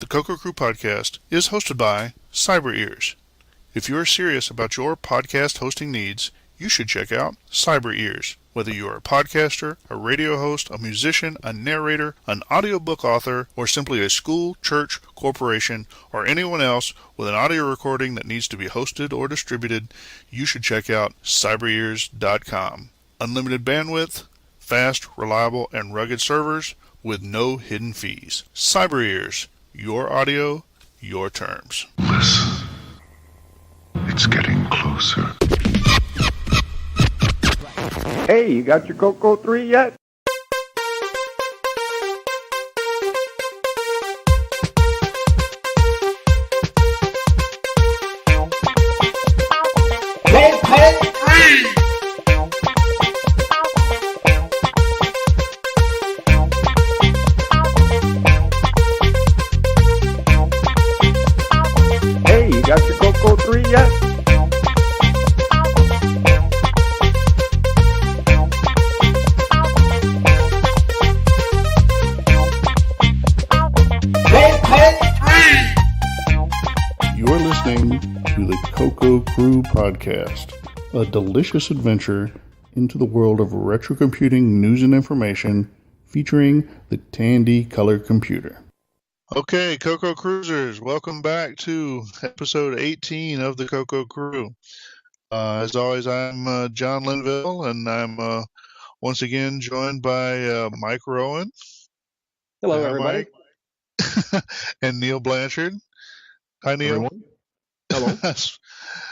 The CoCo Crew Podcast is hosted by Cyber Ears. If you are serious about your podcast hosting needs, you should check out Cyber Ears. Whether you are a podcaster, a radio host, a musician, a narrator, an audiobook author, or simply a school, church, corporation, or anyone else with an audio recording that needs to be hosted or distributed, you should check out cyberears.com. Unlimited bandwidth, fast, reliable, and rugged servers with no hidden fees. Cyber Ears. Your audio, your terms. Listen. It's getting closer. Hey, you got your CoCo 3 yet? Hey, you got your CoCo 3 yet? You're listening to the CoCo Crew Podcast, a delicious adventure into the world of retro computing news and information featuring the Tandy Color Computer. Okay, CoCo Cruisers, welcome back to episode 18 of the CoCo Crew. As always, I'm John Linville, and I'm once again joined by Mike Rowan. Hello, Hi, everybody. Mike. And Neil Blanchard. Hi, Neil. Everyone. Hello.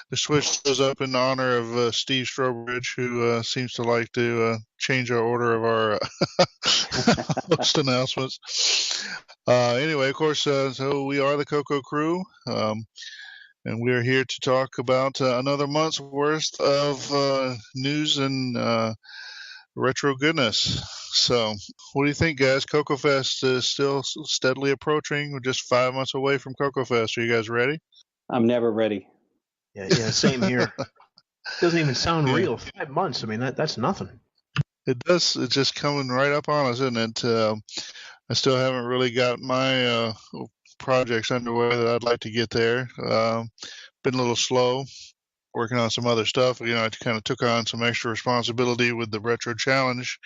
The switch goes up in honor of Steve Strobridge, who seems to like to change our order of our host announcements. Anyway, of course, so we are the CoCo Crew, and we are here to talk about another month's worth of news and retro goodness. So, what do you think, guys? CoCo Fest is still steadily approaching. We're just 5 months away from CoCo Fest. Are you guys ready? I'm never ready. Yeah, same here. Doesn't even sound real. 5 months. I mean, that's nothing. It does. It's just coming right up on us, isn't it? I still haven't really got my projects underway that I'd like to get there. Been a little slow working on some other stuff. You know, I kind of took on some extra responsibility with the Retro Challenge,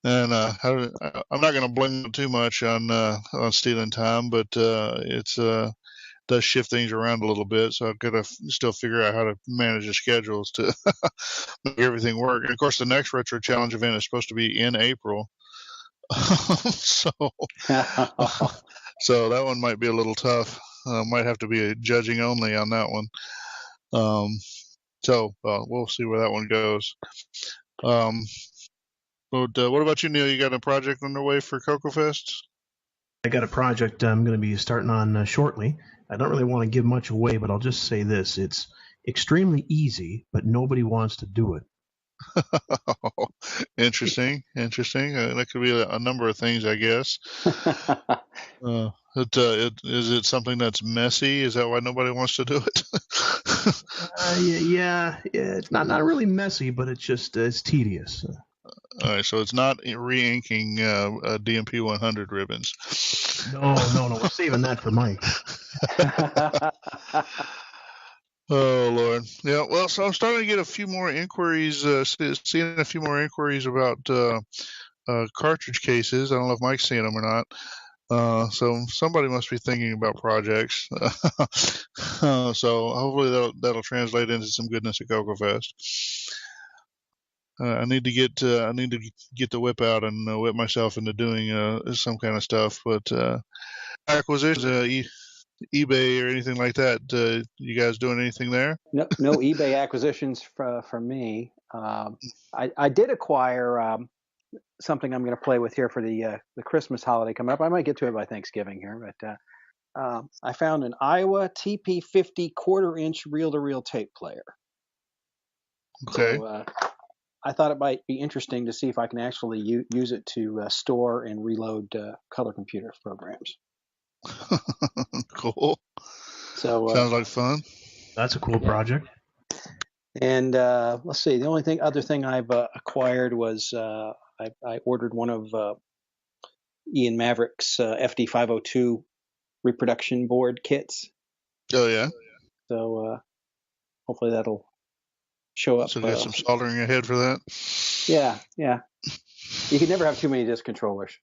and I'm not going to blame it too much on stealing time, but it's does shift things around a little bit, so I've got to still figure out how to manage the schedules to make everything work. And of course, the next Retro Challenge event is supposed to be in April, so that one might be a little tough. Might have to be a judging only on that one. We'll see where that one goes. But what about you, Neil? You got a project underway for CoCo Fest? I got a project I'm going to be starting on shortly. I don't really want to give much away, but I'll just say this. It's extremely easy, but nobody wants to do it. Interesting. That could be a number of things, I guess. Is it something that's messy? Is that why nobody wants to do it? Yeah. It's not really messy, but it's tedious. All right, so it's not re-inking DMP 100 ribbons. No, we're saving that for Mike. Oh, Lord. Yeah, well, so I'm starting to get a few more inquiries, seeing a few more inquiries about cartridge cases. I don't know if Mike's seeing them or not. So somebody must be thinking about projects. So hopefully that'll translate into some goodness at CoCo Fest. I need to get the whip out and whip myself into doing some kind of stuff. But acquisitions, eBay or anything like that, you guys doing anything there? No eBay acquisitions for me. I did acquire something I'm going to play with here for the Christmas holiday coming up. I might get to it by Thanksgiving here, but I found an Iowa TP50 quarter-inch reel-to-reel tape player. Okay. So, I thought it might be interesting to see if I can actually use it to store and reload color computer programs. Cool. So sounds like fun. That's a cool project. And let's see. The only other thing I've acquired was I ordered one of Ian Maverick's FD502 reproduction board kits. Oh, yeah? So hopefully that'll show up. So get some soldering ahead for that? Yeah. You can never have too many disc controllers.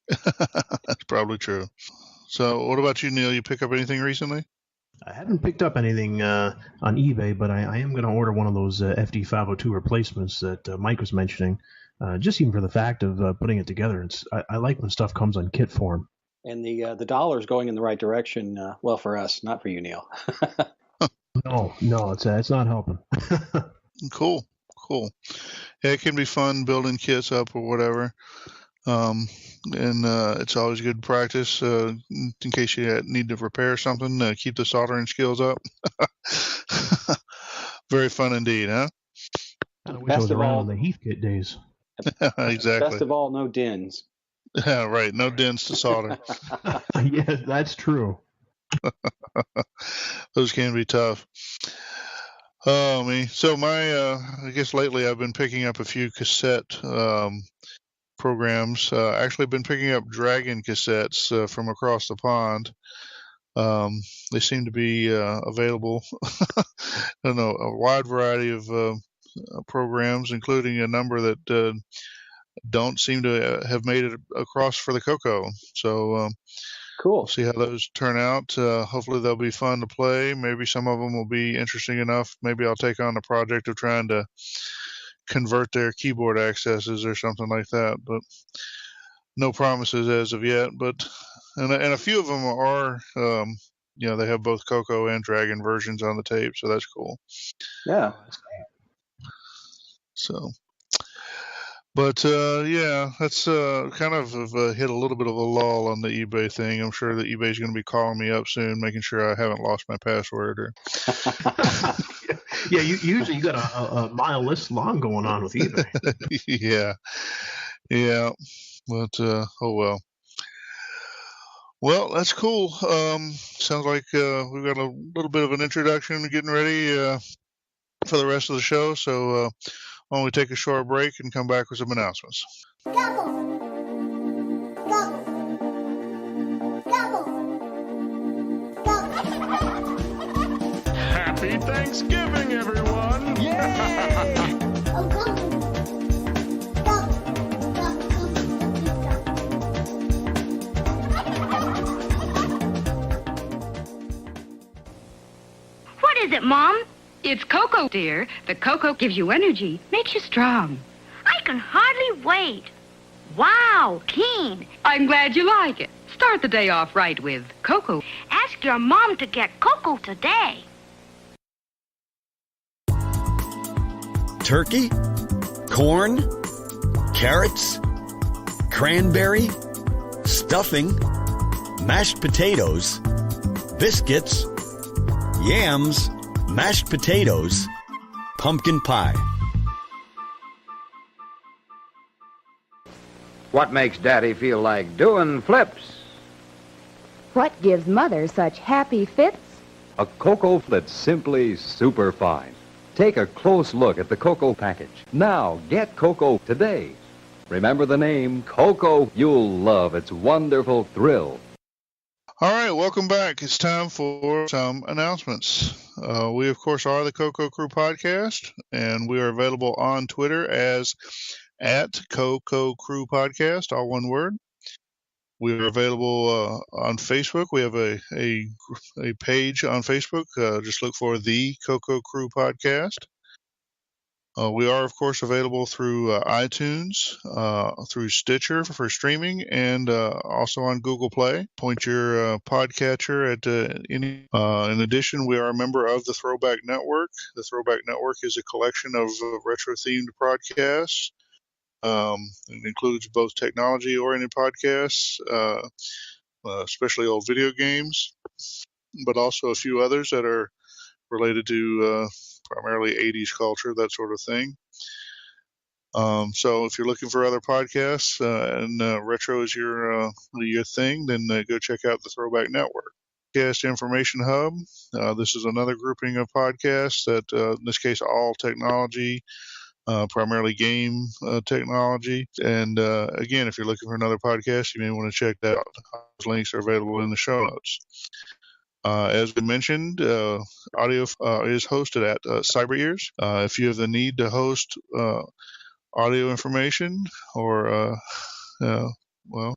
That's probably true. So what about you, Neil? You pick up anything recently? I haven't picked up anything on eBay, but I am going to order one of those FD502 replacements that Mike was mentioning, just even for the fact of putting it together. I like when stuff comes on kit form. And the dollar's going in the right direction, well, for us, not for you, Neil. No, it's not helping. Cool. Yeah, it can be fun building kits up or whatever. And it's always good practice in case you need to repair something, keep the soldering skills up. Very fun indeed, huh? I wish I was around on the Heathkit days. Exactly. Best of all, no dins. Yeah, right. No dents to solder. Yeah, that's true. Those can be tough. Oh, me. So I guess lately I've been picking up a few cassette programs. Actually been picking up Dragon cassettes from across the pond. They seem to be available. I don't know, a wide variety of programs, including a number that don't seem to have made it across for the CoCo. So cool. We'll see how those turn out. Hopefully they'll be fun to play. Maybe some of them will be interesting enough. Maybe I'll take on the project of trying to convert their keyboard accesses or something like that. But no promises as of yet. But and a few of them are, they have both CoCo and Dragon versions on the tape, so that's cool. Yeah. So. But yeah, that's kind of hit a little bit of a lull on the eBay thing. I'm sure that eBay's going to be calling me up soon, making sure I haven't lost my password. Or yeah, you got a mile list long going on with eBay. yeah. But oh well. Well, that's cool. Sounds like we've got a little bit of an introduction, getting ready for the rest of the show. So. Why don't we take a short break and come back with some announcements? Happy Thanksgiving, everyone! Yay! What is it, Mom? It's CoCo, dear. The CoCo gives you energy, makes you strong. I can hardly wait. Wow, keen. I'm glad you like it. Start the day off right with CoCo. Ask your mom to get CoCo today. Turkey, corn, carrots, cranberry, stuffing, mashed potatoes, biscuits, yams, mashed potatoes, pumpkin pie. What makes Daddy feel like doing flips? What gives Mother such happy fits? A CoCo Flip simply super fine. Take a close look at the CoCo package. Now, get CoCo today. Remember the name CoCo. You'll love its wonderful thrill. All right, welcome back. It's time for some announcements. We, of course, are the CoCo Crew Podcast, and we are available on Twitter as @CoCo Crew Podcast, all one word. We are available on Facebook. We have a page on Facebook. Just look for the CoCo Crew Podcast. We are, of course, available through iTunes, through Stitcher for streaming, and also on Google Play. Point your podcatcher at any. In addition, we are a member of the Throwback Network. The Throwback Network is a collection of retro-themed podcasts. It includes both technology-oriented podcasts, especially old video games, but also a few others that are related to primarily 80s culture, that sort of thing. So if you're looking for other podcasts and retro is your thing, then go check out the Throwback Network. Podcast Information Hub. This is another grouping of podcasts that, in this case, all technology primarily game technology. And again, if you're looking for another podcast, you may want to check that out. Those links are available in the show notes. As we mentioned, audio is hosted at Cyber Ears. If you have the need to host audio information or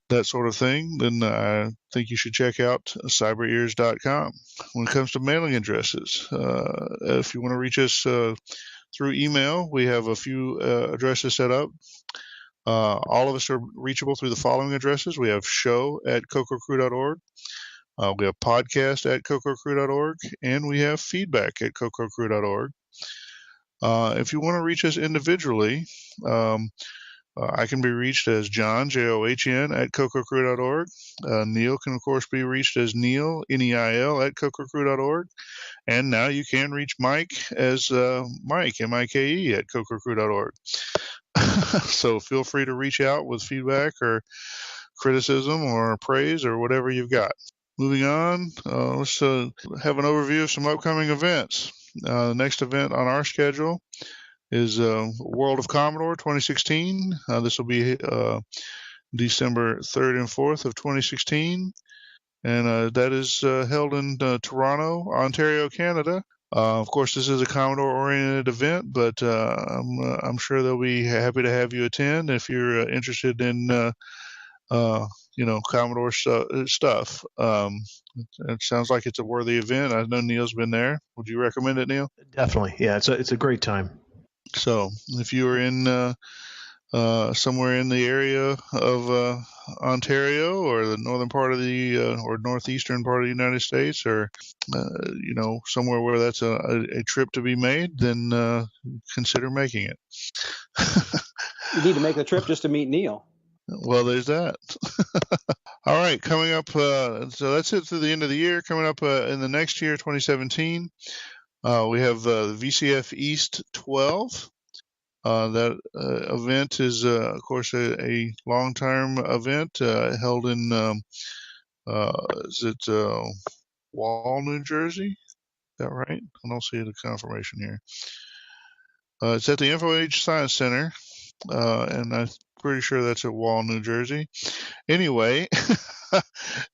that sort of thing, then I think you should check out cyberears.com. When it comes to mailing addresses, if you want to reach us through email, we have a few addresses set up. All of us are reachable through the following addresses. We have show@cococrew.org. We have podcast at cococrew.org, and we have feedback at cococrew.org. If you want to reach us individually, I can be reached as John, John, at cococrew.org. Neil can, of course, be reached as Neil, Neil, at cococrew.org. And now you can reach Mike as Mike, Mike, at cococrew.org. So feel free to reach out with feedback or criticism or praise or whatever you've got. Moving on, let's have an overview of some upcoming events. The next event on our schedule is World of Commodore 2016. This will be December 3rd and 4th of 2016. And that is held in Toronto, Ontario, Canada. Of course, this is a Commodore-oriented event, but I'm sure they'll be happy to have you attend if you're interested in, Commodore stuff. It sounds like it's a worthy event. I know Neil's been there. Would you recommend it, Neil? Definitely. Yeah, it's a great time. So if you are in somewhere in the area of Ontario or the northern part of the or northeastern part of the United States, or somewhere where that's a trip to be made, then consider making it. You need to make the trip just to meet Neil. Well, there's that. All right, coming up, so that's it through the end of the year. Coming up in the next year, 2017, we have VCF East 12. That event is, of course, a long-term event held in, Wall, New Jersey? Is that right? I don't see the confirmation here. It's at the InfoAge Science Center, and I'm pretty sure that's at Wall, New Jersey. Anyway,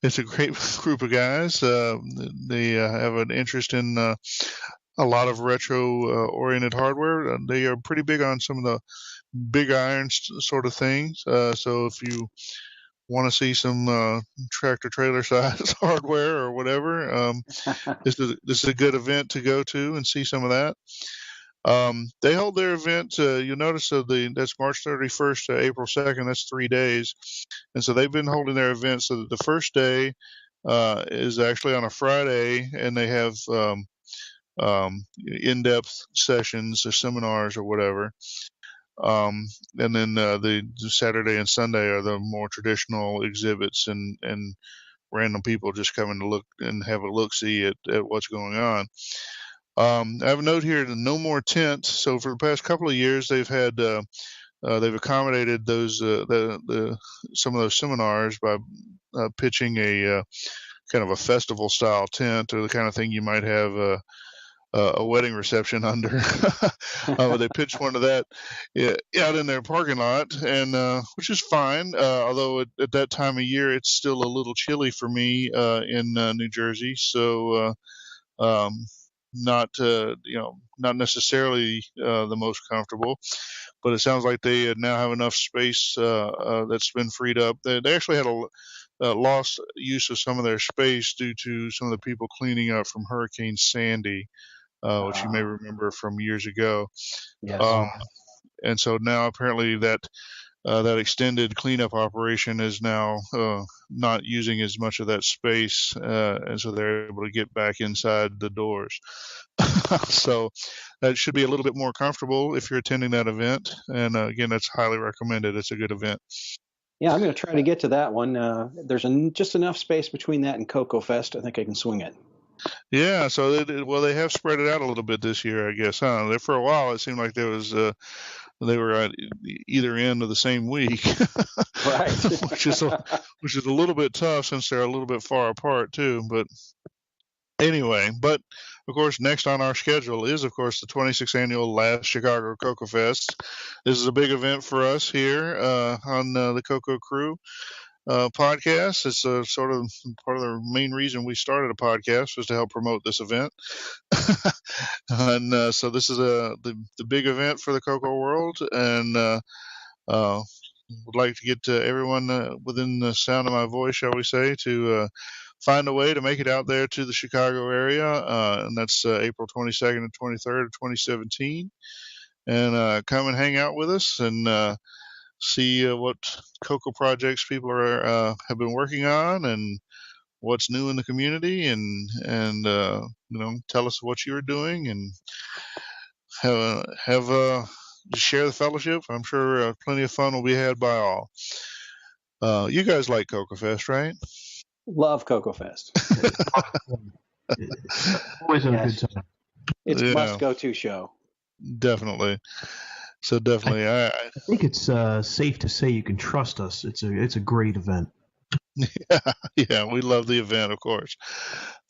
it's a great group of guys. They have an interest in a lot of retro-oriented hardware. They are pretty big on some of the big iron sort of things. So if you want to see some tractor-trailer size hardware or whatever, this is a good event to go to and see some of that. They hold their event, you'll notice that's March 31st to April 2nd. That's 3 days. And so they've been holding their event so that the first day is actually on a Friday, and they have in-depth sessions or seminars or whatever. And then the Saturday and Sunday are the more traditional exhibits and random people just coming to look and have a look-see at what's going on. I have a note here to no more tents. So for the past couple of years, they've had they've accommodated those some of those seminars by pitching a kind of a festival style tent, or the kind of thing you might have a wedding reception under. They pitched one of that out in their parking lot, and which is fine. Although at that time of year, it's still a little chilly for me in New Jersey. So not necessarily the most comfortable, but it sounds like they now have enough space that's been freed up. They actually had a lost use of some of their space due to some of the people cleaning up from Hurricane Sandy, which you may remember from years ago. Yes. And so now apparently that extended cleanup operation is now not using as much of that space, and so they're able to get back inside the doors. So that should be a little bit more comfortable if you're attending that event. And again, that's highly recommended. It's a good event. Yeah, I'm going to try to get to that one. There's just enough space between that and CoCo Fest. I think I can swing it. Yeah, so they have spread it out a little bit this year, I guess. Huh? For a while, it seemed like there was they were at either end of the same week, right? which is a little bit tough since they're a little bit far apart too. But Anyway, but of course, next on our schedule is, of course, the 26th annual Last Chicago CoCo Fest. This is a big event for us here on the CoCo Crew podcast. It's sort of part of the main reason we started a podcast was to help promote this event. And so this is the big event for the CoCo world, and would like to get everyone within the sound of my voice, shall we say, to find a way to make it out there to the Chicago area, and that's April 22nd and 23rd of 2017. And come and hang out with us and see what CoCo projects people have been working on and what's new in the community, and tell us what you're doing and have share the fellowship. I'm sure plenty of fun will be had by all. You guys like CoCo Fest, right? Love CoCo Fest. Always a good time. It's a must-go-to show. Definitely. So definitely, I think it's safe to say you can trust us. It's a great event. Yeah, we love the event, of course.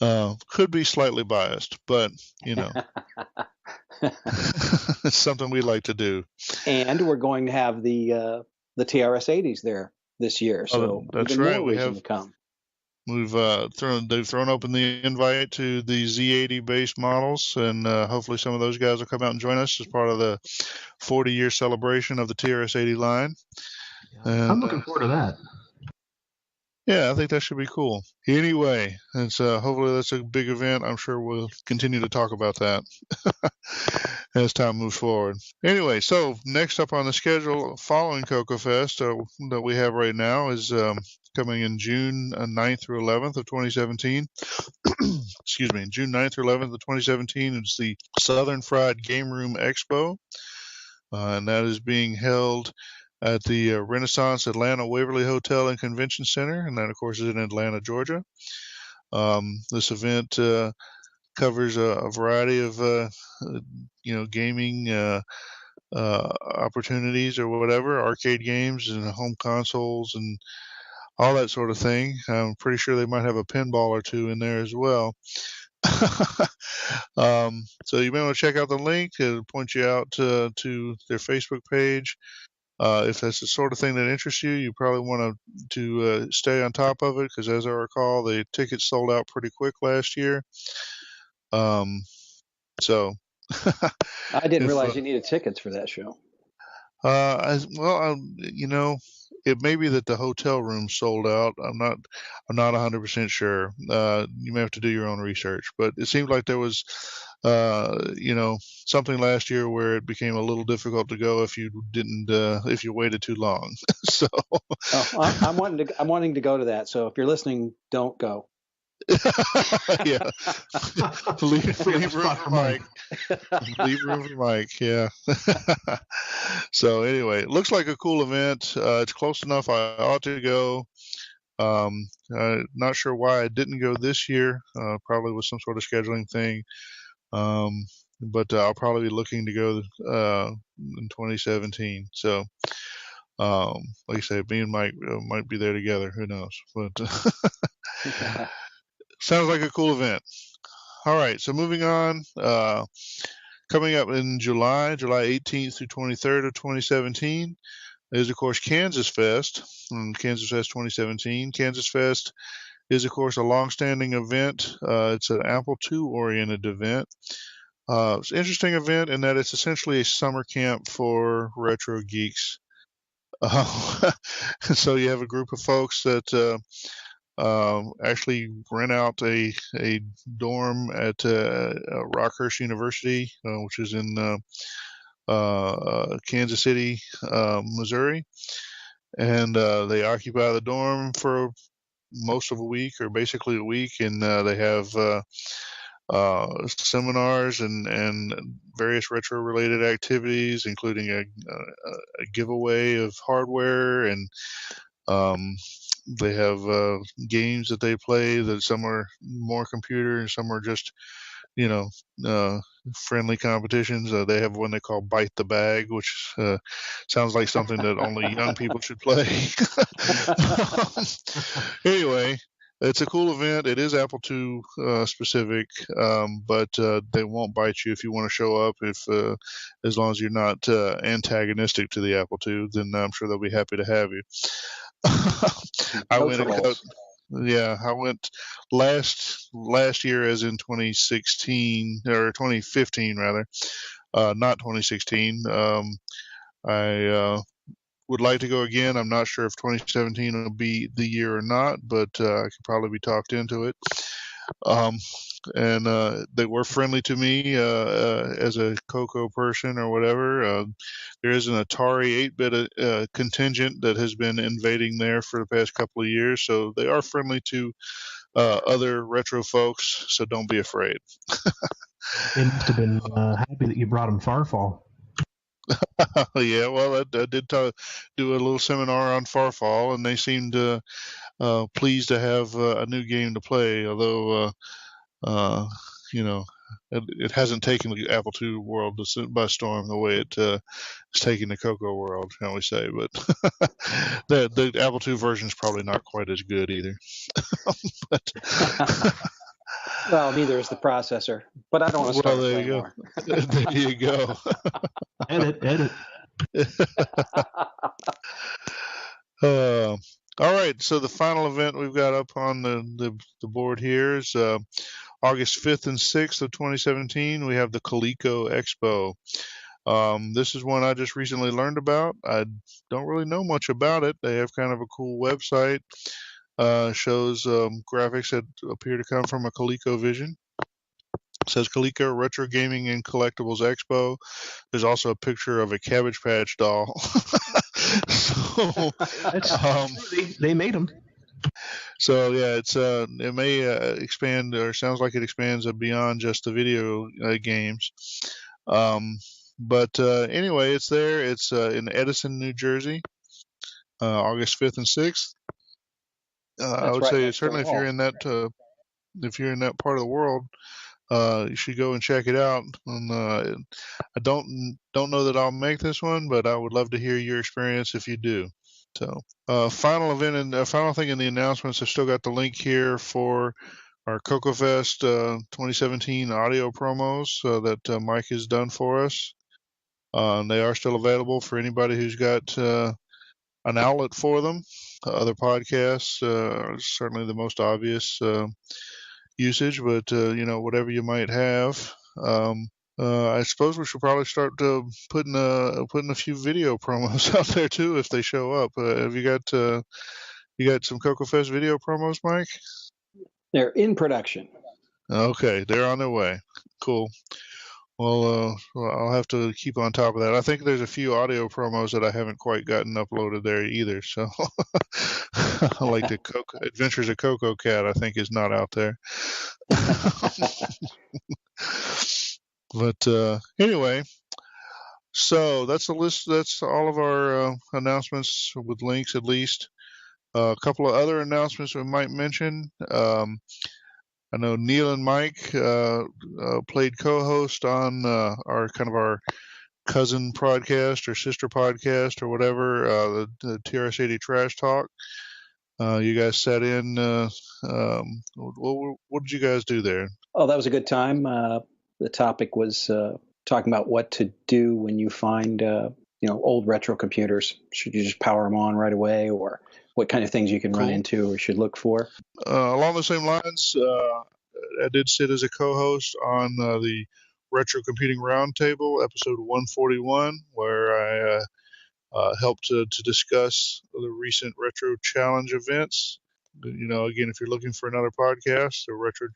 Could be slightly biased, but it's something we like to do. And we're going to have the TRS 80s there this year, so that's right. We have to come. They've thrown open the invite to the Z80 based models, and hopefully some of those guys will come out and join us as part of the 40-year celebration of the TRS 80 line. And, I'm looking forward to that. Yeah, I think that should be cool. Anyway, and so hopefully that's a big event. I'm sure we'll continue to talk about that as time moves forward. Anyway, so next up on the schedule following CoCo Fest that we have right now is coming in June 9th through 11th of 2017. Excuse me, June 9th through 11th of 2017 is the Southern Fried Game Room Expo, and that is being held at the Renaissance Atlanta Waverly Hotel and Convention Center, and that, of course, is in Atlanta, Georgia. This event covers a variety of, gaming opportunities or whatever, arcade games and home consoles and all that sort of thing. I'm pretty sure they might have a pinball or two in there as well. So you may want to check out the link. It'll point you out to their Facebook page. If that's the sort of thing that interests you, you probably want to stay on top of it, because as I recall, the tickets sold out pretty quick last year. So I didn't realize you needed tickets for that show. It may be that the hotel room sold out. I'm not 100% sure. You may have to do your own research, but it seemed like there was, something last year where it became a little difficult to go if you waited too long. So I'm wanting to go to that. So if you're listening, don't go. Yeah, leave room for Mike. Leave room for Mike. Yeah. So anyway, it looks like a cool event. It's close enough. I ought to go. Not sure why I didn't go this year. Probably was some sort of scheduling thing. But I'll probably be looking to go in 2017. So, like I say, me and Mike might be there together. Who knows? But sounds like a cool event. All right, so moving on. Coming up in July 18th through 23rd of 2017 is, of course, Kansas Fest, Kansas Fest 2017. Kansas Fest is, of course, a long-standing event. It's an Apple II-oriented event. It's an interesting event in that it's essentially a summer camp for retro geeks. So you have a group of folks that actually rent out a dorm at Rockhurst University, which is in Kansas City, Missouri, and they occupy the dorm for most of a week, or basically a week, and they have seminars and various retro related activities, including a giveaway of hardware, and they have games that they play that some are more computer and some are just friendly competitions. They have one they call Bite the Bag, which sounds like something that only young people should play. Anyway, It's a cool event. It is Apple II specific, but they won't bite you if you want to show up. As long as you're not antagonistic to the Apple II, then I'm sure they'll be happy to have you. I went last year, as in 2016 or 2015 rather, not 2016. I would like to go again. I'm not sure if 2017 will be the year or not, but I could probably be talked into it. And they were friendly to me as a CoCo person or whatever. There is an Atari 8-bit contingent that has been invading there for the past couple of years, so they are friendly to other retro folks, so don't be afraid. They must have been happy that you brought them Farfall. Yeah, well, I did do a little seminar on Farfall, and they seemed pleased to have a new game to play, although it hasn't taken the Apple II world by storm the way it's taking the CoCo world, shall we say. But the Apple II version is probably not quite as good either. Well, neither is the processor, but I don't want to start there playing you go. more. There you go. Edit. All right, so the final event we've got up on the board here is August 5th and 6th of 2017. We have the CoCo Expo. This is one I just recently learned about. I don't really know much about it. They have kind of a cool website. Shows graphics that appear to come from a ColecoVision. It says CoCo Retro Gaming and Collectibles Expo. There's also a picture of a Cabbage Patch doll. So, they made them. So yeah, it may expand, or sounds like it expands beyond just the video games. But anyway, it's there. It's in Edison, New Jersey, August 5th and 6th. I would say certainly if you're in that part of the world, you should go and check it out. And I don't know that I'll make this one, but I would love to hear your experience if you do. So, final event and final thing in the announcements. I've still got the link here for our CoCo Fest 2017 audio promos that Mike has done for us. They are still available for anybody who's got an outlet for them. Other podcasts are certainly the most obvious usage, but whatever you might have. I suppose we should probably start putting a few video promos out there too if they show up. Have you got some CoCo Fest video promos, Mike? They're in production. Okay, they're on their way. Cool. Well, I'll have to keep on top of that. I think there's a few audio promos that I haven't quite gotten uploaded there either. So, like the Adventures of Coco Cat, I think is not out there. But anyway, so that's the list. That's all of our announcements with links, at least. A couple of other announcements we might mention. I know Neil and Mike played co-host on our cousin podcast or sister podcast or whatever, the TRS-80 Trash Talk. You guys sat in. What did you guys do there? Oh, that was a good time. The topic was talking about what to do when you find old retro computers. Should you just power them on right away, or what kind of things you can run into or should look for? Along the same lines, I did sit as a co-host on the Retro Computing Roundtable, episode 141, where I helped to discuss the recent Retro Challenge events. Again, if you're looking for another podcast, the Retro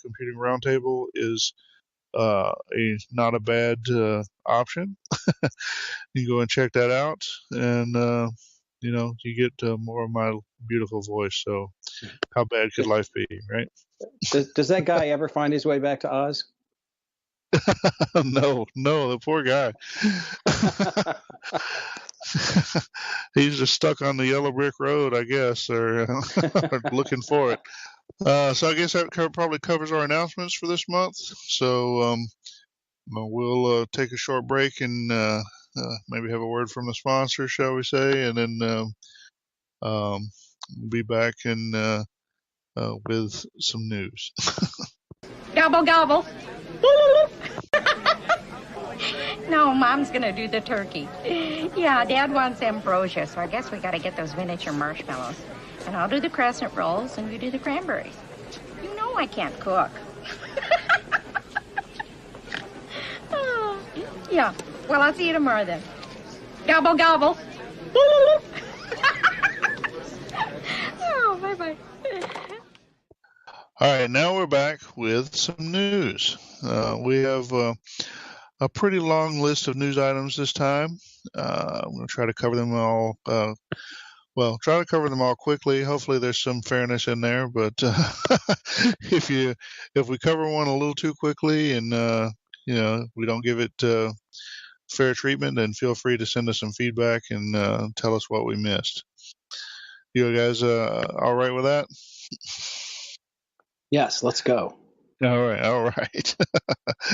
Computing Roundtable is not a bad option. You can go and check that out, and you get more of my beautiful voice. So, how bad could life be, right? Does that guy ever find his way back to Oz? No, the poor guy. He's just stuck on the yellow brick road, I guess, or looking for it. So I guess that probably covers our announcements for this month. So we'll take a short break and maybe have a word from the sponsor, shall we say, and then we'll be back and with some news. Gobble, gobble. No, Mom's going to do the turkey. Yeah, Dad wants ambrosia, so I guess we got to get those miniature marshmallows. And I'll do the crescent rolls, and you do the cranberries. You know I can't cook. Oh, yeah, well, I'll see you tomorrow then. Gobble, gobble. Oh, bye-bye. All right, now we're back with some news. We have a pretty long list of news items this time. I'm going to try to cover them all. Try to cover them all quickly. Hopefully, there's some fairness in there. But if we cover one a little too quickly and we don't give it fair treatment, then feel free to send us some feedback and tell us what we missed. You guys all right with that? Yes, let's go. All right.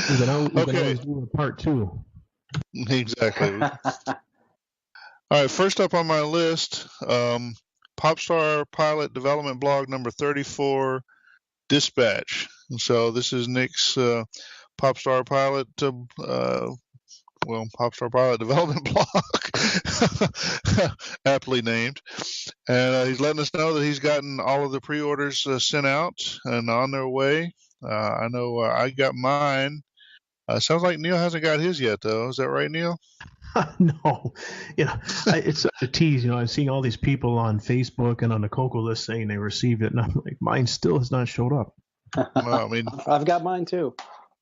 We can always do a part 2. Exactly. All right, first up on my list, Popstar Pilot Development Blog number 34, Dispatch. So this is Nick's Popstar Pilot Popstar Pilot Development Blog, aptly named. And he's letting us know that he's gotten all of the pre-orders sent out and on their way. I know I got mine. Sounds like Neil hasn't got his yet, though. Is that right, Neil? No. It's such a tease. I'm seeing all these people on Facebook and on the CoCo list saying they received it, and I'm like, mine still has not showed up. Well, I mean, I've got mine too.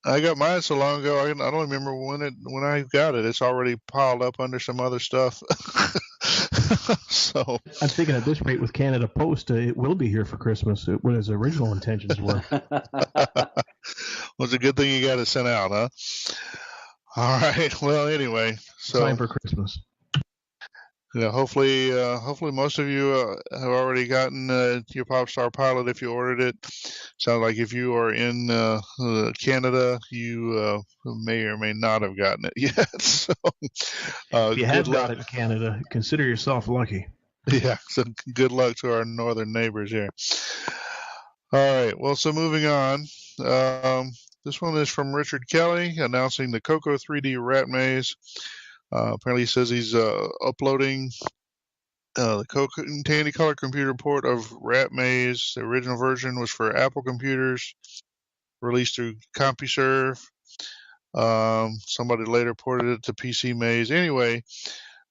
I got mine so long ago. I don't remember when I got it. It's already piled up under some other stuff. So I'm thinking at this rate with Canada Post, it will be here for Christmas. What his original intentions were. Well, it's a good thing you got it sent out, huh? All right. Well, anyway, so time for Christmas. Yeah, hopefully most of you have already gotten your Popstar Pilot if you ordered it. Sounds like if you are in Canada, you may or may not have gotten it yet. So, if you have got it in Canada, consider yourself lucky. Yeah, so good luck to our northern neighbors here. All right, well, so moving on. This one is from Richard Kelly announcing the CoCo 3D Rat Maze. Apparently he says he's uploading the Tandy Color computer port of Rat Maze. The original version was for Apple computers, released through CompuServe. Somebody later ported it to PC Maze. Anyway,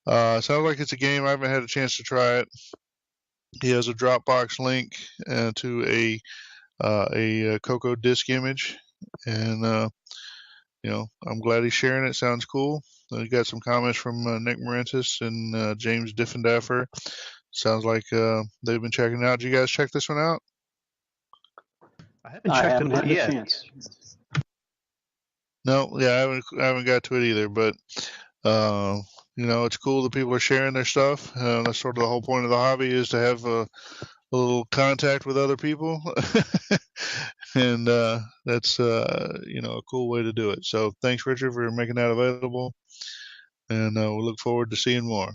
sounds like it's a game. I haven't had a chance to try it. He has a Dropbox link to a CoCo disk image, and I'm glad he's sharing it. Sounds cool. We got some comments from Nick Morentis and James Diffendaffer. Sounds like they've been checking it out. Did you guys check this one out? I haven't checked it out yet. Chance. No, yeah, I haven't got to it either. But it's cool that people are sharing their stuff. That's sort of the whole point of the hobby, is to have a little contact with other people. And that's a cool way to do it. So thanks, Richard, for making that available, and we'll look forward to seeing more.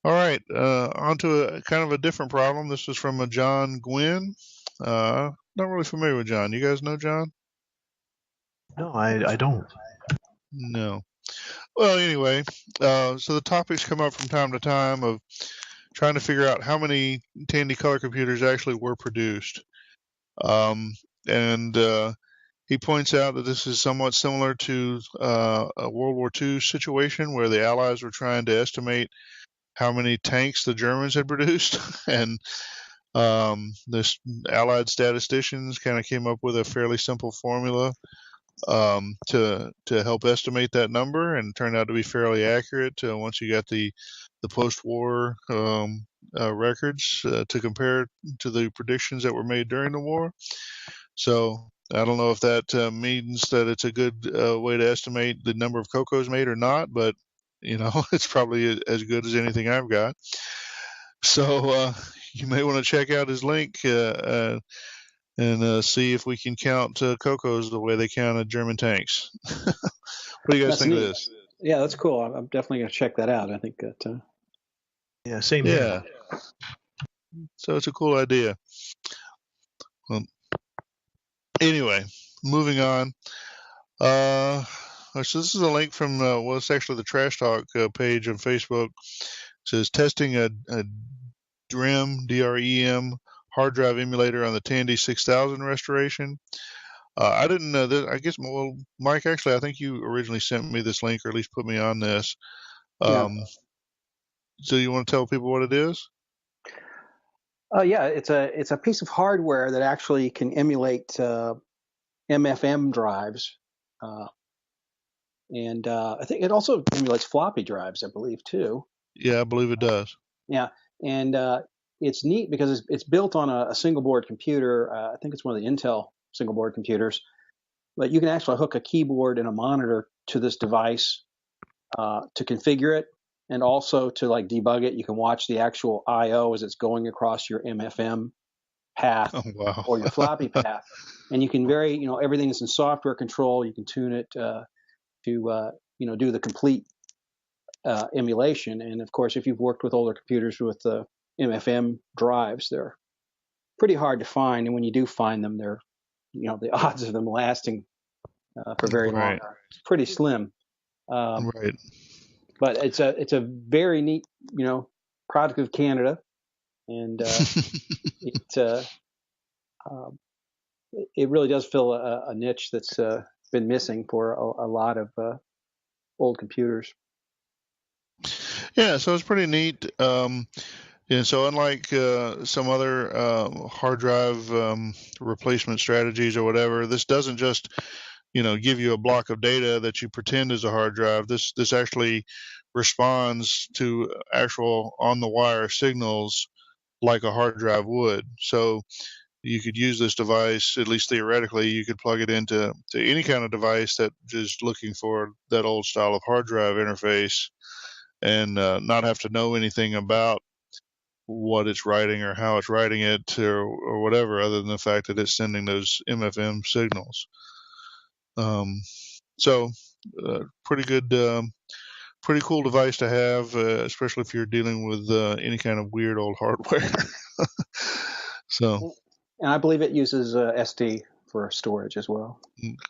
All right, on to a kind of a different problem. This was from a John Gwynn. Not really familiar with John. You guys know John? No, I don't. No. Well, anyway, so the topics come up from time to time of trying to figure out how many Tandy Color computers actually were produced. And he points out that this is somewhat similar to a World War II situation where the Allies were trying to estimate how many tanks the Germans had produced. And this Allied statisticians kind of came up with a fairly simple formula to help estimate that number, and it turned out to be fairly accurate once you got the post-war records to compare to the predictions that were made during the war. So I don't know if that means that it's a good way to estimate the number of CoCos made or not, but it's probably as good as anything I've got. So you may want to check out his link and see if we can count CoCos the way they counted German tanks. What do you guys think of this? Yeah, that's cool. I'm definitely going to check that out. I think that. Yeah, same here. So it's a cool idea. Anyway, moving on. So this is a link from, it's actually the Trash Talk page on Facebook. It says testing a DREM hard drive emulator on the Tandy 6000 restoration. I didn't know that. I guess, well, Mike, actually, I think you originally sent me this link, or at least put me on this. So you want to tell people what it is? Yeah, it's a piece of hardware that actually can emulate MFM drives, and I think it also emulates floppy drives, I believe, too. Yeah, I believe it does. Yeah, and it's neat because it's built on a single board computer. I think it's one of the Intel single board computers, but you can actually hook a keyboard and a monitor to this device to configure it, and also to like debug it. You can watch the actual I/O as it's going across your MFM path or your floppy path, and you can vary. Everything is in software control. You can tune it to do the complete emulation. And of course, if you've worked with older computers with MFM drives, they're pretty hard to find, and when you do find them, they're the odds of them lasting for very long are pretty slim. Right. But it's a very neat product of Canada, and it really does fill a niche that's been missing for a lot of old computers. Yeah, so it's pretty neat. And so unlike some other hard drive replacement strategies or whatever, this doesn't just give you a block of data that you pretend is a hard drive. This actually responds to actual on-the-wire signals like a hard drive would. So you could use this device, at least theoretically, you could plug it into any kind of device that is looking for that old style of hard drive interface, and not have to know anything about what it's writing or how it's writing it or whatever, other than the fact that it's sending those MFM signals. So pretty good, pretty cool device to have, especially if you're dealing with any kind of weird old hardware. So, and I believe it uses SD for storage as well.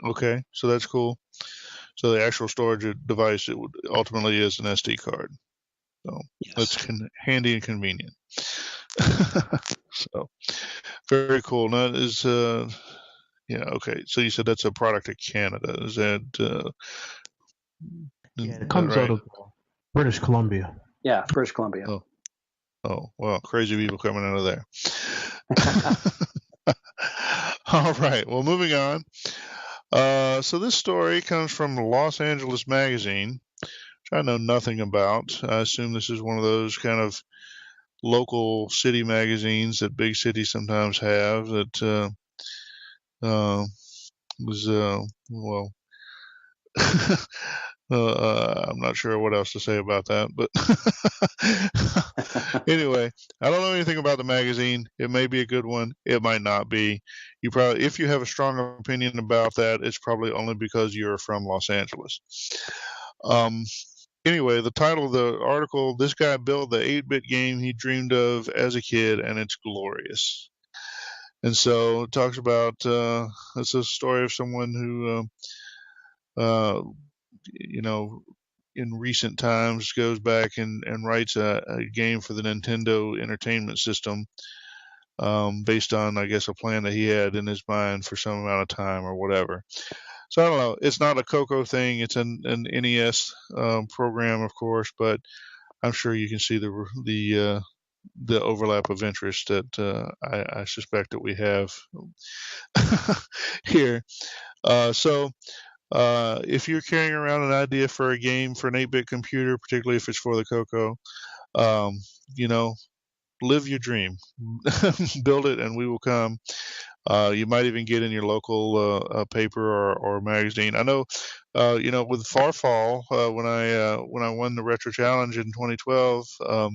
Okay, so that's cool. So the actual storage device, it would ultimately is an SD card. So that's handy and convenient. So very cool. Now is okay. So you said that's a product of Canada. Is that? It comes out of British Columbia. Yeah, British Columbia. Oh well, crazy people coming out of there. All right. Well, moving on. So this story comes from Los Angeles Magazine, which I know nothing about. I assume this is one of those kind of local city magazines that big cities sometimes have that was, well, I'm not sure what else to say about that, but anyway, I don't know anything about the magazine. It may be a good one. It might not be. You probably, if you have a strong opinion about that, it's probably only because you're from Los Angeles. Anyway, the title of the article, this guy built the 8-bit game he dreamed of as a kid, and it's glorious. And so it talks about, it's a story of someone who, in recent times goes back and writes a game for the Nintendo Entertainment System, based on, I guess, a plan that he had in his mind for some amount of time or whatever. So I don't know. It's not a CoCo thing. It's an NES program, of course, but I'm sure you can see the overlap of interest that I suspect that we have here. So if you're carrying around an idea for a game for an 8-bit computer, particularly if it's for the CoCo, live your dream. Build it, and we will come. You might even get in your local paper or magazine. I know, with Farfall, when I won the Retro Challenge in 2012, I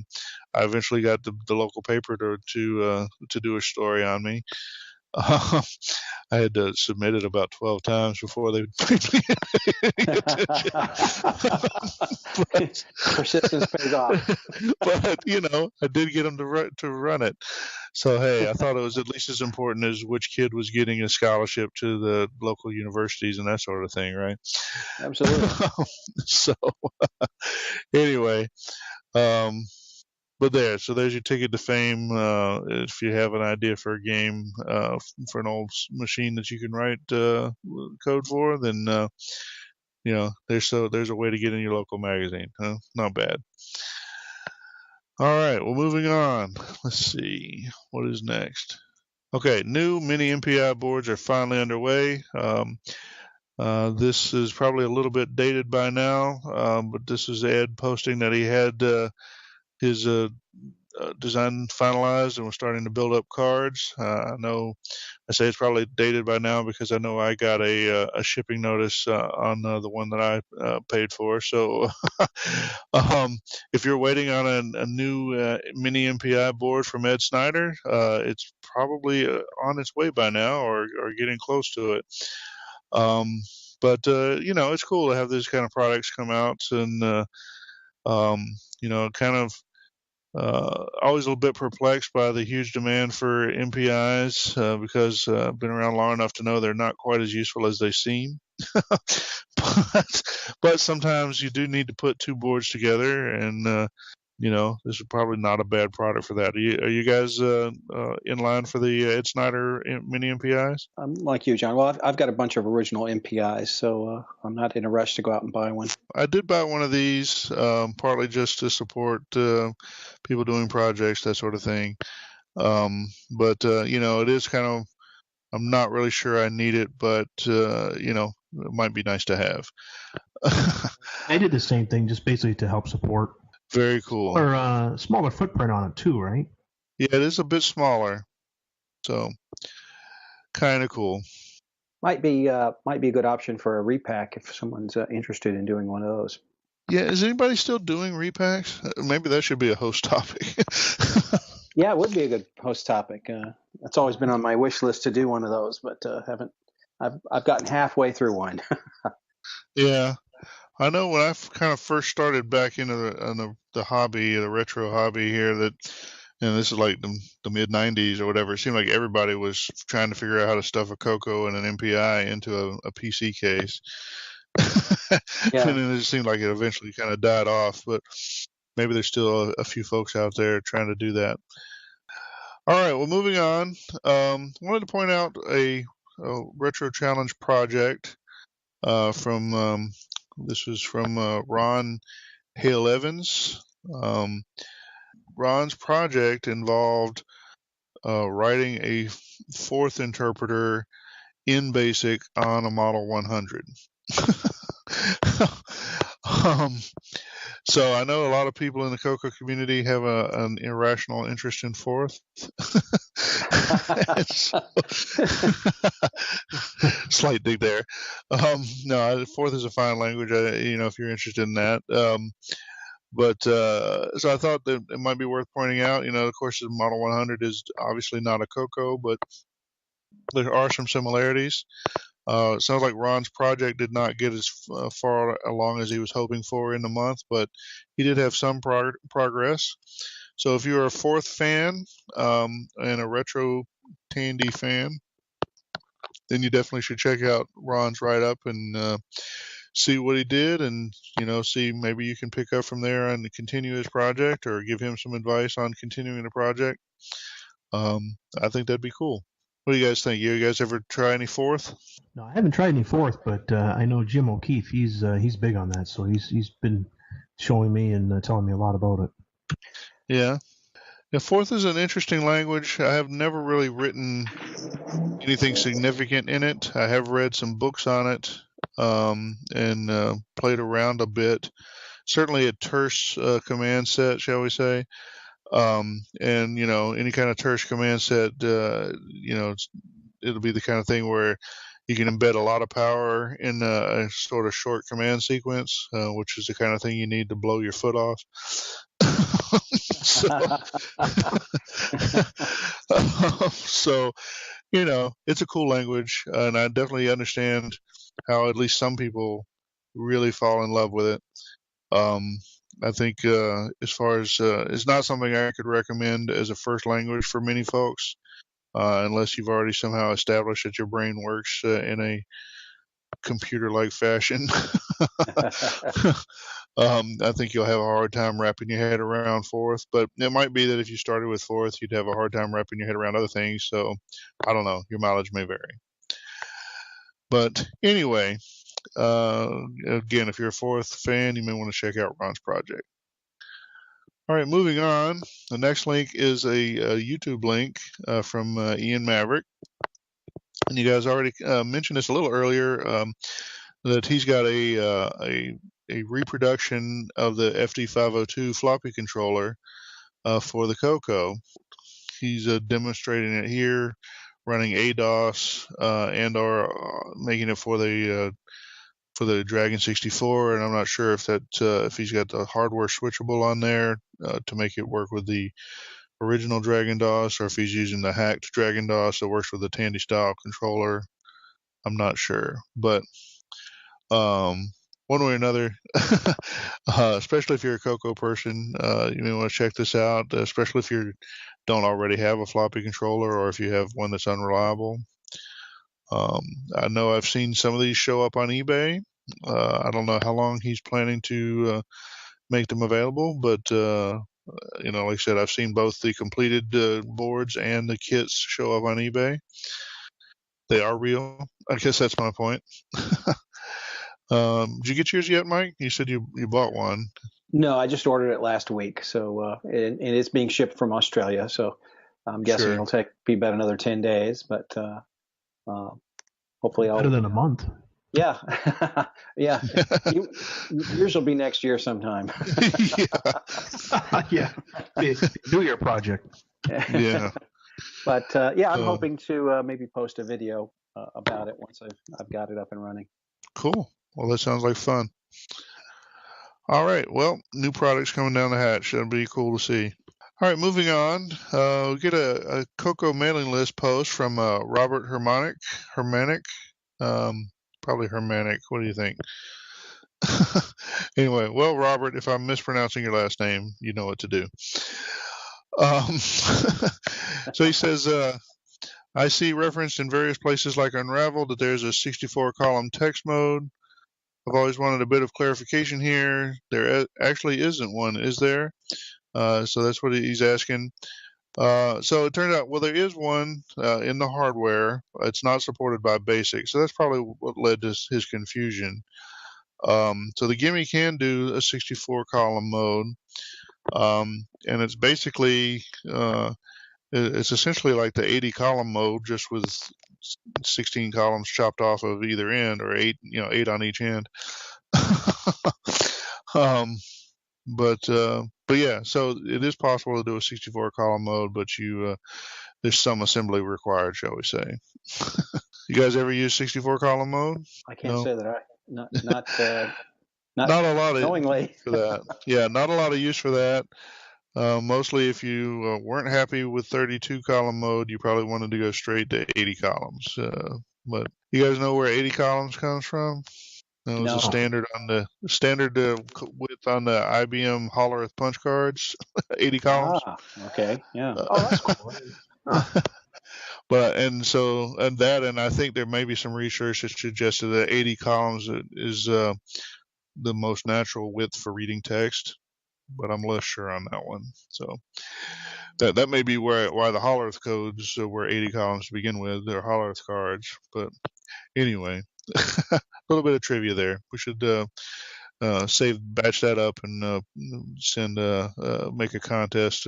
eventually got the local paper to do a story on me. I had to submit it about 12 times before they paid me any attention. Persistence pays off. But I did get them to run it. So hey, I thought it was at least as important as which kid was getting a scholarship to the local universities and that sort of thing, right? Absolutely. So anyway, but there's your ticket to fame. If you have an idea for a game, for an old machine that you can write code for, then there's a way to get in your local magazine. Huh? Not bad. All right, well, moving on. Let's see what is next. Okay, new mini MPI boards are finally underway. This is probably a little bit dated by now, but this is Ed posting that he had his design finalized and was starting to build up cards. I say it's probably dated by now because I know I got a shipping notice on the one that I paid for. So if you're waiting on a new mini MPI board from Ed Snyder, it's probably on its way by now or getting close to it. But it's cool to have these kind of products come out and kind of always a little bit perplexed by the huge demand for MPIs because I've been around long enough to know they're not quite as useful as they seem. but sometimes you do need to put two boards together, and this is probably not a bad product for that. Are you guys in line for the Ed Snyder mini MPIs? I'm like you, John. Well, I've got a bunch of original MPIs, so I'm not in a rush to go out and buy one. I did buy one of these partly just to support people doing projects, that sort of thing. But it is kind of, I'm not really sure I need it, but it might be nice to have. I did the same thing, just basically to help support. Very cool. Or smaller footprint on it too, right? Yeah, it is a bit smaller, so kind of cool. Might be a good option for a repack if someone's interested in doing one of those. Yeah, is anybody still doing repacks? Maybe that should be a host topic. Yeah, it would be a good host topic. It's always been on my wish list to do one of those, but haven't. I've gotten halfway through one. Yeah, I know when I kind of first started back into the hobby, the retro hobby here, that, and this is like the mid '90s or whatever. It seemed like everybody was trying to figure out how to stuff a CoCo and an MPI into a PC case. Yeah. And then it just seemed like it eventually kind of died off, but maybe there's still a few folks out there trying to do that. All right, well, moving on. Wanted to point out a retro challenge project from this was from Ron Hale Evans. Ron's project involved writing a fourth interpreter in BASIC on a Model 100. So I know a lot of people in the CoCo community have an irrational interest in fourth. Slight dig there. No, fourth is a fine language. If you're interested in that. But so I thought that it might be worth pointing out. Of course, the Model 100 is obviously not a CoCo, but there are some similarities. It sounds like Ron's project did not get as far along as he was hoping for in the month, but he did have some progress. So if you're a fourth fan and a retro Tandy fan, then you definitely should check out Ron's write-up and see what he did, and see maybe you can pick up from there and continue his project, or give him some advice on continuing the project. I think that'd be cool. What do you guys think? You guys ever try any fourth? No, I haven't tried any fourth, but I know Jim O'Keefe. He's big on that, so he's been showing me and telling me a lot about it. Yeah. Fourth is an interesting language. I have never really written anything significant in it. I have read some books on it and played around a bit. Certainly a terse command set, shall we say. And any kind of terse command set, it'll be the kind of thing where you can embed a lot of power in a sort of short command sequence, which is the kind of thing you need to blow your foot off. So it's a cool language, and I definitely understand how at least some people really fall in love with it. I think as far as it's not something I could recommend as a first language for many folks, unless you've already somehow established that your brain works in a computer-like fashion. I think you'll have a hard time wrapping your head around fourth, but it might be that if you started with fourth, you'd have a hard time wrapping your head around other things. So I don't know. Your mileage may vary. But anyway, again, if you're a fourth fan, you may want to check out Ron's project. All right, moving on. The next link is a YouTube link from Ian Maverick. And you guys already mentioned this a little earlier, that he's got a reproduction of the FD502 floppy controller for the CoCo. He's demonstrating it here, running ADOS and/or making it for the Dragon 64, and I'm not sure if if he's got the hardware switchable on there to make it work with the original Dragon DOS, or if he's using the hacked Dragon DOS that works with the Tandy style controller. I'm not sure, but one way or another, especially if you're a CoCo person, you may want to check this out, especially if you don't already have a floppy controller or if you have one that's unreliable. I know I've seen some of these show up on eBay. I don't know how long he's planning to make them available, but like I said, I've seen both the completed boards and the kits show up on eBay. They are real. I guess that's my point. Did you get yours yet, Mike? You said you bought one. No, I just ordered it last week, so and it's being shipped from Australia, so I'm guessing it'll be about another 10 days, but hopefully better than a month. Yeah, yeah. Yours will be next year sometime. Yeah, New Year project. Yeah. But I'm hoping to maybe post a video about it once I've got it up and running. Cool. Well, that sounds like fun. All right. Well, new products coming down the hatch. That'll be cool to see. All right, moving on. We get a CoCo mailing list post from Robert Hermanic. Probably Hermanic. What do you think? Anyway, well, Robert, if I'm mispronouncing your last name, you know what to do. So he says, I see referenced in various places like Unravel that there's a 64-column text mode. I've always wanted a bit of clarification here. There actually isn't one, is there? So that's what he's asking. So it turned out, well, there is one in the hardware. It's not supported by BASIC, so that's probably what led to his confusion. So the Gimme can do a 64-column mode, and it's basically it's essentially like the 80-column mode, just with 16 columns chopped off of either end, or 8 on each end. But yeah, so it is possible to do a 64-column mode, but there's some assembly required, shall we say. You guys ever use 64-column mode? I can't say that I not a lot of knowingly for that. Yeah, not a lot of use for that. Mostly if you weren't happy with 32-column mode, you probably wanted to go straight to 80 columns. But you guys know where 80 columns comes from? It was a standard width on the IBM Hollerith punch cards, 80 columns. Okay, yeah. That's cool. And I think there may be some research that suggested that 80 columns is the most natural width for reading text, but I'm less sure on that one. So that may be why the Hollerith codes were 80 columns to begin with. They're Hollerith cards, but anyway. A little bit of trivia there. We should batch that up and make a contest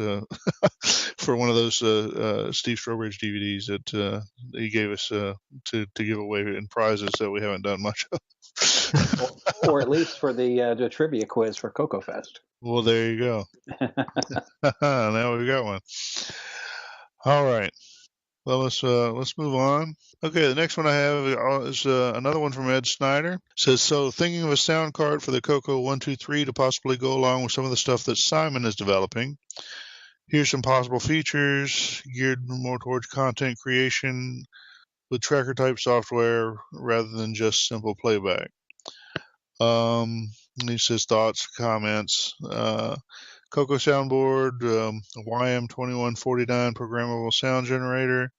for one of those Steve Strobridge DVDs that he gave us to give away in prizes that we haven't done much of. or at least for the trivia quiz for CoCo Fest. Well, there you go. Now we've got one. All right. Well, let's move on. Okay, the next one I have is another one from Ed Snyder. It says, so thinking of a sound card for the CoCo 123 to possibly go along with some of the stuff that Simon is developing. Here's some possible features geared more towards content creation with tracker type software rather than just simple playback. He says thoughts, comments. CoCo soundboard, YM2149 programmable sound generator.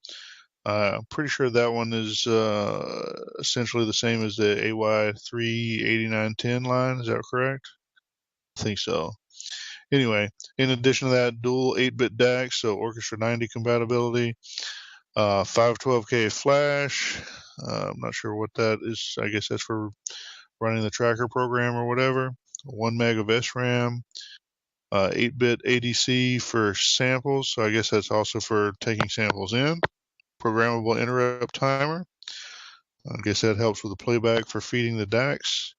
I'm pretty sure that one is essentially the same as the AY38910 line. Is that correct? I think so. Anyway, in addition to that, dual 8-bit DAC, so Orchestra 90 compatibility, 512K flash. I'm not sure what that is. I guess that's for running the tracker program or whatever. 1 meg of SRAM, 8-bit ADC for samples. So I guess that's also for taking samples in. Programmable interrupt timer. I guess that helps with the playback for feeding the DACs.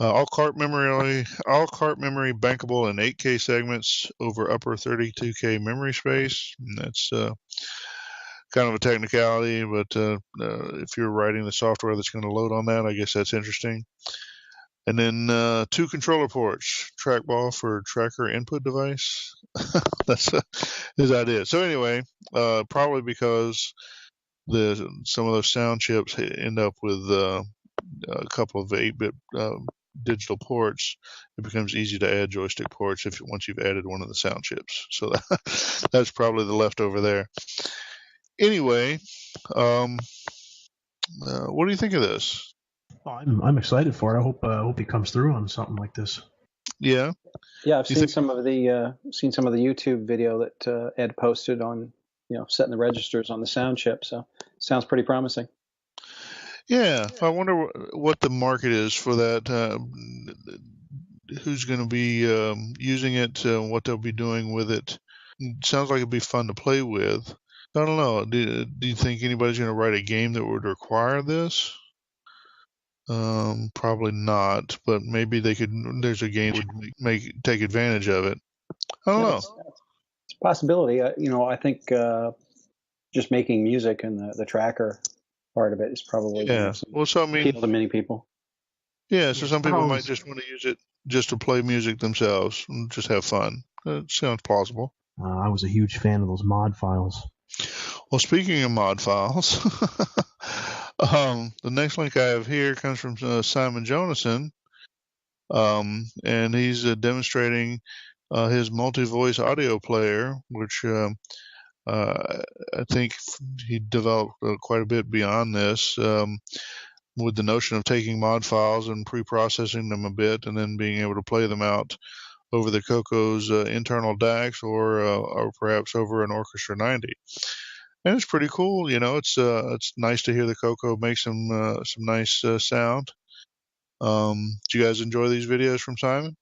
All cart memory bankable in 8K segments over upper 32K memory space. And that's kind of a technicality, but if you're writing the software that's going to load on that, I guess that's interesting. And then 2 controller ports, trackball for tracker input device. That's his idea. So anyway, probably because some of those sound chips end up with a couple of 8-bit digital ports, it becomes easy to add joystick ports once you've added one of the sound chips. So that's probably the leftover there. Anyway, what do you think of this? I'm excited for it. I hope he comes through on something like this. Yeah. Yeah, I've seen some of the YouTube video that Ed posted on setting the registers on the sound chip. So sounds pretty promising. Yeah, I wonder what the market is for that. Who's going to be using it? What they'll be doing with it? Sounds like it'd be fun to play with. I don't know. Do you think anybody's going to write a game that would require this? Probably not, but maybe they could. There's a game that would take advantage of it. I don't know. It's a possibility. I think just making music and the tracker part of it is probably appeal to many people. Yeah, so some people might just want to use it just to play music themselves and just have fun. It sounds plausible. I was a huge fan of those mod files. Well, speaking of mod files, the next link I have here comes from Simon Jonason, and he's demonstrating his multi-voice audio player, which I think he developed quite a bit beyond this, with the notion of taking mod files and pre-processing them a bit and then being able to play them out over the CoCo's internal DACs or perhaps over an Orchestra 90. And it's pretty cool. It's nice to hear the CoCo make some nice sound. Do you guys enjoy these videos from Simon?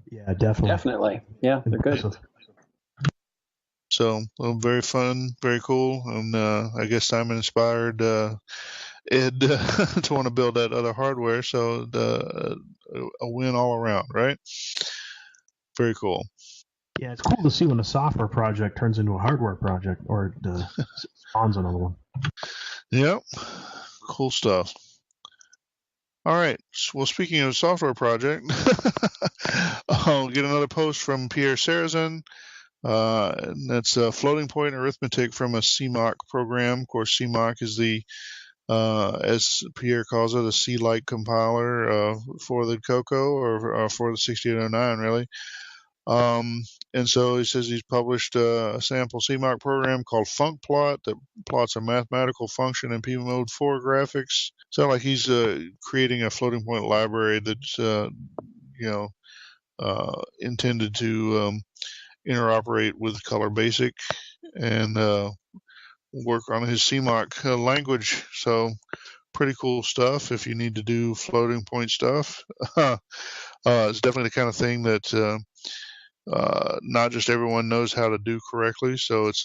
Yeah, definitely. Definitely. Yeah, they're good. So very fun, very cool, and I guess Simon inspired Ed to want to build that other hardware. So a win all around, right? Very cool. Yeah, it's cool to see when a software project turns into a hardware project or it spawns another one. Yep, cool stuff. All right. Well, speaking of software project, I'll get another post from Pierre Sarazin. That's a floating point arithmetic from a CMOC program. Of course, CMOC is the, as Pierre calls it, a C-like compiler for the CoCo or for the 6809, really. And so he says he's published a sample CMOC program called FuncPlot that plots a mathematical function in P-mode 4 graphics. So like he's creating a floating point library that's intended to interoperate with Color Basic and work on his CMOC language. So pretty cool stuff if you need to do floating point stuff. It's definitely the kind of thing that not just everyone knows how to do correctly, so it's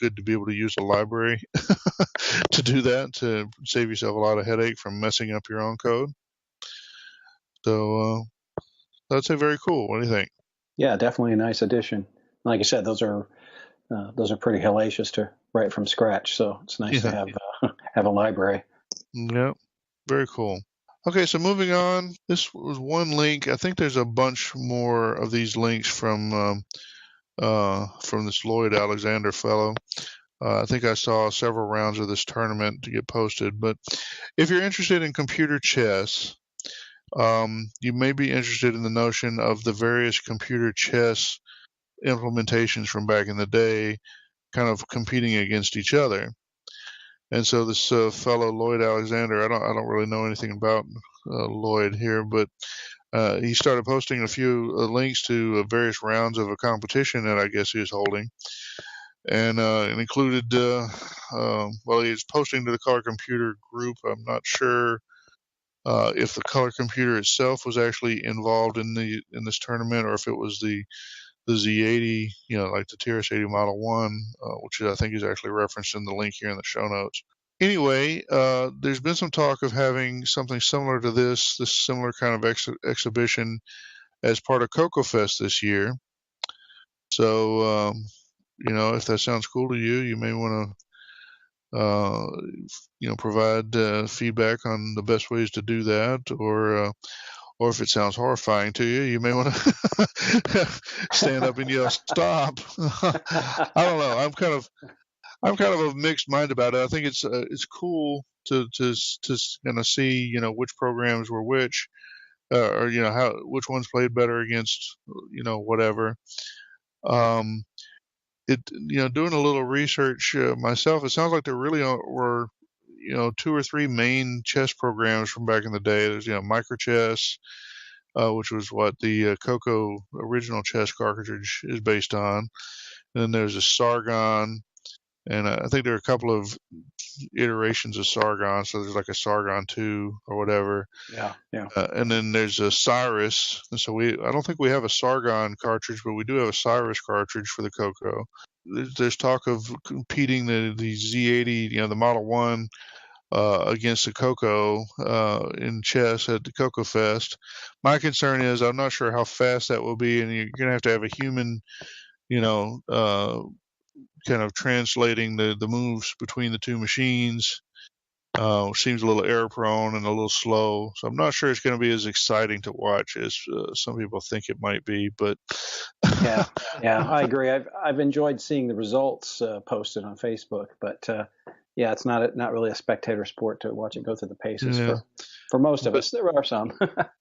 good to be able to use a library to do that, to save yourself a lot of headache from messing up your own code. So that's very cool. What do you think? Yeah, definitely a nice addition. Like I said, those are pretty hellacious to write from scratch, so it's nice to have a library. Yep, very cool. Okay, so moving on. This was one link. I think there's a bunch more of these links from from this Lloyd Alexander fellow. I think I saw several rounds of this tournament to get posted. But if you're interested in computer chess, you may be interested in the notion of the various computer chess implementations from back in the day kind of competing against each other. And so this fellow Lloyd Alexander, I don't really know anything about Lloyd here, but he started posting a few links to various rounds of a competition that I guess he was holding, and it included well, he was posting to the Color Computer group. I'm not sure if the Color Computer itself was actually involved in this tournament, or if it was the Z80, like the TRS-80 Model 1, which I think is actually referenced in the link here in the show notes. Anyway, there's been some talk of having something similar to this similar kind of exhibition as part of CoCo Fest this year. So, if that sounds cool to you, you may want to, provide feedback on the best ways to do that, or if it sounds horrifying to you, you may want to stand up and yell, "Stop!" I don't know. I'm kind of a mixed mind about it. I think it's cool to kind of see which programs were which, or which ones played better against whatever. Doing a little research myself, it sounds like there really were 2 or 3 main chess programs from back in the day. There's microchess, which was what the CoCo original chess cartridge is based on. And then there's a Sargon, and I think there are a couple of iterations of Sargon. So there's like a Sargon 2 or whatever. Yeah. And then there's a Cyrus. And so I don't think we have a Sargon cartridge, but we do have a Cyrus cartridge for the CoCo. There's talk of competing the Z80, the Model 1, against the CoCo in chess at the CoCo Fest. My concern is I'm not sure how fast that will be, and you're going to have a human, kind of translating the moves between the two machines. Seems a little error prone and a little slow, so I'm not sure it's going to be as exciting to watch as some people think it might be. But yeah, I agree. I've enjoyed seeing the results posted on Facebook, but yeah, it's not really a spectator sport to watch it go through the paces for most of us. There are some.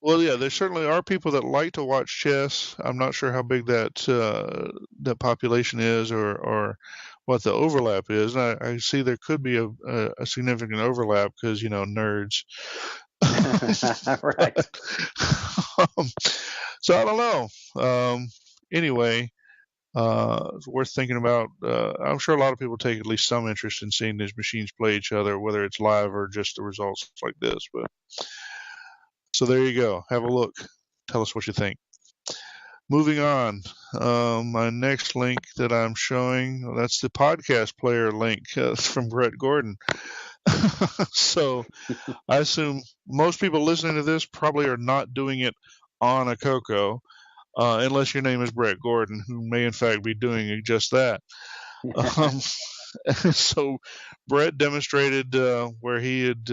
Well, yeah, there certainly are people that like to watch chess. I'm not sure how big that population is, or what the overlap is. And I see there could be a significant overlap because nerds. Right. So I don't know. Anyway, it's worth thinking about. I'm sure a lot of people take at least some interest in seeing these machines play each other, whether it's live or just the results like this. But so there you go. Have a look. Tell us what you think. Moving on, my next link that I'm showing, that's the podcast player link from Brett Gordon. So I assume most people listening to this probably are not doing it on a CoCo, unless your name is Brett Gordon, who may in fact be doing just that. So Brett demonstrated where he had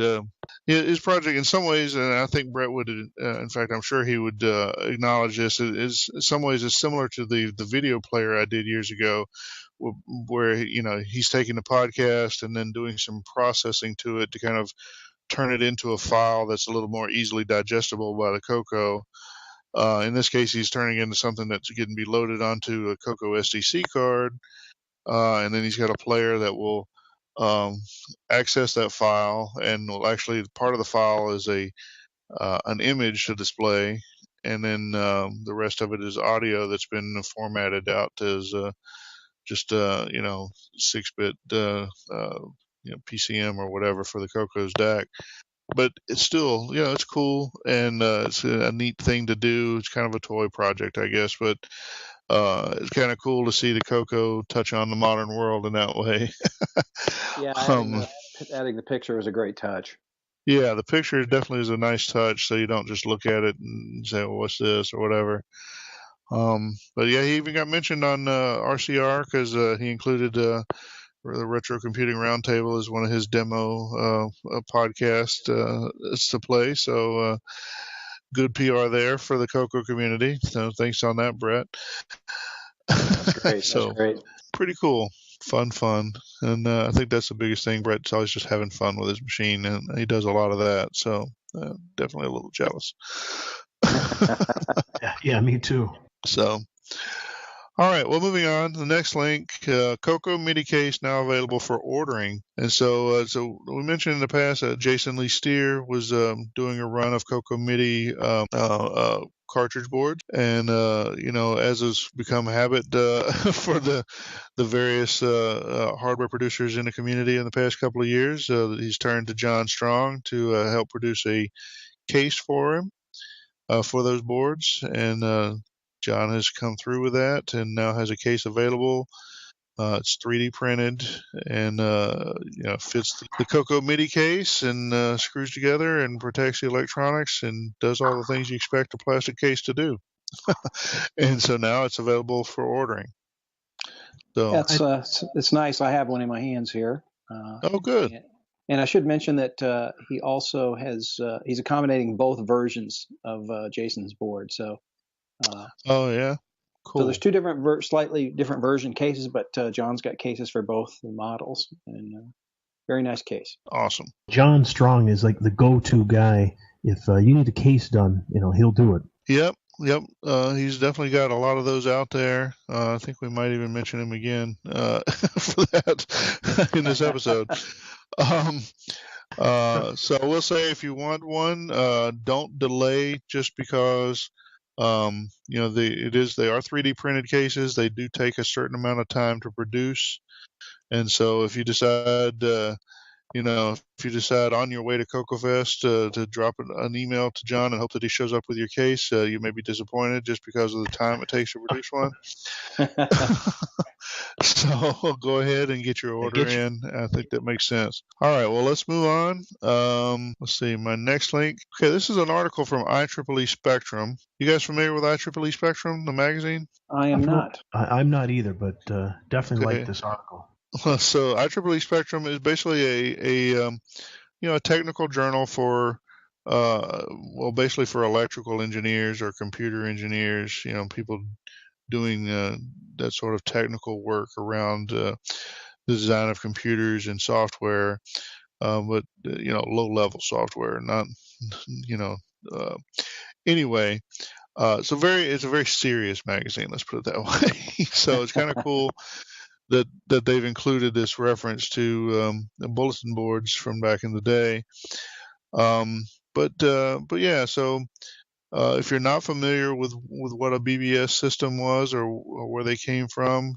his project in some ways, and I think Brett would, in fact, I'm sure he would acknowledge this, is in some ways is similar to the video player I did years ago, where he's taking the podcast and then doing some processing to it to kind of turn it into a file that's a little more easily digestible by the CoCo. In this case, he's turning it into something that's going to be loaded onto a CoCo SDC card. And then he's got a player that will access that file, and will actually, part of the file is an image to display, and then the rest of it is audio that's been formatted out as just 6-bit PCM or whatever for the CoCo's DAC. But it's still, it's cool, and it's a neat thing to do. It's kind of a toy project, I guess, but it's kind of cool to see the CoCo touch on the modern world in that way. Yeah, adding the picture is a great touch. Yeah, the picture definitely is a nice touch, so you don't just look at it and say, well, what's this or whatever. But yeah, he even got mentioned on RCR because he included the Retro Computing Roundtable as one of his demo podcasts to play. So good PR there for the CoCo community. So thanks on that, Brett. That's great. So That's great. pretty cool. Fun. And I think that's the biggest thing. Brett's always just having fun with his machine, and he does a lot of that. So definitely a little jealous. Yeah, me too. So, all right. Well, moving on. The next link, CoCo MIDI case now available for ordering. And so we mentioned in the past that Jason Lee Steer was doing a run of CoCo MIDI cartridge boards, and as has become habit for the various hardware producers in the community in the past couple of years, he's turned to John Strong to help produce a case for him for those boards, and John has come through with that and now has a case available. It's 3D printed and fits the CoCo MIDI case and screws together and protects the electronics and does all the things you expect a plastic case to do. And so now it's available for ordering. So it's nice. I have one in my hands here. Oh, good. And I should mention that he also has he's accommodating both versions of Jason's board. So. Oh yeah. Cool. So there's two different, slightly different version cases, but John's got cases for both the models, and very nice case. Awesome. John Strong is like the go-to guy. If you need a case done, he'll do it. Yep. He's definitely got a lot of those out there. I think we might even mention him again for that in this episode. So we'll say if you want one, don't delay just because. They are 3D printed cases. They do take a certain amount of time to produce, and so if you decide, if you decide on your way to CoCo Fest to drop an email to John and hope that he shows up with your case, you may be disappointed just because of the time it takes to produce one. So go ahead and get your order in. I think that makes sense. All right, well, let's move on. Let's see, my next link. Okay, this is an article from IEEE Spectrum. You guys familiar with IEEE Spectrum, the magazine? I am not. I'm not either, but definitely like this article. So IEEE Spectrum is basically a technical journal for basically for electrical engineers or computer engineers, people doing that sort of technical work around the design of computers and software, but low-level software, not anyway. It's a very serious magazine. Let's put it that way. So it's kind of cool that they've included this reference to the bulletin boards from back in the day. But yeah, so. If you're not familiar with what a BBS system was or where they came from,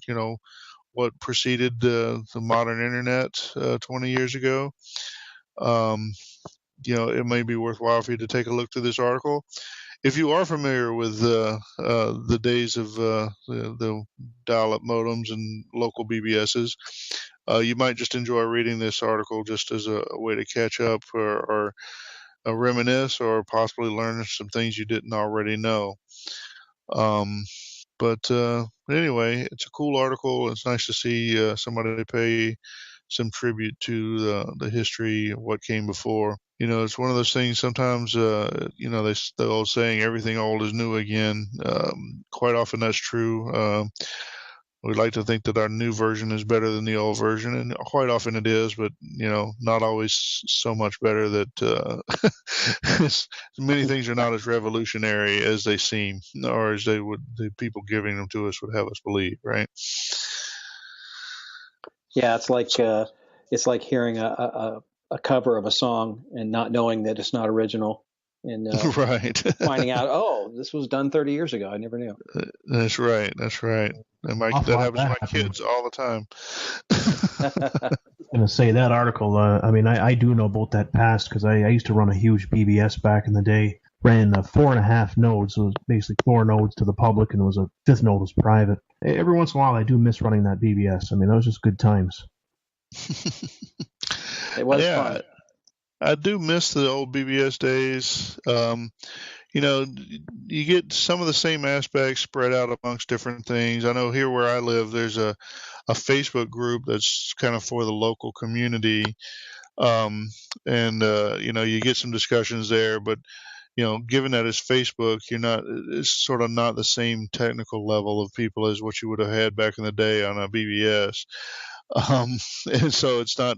what preceded the modern internet 20 years ago, it may be worthwhile for you to take a look through this article. If you are familiar with the days of the dial-up modems and local BBSs, you might just enjoy reading this article just as a way to catch up or reminisce or possibly learn some things you didn't already know. But anyway, it's a cool article. It's nice to see somebody pay some tribute to the history of what came before. It's one of those things sometimes, the old saying, everything old is new again. Quite often that's true. We'd like to think that our new version is better than the old version, and quite often it is, but, not always so much better that many things are not as revolutionary as they seem, or as the people giving them to us would have us believe, right? Yeah, it's like hearing a cover of a song and not knowing that it's not original. And right. Finding out, this was done 30 years ago. I never knew. That's right. And that happens to my kids all the time. I was going to say that article, I do know about that past because I used to run a huge BBS back in the day. Ran 4.5 nodes, so it was basically 4 nodes to the public, and it was a 5th node was private. Every once in a while, I do miss running that BBS. That was just good times. It was fun. I do miss the old BBS days. You get some of the same aspects spread out amongst different things. I know here where I live, there's a Facebook group that's kind of for the local community. You get some discussions there, but given that it's Facebook, it's sort of not the same technical level of people as what you would have had back in the day on a BBS. And so it's not,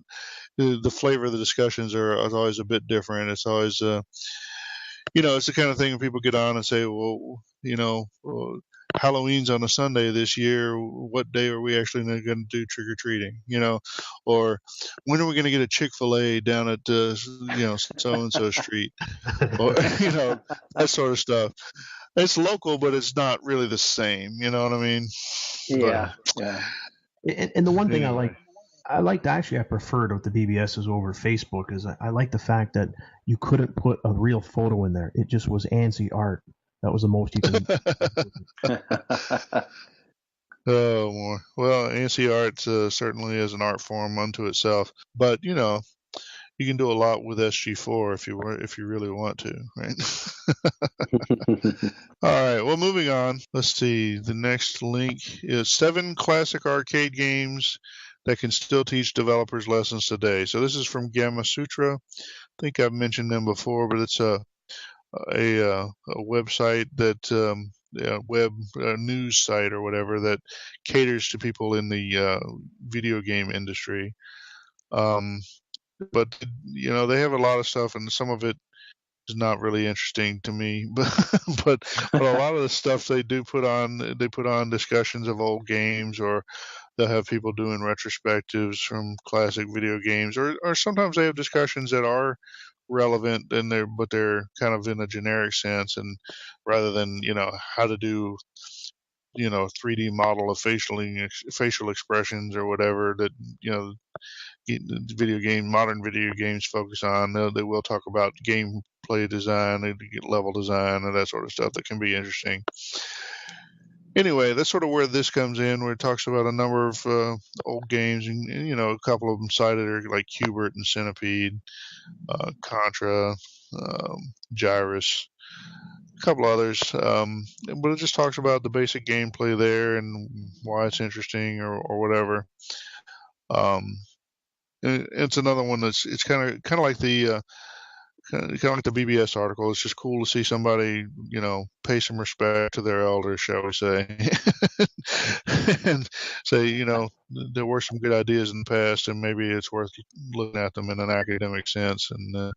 the flavor of the discussions are always a bit different. It's always, it's the kind of thing when people get on and say, well, Halloween's on a Sunday this year. What day are we actually going to do trick or treating? Or when are we going to get a Chick-fil-A down at so and so street? Or that sort of stuff. It's local, but it's not really the same. You know what I mean? Yeah. And the one thing I preferred with the BBSs over Facebook is I like the fact that you couldn't put a real photo in there. It just was ANSI art. That was the most you could. Oh, well, ANSI art certainly is an art form unto itself, but you can do a lot with SG4 if you really want to, right? All right. Well, moving on. Let's see. The next link is 7 classic arcade games that can still teach developers lessons today. So this is from Gamma Sutra. I think I've mentioned them before, but it's a website that web news site or whatever that caters to people in the video game industry. But they have a lot of stuff, and some of it is not really interesting to me. But a lot of the stuff they put on discussions of old games, or they'll have people doing retrospectives from classic video games, or sometimes they have discussions that are relevant but they're kind of in a generic sense, and rather than how to do 3D model of facial expressions or whatever that modern video games focus on, they will talk about gameplay design, level design, and that sort of stuff that can be interesting. Anyway, that's sort of where this comes in, where it talks about a number of old games, and a couple of them cited are like Qbert and Centipede, Contra, Gyrus, a couple others, but it just talks about the basic gameplay there and why it's interesting or whatever. It's another one it's kind of like the BBS article. It's just cool to see somebody, pay some respect to their elders, shall we say, and say, there were some good ideas in the past, and maybe it's worth looking at them in an academic sense and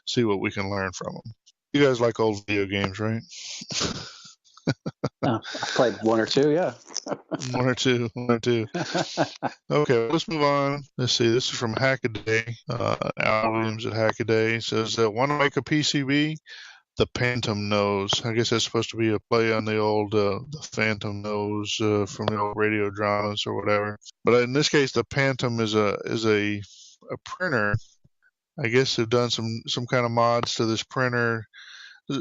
see what we can learn from them. You guys like old video games, right? I played one or two, yeah. One or two. Okay, let's move on. Let's see. This is from Hackaday. Al Williams at Hackaday says, want to make a PCB? The Phantom Nose. I guess that's supposed to be a play on the old the Phantom Nose from the old radio dramas or whatever. But in this case, the Phantom is a printer. I guess they've done some kind of mods to this printer.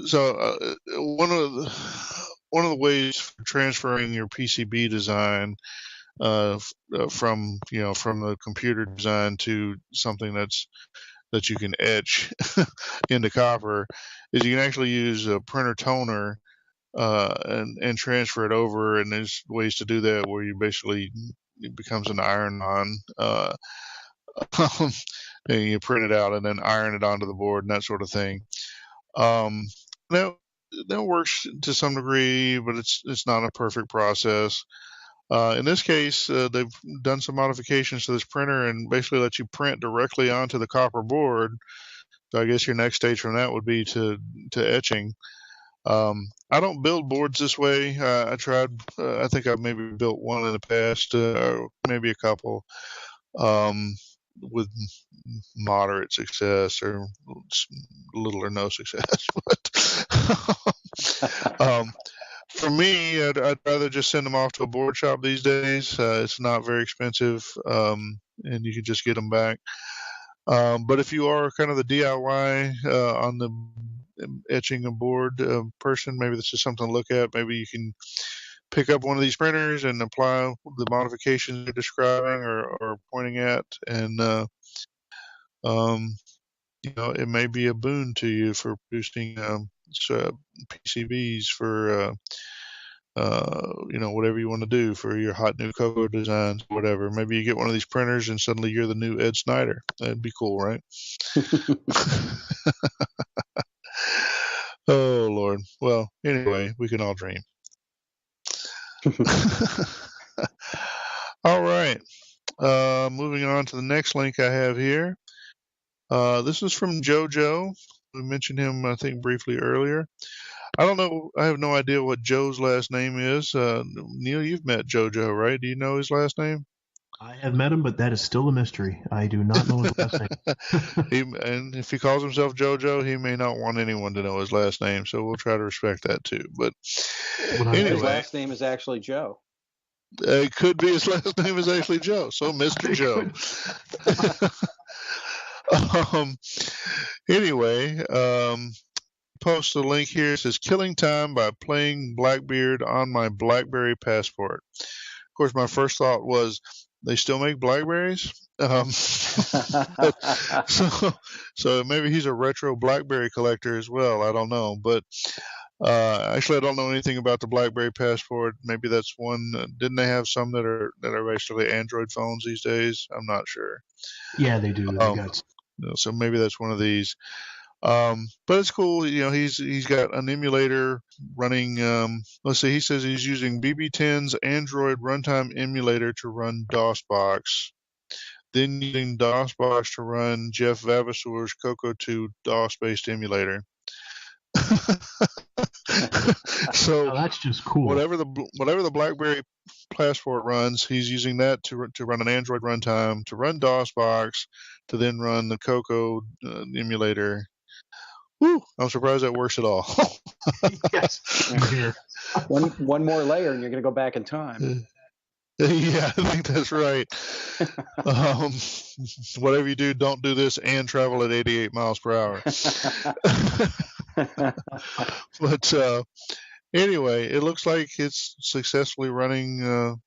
So one of the ways for transferring your PCB design from the computer design to something that you can etch into copper is you can actually use a printer toner and transfer it over. And there's ways to do that where you basically it becomes an iron-on. And you print it out and then iron it onto the board and that sort of thing. That works to some degree, but it's not a perfect process. In this case, they've done some modifications to this printer and basically let you print directly onto the copper board. So I guess your next stage from that would be to etching. I don't build boards this way. I tried. I think I've maybe built one in the past, or maybe a couple. With moderate success or little or no success. But for me, I'd rather just send them off to a board shop these days. It's not very expensive, and you can just get them back. But if you are kind of the DIY on the etching a board person, maybe this is something to look at. Maybe you can pick up one of these printers and apply the modifications you're describing or pointing at, and it may be a boon to you for producing PCBs for whatever you want to do for your hot new CoCo designs, whatever. Maybe you get one of these printers and suddenly you're the new Ed Snyder. That'd be cool, right? we can all dream. All right. Moving on to the next link I have here. This is from JoJo. We mentioned him, I think, briefly earlier. I don't know. I have no idea what Joe's last name is. Neil, you've met JoJo, right? Do you know his last name? I have met him, but that is still a mystery. I do not know his last name. And if he calls himself JoJo, he may not want anyone to know his last name, so we'll try to respect that too. But anyway, his last name is actually Joe. It could be his last name is actually Joe, so Mr. Joe. Anyway, post a link here. It says killing time by playing Blackbeard on my BlackBerry Passport. Of course, my first thought was they still make Blackberries. So maybe he's a retro BlackBerry collector as well. I don't know, but actually I don't know anything about the BlackBerry Passport. Maybe that's one. Didn't they have some that are basically Android phones these days? I'm not sure. Yeah, they do. So maybe that's one of these. But it's cool. He's got an emulator running. Let's see. He says he's using BB10's Android runtime emulator to run DOSBox, then using DOSBox to run Jeff Vavasor's CoCo 2 DOS-based emulator. So that's just cool. Whatever the BlackBerry Passport runs, he's using that to run an Android runtime, to run DOSBox, to then run the CoCo emulator. Woo! I'm surprised that works at all. Yes. One more layer, and you're going to go back in time. Yeah, I think that's right. Whatever you do, don't do this and travel at 88 miles per hour. But anyway, it looks like it's successfully running.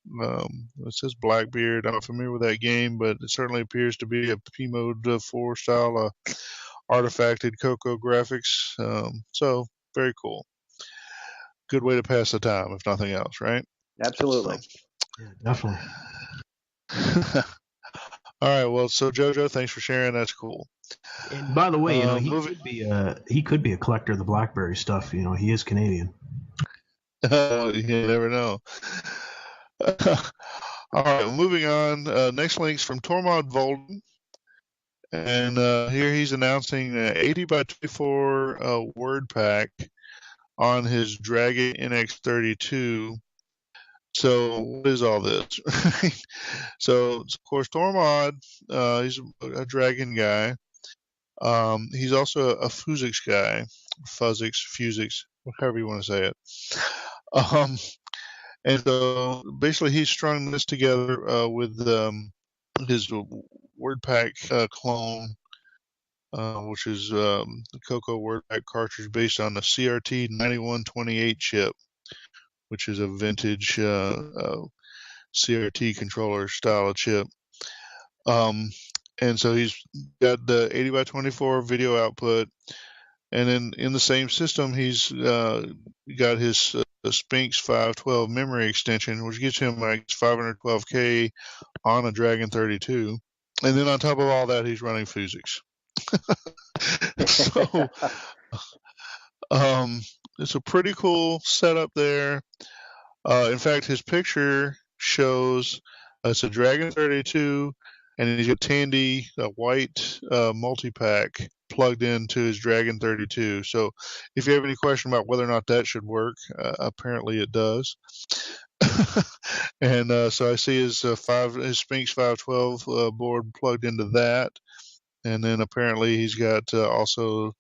It says Blackbeard. I'm not familiar with that game, but it certainly appears to be a P-Mode 4 style artifacted CoCo graphics. So very cool. Good way to pass the time, if nothing else, right? Absolutely. Yeah, definitely. All right. Well, so JoJo, thanks for sharing. That's cool. And by the way, he could be a collector of the BlackBerry stuff. He is Canadian. You never know. All right. Moving on. Next link's from Tormod Volden. And here he's announcing an 80 by 24 word pack on his Dragon NX32. So what is all this? So of course Tormod, he's a Dragon guy. He's also a Fuzix guy, Fuzix, however you want to say it. And so basically he's strung this together with his WordPack clone, which is the CoCo WordPack cartridge based on the CRT 9128 chip, which is a vintage CRT controller style of chip. And so he's got the 80 by 24 video output, and then in the same system he's got his Sphinx 512 memory extension, which gives him like 512K on a Dragon 32. And then on top of all that, he's running Fuzix. So it's a pretty cool setup there. In fact, his picture shows it's a Dragon 32, and he's got Tandy, a white multi-pack plugged into his Dragon 32. So if you have any question about whether or not that should work, apparently it does. And so I see his Sphinx 512 board plugged into that, and then apparently he's got also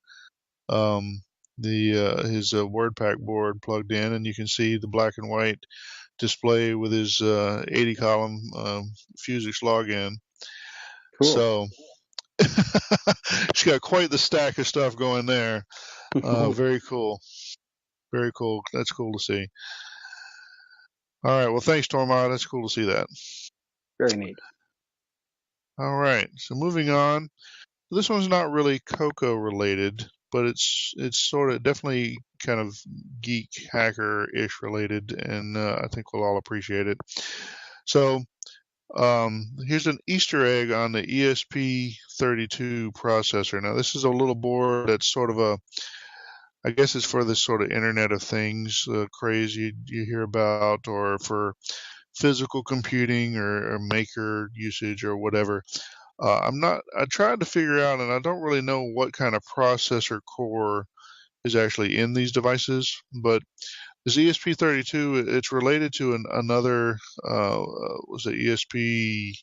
his WordPack board plugged in, and you can see the black and white display with his 80 column Fuzix login. Cool. So she's got quite the stack of stuff going there. Very cool. Very cool. That's cool to see. All right. Well, thanks, Tormod. That's cool to see that. Very neat. All right. So moving on. This one's not really CoCo related, but it's sort of definitely kind of geek hacker-ish related, and I think we'll all appreciate it. So here's an Easter egg on the ESP32 processor. Now this is a little board that's sort of I guess it's for this sort of Internet of Things craze you hear about, or for physical computing or maker usage or whatever. I tried to figure out, and I don't really know what kind of processor core is actually in these devices, but this ESP32, it's related to another, was it ESP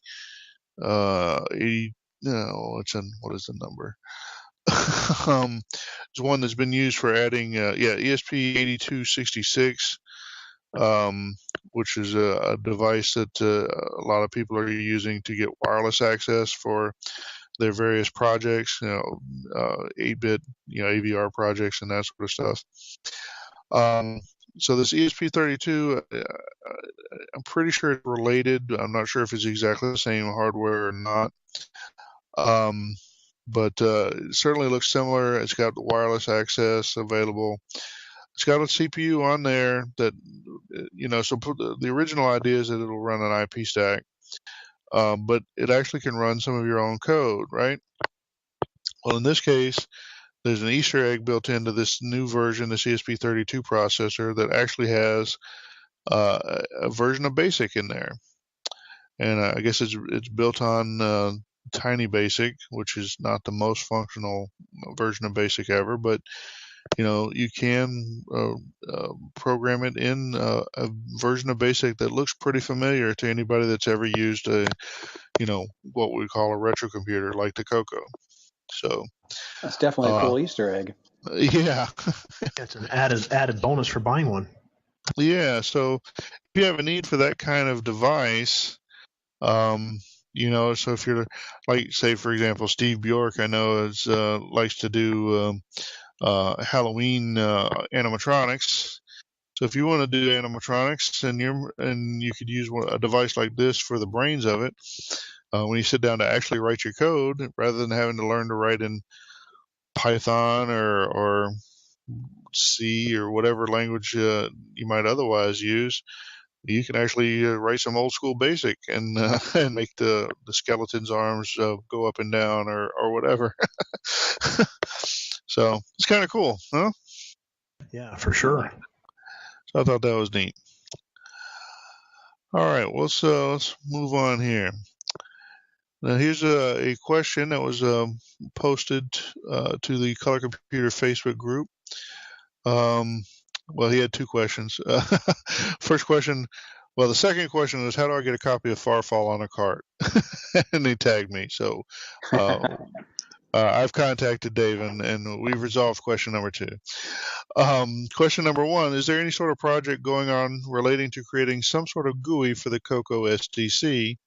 80? No, what is the number? It's one that's been used for adding, ESP 8266, which is a device that a lot of people are using to get wireless access for their various projects, 8-bit, AVR projects and that sort of stuff. So this ESP32, I'm pretty sure it's related. I'm not sure if it's exactly the same hardware or not. But it certainly looks similar. It's got wireless access available. It's got a CPU on there that, so the original idea is that it'll run an IP stack, but it actually can run some of your own code, right? Well, in this case, there's an Easter egg built into this new version, this ESP32 processor, that actually has a version of BASIC in there. And I guess it's built on Tiny Basic, which is not the most functional version of BASIC ever, but you can program it in a version of BASIC that looks pretty familiar to anybody that's ever used what we call a retro computer like the CoCo. So that's definitely a cool Easter egg. Yeah. It's an added bonus for buying one. Yeah. So if you have a need for that kind of device, so if you're like, say, for example, Steve Bjork, I know likes to do Halloween animatronics. So if you want to do animatronics and you could use a device like this for the brains of it, when you sit down to actually write your code, rather than having to learn to write in Python or C or whatever language you might otherwise use, you can actually write some old school BASIC and make the skeleton's arms go up and down or whatever. So it's kind of cool, huh? Yeah, for sure. So I thought that was neat. All right, well, let's move on here. Now here's a question that was posted to the Color Computer Facebook group. Well, he had two questions. First question, the second question was, how do I get a copy of Farfall on a cart? And he tagged me. So I've contacted Dave, and we've resolved question number 2. Question number 1, is there any sort of project going on relating to creating some sort of GUI for the CoCo SDC?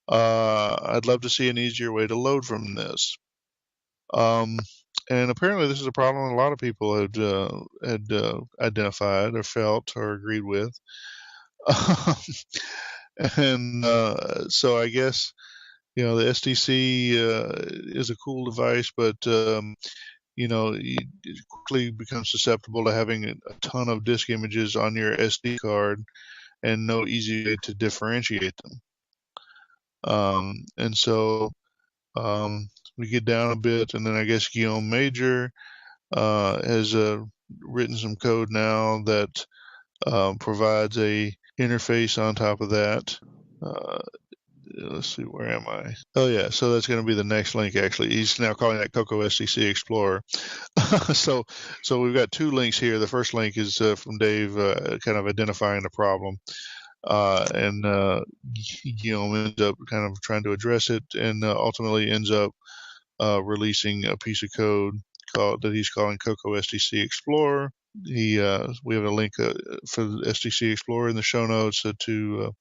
I'd love to see an easier way to load from this. And apparently this is a problem a lot of people had identified or felt or agreed with. And so I guess, the SDC is a cool device, but, it quickly becomes susceptible to having a ton of disk images on your SD card and no easy way to differentiate them. And so we get down a bit, and then I guess Guillaume Major has written some code now that provides a interface on top of that. Let's see, where am I? Oh yeah, so that's going to be the next link. Actually, he's now calling that CoCo SDC Explorer. So we've got 2 links here. The first link is from Dave, kind of identifying the problem, and Guillaume ends up kind of trying to address it, and ultimately ends up releasing a piece of code that he's calling CoCo SDC Explorer. We have a link for the SDC Explorer in the show notes to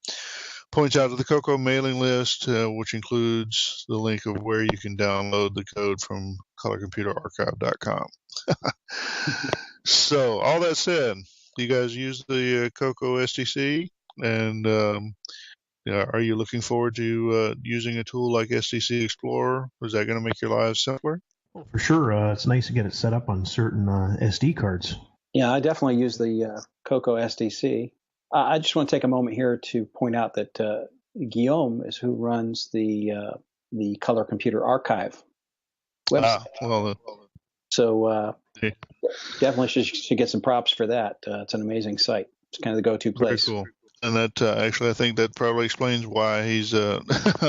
points out to the CoCo mailing list, which includes the link of where you can download the code from colorcomputerarchive.com. So all that said, you guys use the CoCo SDC, and are you looking forward to using a tool like SDC Explorer? Is that going to make your lives simpler? Well, for sure. It's nice to get it set up on certain SD cards. Yeah, I definitely use the CoCo SDC. I just want to take a moment here to point out that Guillaume is who runs the Color Computer Archive website. Well, so Definitely should get some props for that. It's an amazing site. It's kind of the go-to place. Very cool. And that actually, I think that probably explains why he's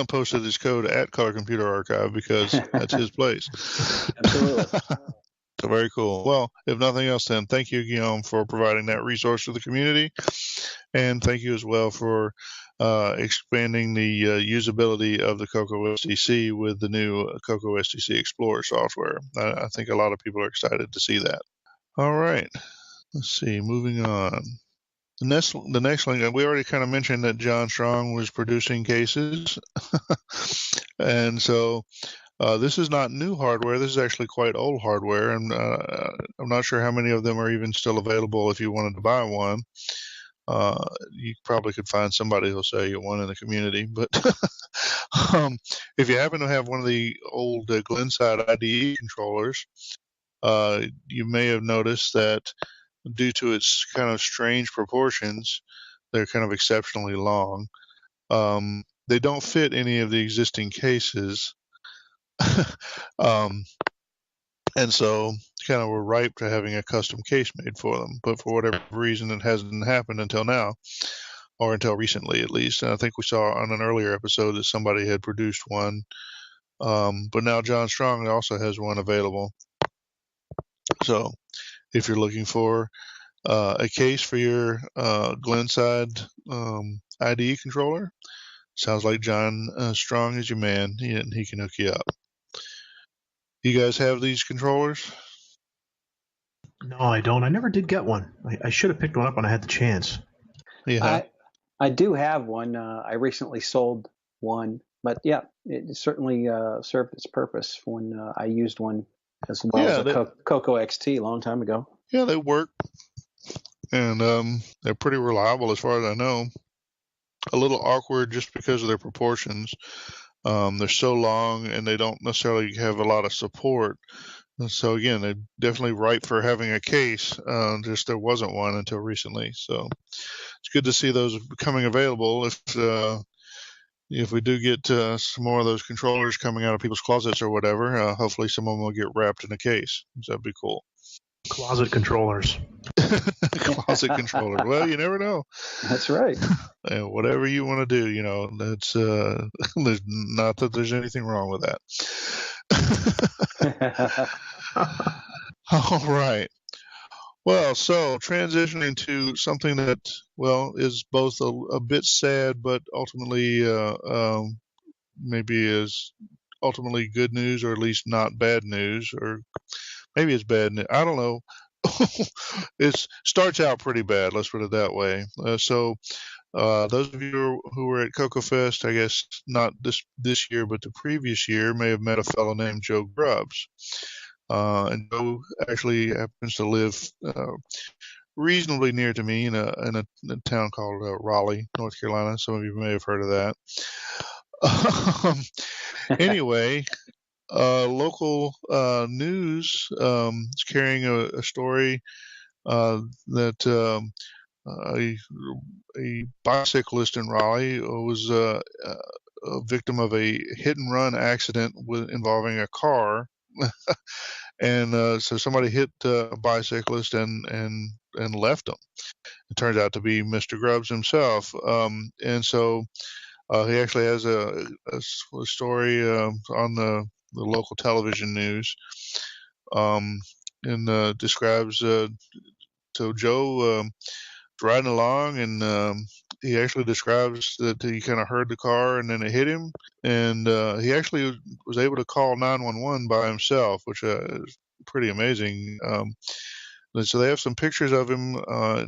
posted his code at Color Computer Archive, because that's his place. Absolutely. So very cool. Well, if nothing else, then thank you, Guillaume, for providing that resource to the community, and thank you as well for expanding the usability of the CoCo STC with the new CoCo STC Explorer software. I think a lot of people are excited to see that. All right. Let's see. Moving on. The next link, we already kind of mentioned that John Strong was producing cases. And so this is not new hardware. This is actually quite old hardware. And I'm not sure how many of them are even still available if you wanted to buy one. You probably could find somebody who'll sell you one in the community. But if you happen to have one of the old Glenside IDE controllers, you may have noticed that due to its kind of strange proportions, they're kind of exceptionally long. They don't fit any of the existing cases. And so kind of we're ripe to having a custom case made for them. But for whatever reason, it hasn't happened until now, or until recently at least. And I think we saw on an earlier episode that somebody had produced one. But now John Strong also has one available. So if you're looking for a case for your Glenside IDE controller, sounds like John Strong is your man, and he can hook you up. You guys have these controllers? No, I don't. I never did get one. I should have picked one up when I had the chance. Yeah. I do have one. I recently sold one, but yeah, it certainly served its purpose when I used one as well as a CoCo XT a long time ago. Yeah, they work, and they're pretty reliable as far as I know. A little awkward just because of their proportions. They're so long, and they don't necessarily have a lot of support. And so again, they're definitely ripe for having a case. Just there wasn't one until recently. So it's good to see those becoming available. If we do get some more of those controllers coming out of people's closets or whatever, hopefully some of them will get wrapped in a case. So that'd be cool. Closet controllers. Closet controller. Well, you never know. That's right. Whatever you want to do, that's there's not that there's anything wrong with that. All right. Well, so transitioning to something that, is both a bit sad, but ultimately maybe is ultimately good news, or at least not bad news, or maybe it's bad news. I don't know. It starts out pretty bad, let's put it that way. So those of you who were at CoCo Fest, I guess not this year, but the previous year, may have met a fellow named Joe Grubbs. And Joe actually happens to live reasonably near to me in a town called Raleigh, North Carolina. Some of you may have heard of that. Anyway, local news is carrying a story that a bicyclist in Raleigh was a victim of a hit-and-run accident involving a car. And so somebody hit a bicyclist and left him. It turns out to be Mr. Grubbs himself. And so he actually has a story on the local television news, and describes so Joe riding along, and he actually describes that he kind of heard the car and then it hit him, and he actually was able to call 911 by himself, which is pretty amazing. And so they have some pictures of him.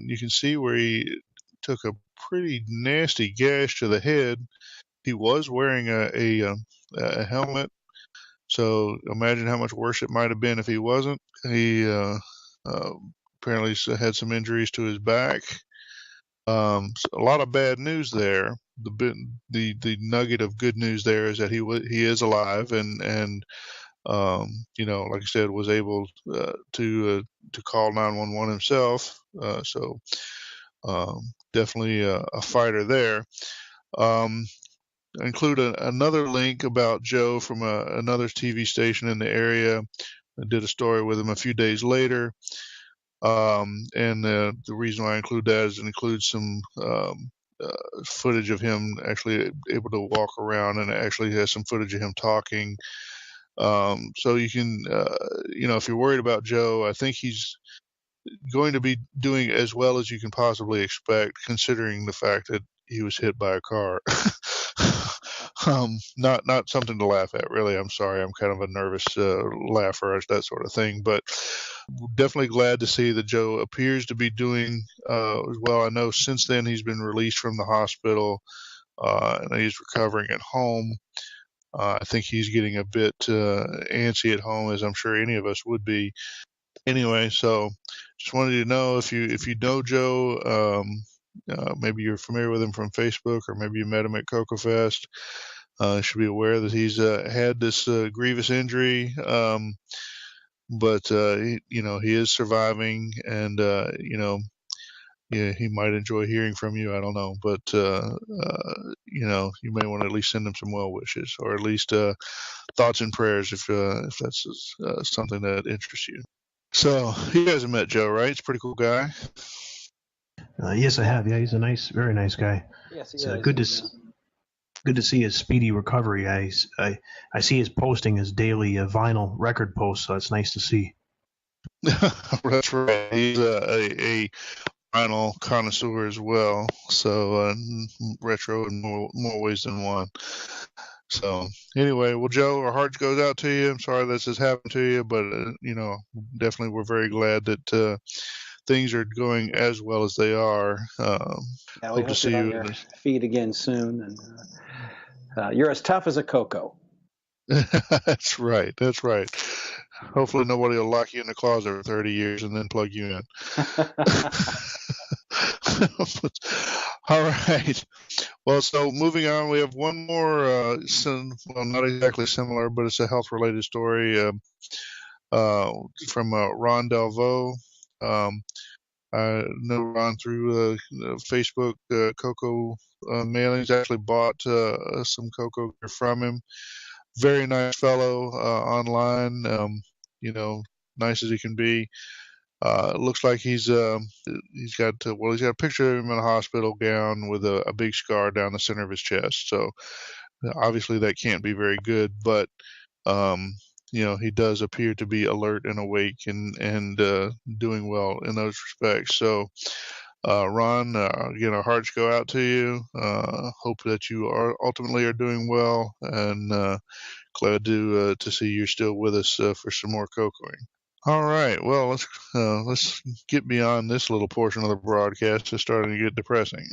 You can see where he took a pretty nasty gash to the head. He was wearing a helmet, so imagine how much worse it might have been if he wasn't. He apparently had some injuries to his back. So a lot of bad news there. The nugget of good news there is that he is alive, and like I said, was able to call 911 himself. So definitely a fighter there. Include another link about Joe from another TV station in the area, did a story with him a few days later. And the reason why I include that is it includes some footage of him actually able to walk around, and it actually has some footage of him talking. So you can, if you're worried about Joe, I think he's going to be doing as well as you can possibly expect, considering the fact that he was hit by a car. Not something to laugh at, really. I'm sorry. I'm kind of a nervous laugher, that sort of thing. But definitely glad to see that Joe appears to be doing well. I know since then he's been released from the hospital and he's recovering at home. I think he's getting a bit antsy at home, as I'm sure any of us would be. Anyway, so just wanted you to know if you know Joe, maybe you're familiar with him from Facebook, or maybe you met him at CoCo Fest. You should be aware that he's had this grievous injury, but he is surviving, and yeah, he might enjoy hearing from you. I don't know, but you may want to at least send him some well wishes, or at least thoughts and prayers if that's something that interests you. So you guys have met Joe, right? He's a pretty cool guy. Yes, I have. Yeah, he's a very nice guy. Yes, it's good to see his speedy recovery. I see his posting his daily vinyl record posts, so it's nice to see. That's right. He's a vinyl connoisseur as well, so retro in more ways than one. So anyway, well, Joe, our hearts goes out to you. I'm sorry this has happened to you, but definitely we're very glad that things are going as well as they are. We hope to see you on your feet again soon, and you're as tough as a CoCo. That's right. Hopefully nobody will lock you in the closet for 30 years and then plug you in. All right. Well, so moving on, we have one more, not exactly similar, but it's a health-related story from Ron Delvaux. I know Ron through Facebook CoCo mailings. Actually bought some CoCo from him. Very nice fellow online. Nice as he can be. Looks like he's got a picture of him in a hospital gown with a big scar down the center of his chest. So obviously that can't be very good, but he does appear to be alert and awake and doing well in those respects. So Ron, again, our hearts go out to you. Hope that you ultimately are doing well, and glad to see you're still with us for some more CoCoing. All right. Well, let's get beyond this little portion of the broadcast. It's starting to get depressing.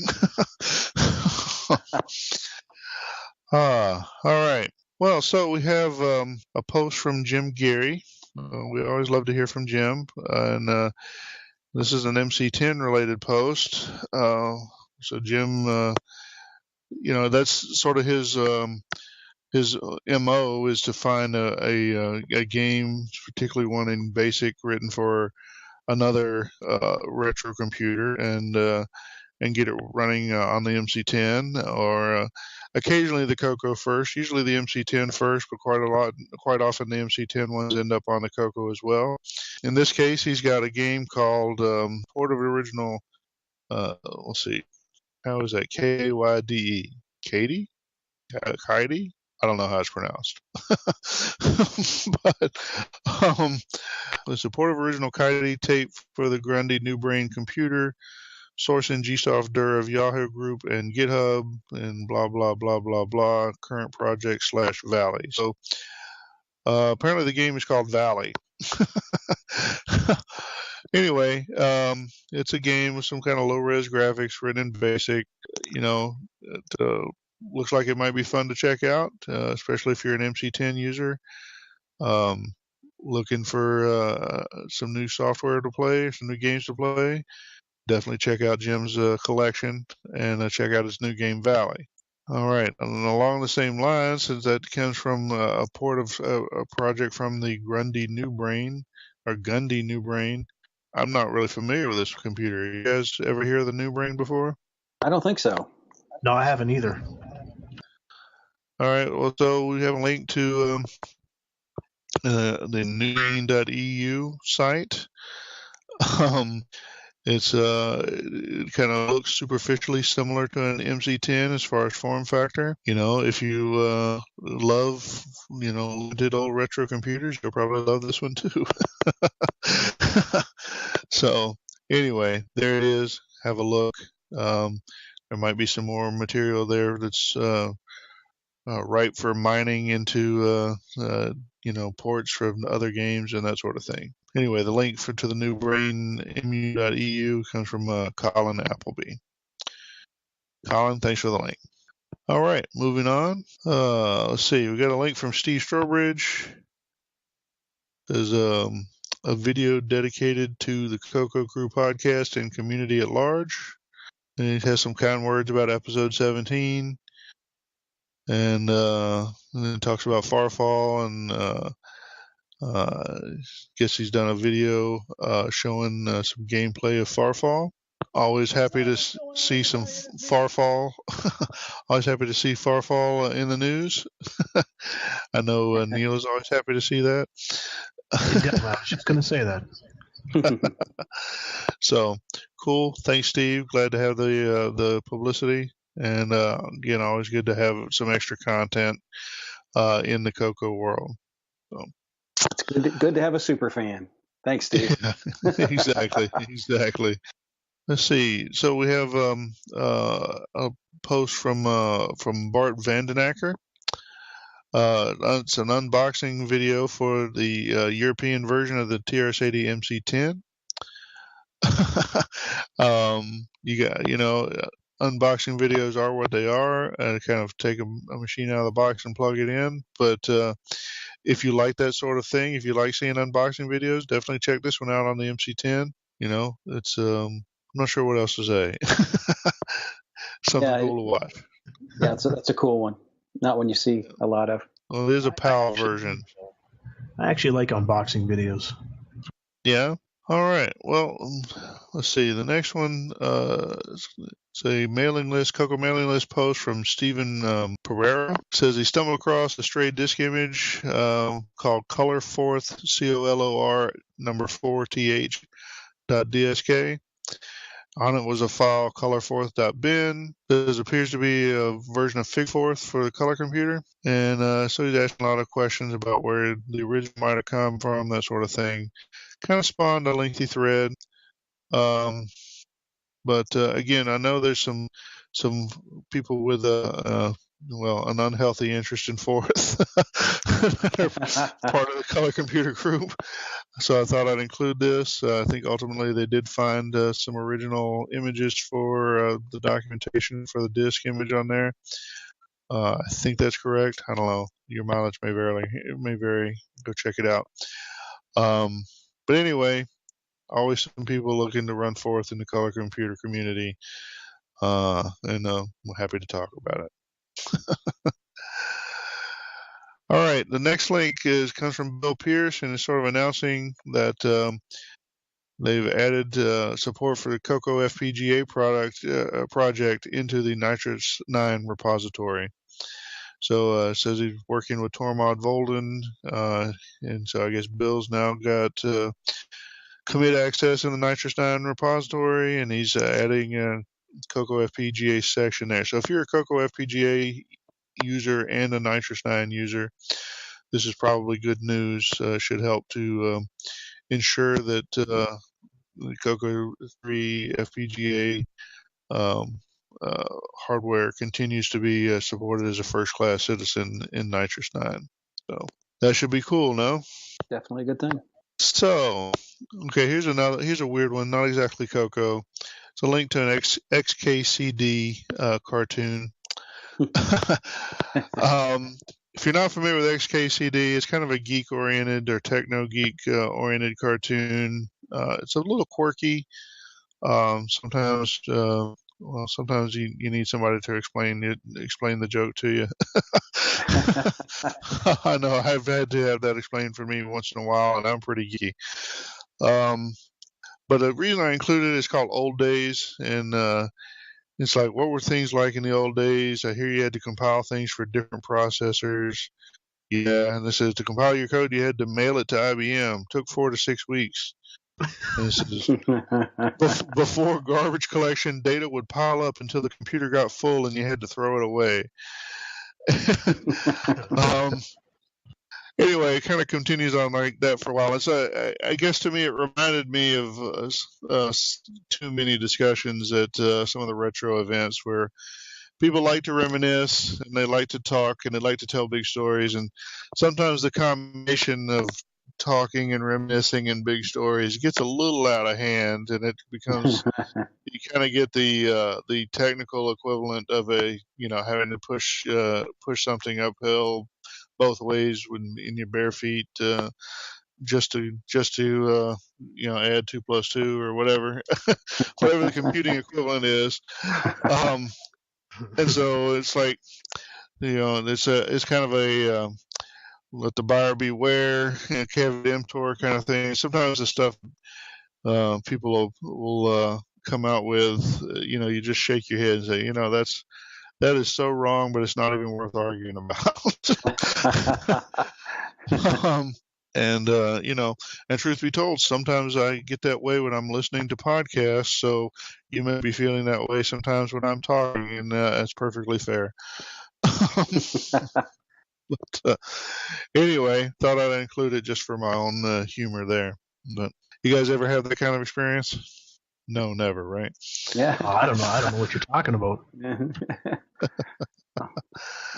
All right. Well, so we have a post from Jim Geary. We always love to hear from Jim, and this is an MC10 related post. So Jim, that's sort of his MO is to find a game, particularly one in BASIC written for another retro computer, and get it running on the MC10, or occasionally the CoCo first. Usually the MC10 first, but quite often the MC10 ones end up on the CoCo as well. In this case, he's got a game called Port of Original. Let's see, how is that? Kyde? Katie? Kyde? I don't know how it's pronounced. But the support of original Kyde tape for the Grundy New Brain computer, source in GSoft Dur of Yahoo Group and GitHub, and blah, blah, blah, blah, blah, current project / Valley. So apparently the game is called Valley. Anyway, it's a game with some kind of low-res graphics written in BASIC. It looks like it might be fun to check out, especially if you're an MC10 user. Looking for some new software to play, some new games to play. Definitely check out Jim's collection and check out his new game, Valley. All right, and along the same lines, since that comes from a port of a project from the Grundy New Brain, or Gundy New Brain. I'm not really familiar with this computer. You guys ever hear of the New Brain before? I don't think so. No, I haven't either. All right, well, so we have a link to the newgreen.eu site. It kind of looks superficially similar to an MC10 as far as form factor. If you love, limited old retro computers, you'll probably love this one too. So anyway, there it is. Have a look. There might be some more material there that's ripe for mining into ports from other games and that sort of thing. Anyway, the link to the new brain.mu.eu comes from Colin Appleby. Colin, thanks for the link. All right, moving on. Let's see. We got a link from Steve Strobridge. There's a video dedicated to the CoCo Crew Podcast and community at large. And it has some kind words about episode 17. And then talks about Farfall, and guess he's done a video showing some gameplay of Farfall. Always happy to see some Farfall. Always happy to see Farfall in the news. I know Neil is always happy to see that. I was just going to say that. So cool. Thanks, Steve. Glad to have the publicity. And again, always good to have some extra content in the CoCo world. So it's good to have a super fan. Thanks, Steve. Yeah, exactly. Let's see. So we have a post from Bart Vandenacker. It's an unboxing video for the European version of the TRS-80 MC10. Unboxing videos are what they are. Kind of take a machine out of the box and plug it in. But if you like that sort of thing, if you like seeing unboxing videos, definitely check this one out on the MC10. It's I'm not sure what else to say. Something cool to watch. Yeah, that's a cool one. Not one you see a lot of. Well, it is a PAL version. I actually like unboxing videos. Yeah. All right. Well, let's see. The next one, it's a CoCo mailing list post from Stephen Pereira. It says he stumbled across a stray disk image called Colorforth, COLOR number 4th.dsk. On it was a file colorforth.bin. This appears to be a version of Figforth for the color computer. And so he's asking a lot of questions about where the original might have come from, that sort of thing. Kind of spawned a lengthy thread. But again, I know there's some people with an unhealthy interest in Forth that are part of the color computer group. So I thought I'd include this. I think ultimately they did find some original images for the documentation for the disk image on there. I think that's correct. I don't know. Your mileage may vary. Go check it out. But anyway, always some people looking to run Forth in the color computer community, and I'm happy to talk about it. All right, the next link comes from Bill Pierce, and is sort of announcing that they've added support for the CoCo FPGA project into the Nitrous 9 repository. So it says he's working with Tormod Volden, and so I guess Bill's now got commit access in the Nitrous 9 repository, and he's adding a CoCo FPGA section there. So if you're a CoCo FPGA user and a Nitrous 9 user, this is probably good news. Should help to ensure that the CoCo 3 FPGA hardware continues to be supported as a first-class citizen in Nitrous 9. So that should be cool, no? Definitely a good thing. So, okay, here's a weird one, not exactly CoCo. It's a link to an XKCD cartoon. If you're not familiar with XKCD, it's kind of a geek-oriented or techno-geek-oriented cartoon. It's a little quirky. Sometimes you need somebody to explain the joke to you. I know I've had to have that explained for me once in a while, and I'm pretty geeky. But the reason I included it is called Old Days, and it's like, what were things like in the old days? I hear you had to compile things for different processors. Yeah, and this says to compile your code, you had to mail it to IBM. Took 4 to 6 weeks. And this is before garbage collection, data would pile up until the computer got full and you had to throw it away. Anyway, it kind of continues on like that for a while. It's I guess to me it reminded me of too many discussions at some of the retro events where people like to reminisce and they like to talk and they like to tell big stories, and sometimes the combination of talking and reminiscing and big stories gets a little out of hand, and it becomes you kind of get the technical equivalent of having to push something uphill both ways in your bare feet just to add 2 plus 2 or whatever whatever the computing equivalent is. And so it's like, it's kind of a let the buyer beware, caveat emptor kind of thing. Sometimes the stuff people will come out with, you just shake your head and say, that is so wrong, but it's not even worth arguing about. And truth be told, sometimes I get that way when I'm listening to podcasts. So you may be feeling that way sometimes when I'm talking, and that's perfectly fair. But anyway, thought I'd include it just for my own humor there. But you guys ever have that kind of experience? No, never, right? Yeah. I don't know. I don't know what you're talking about.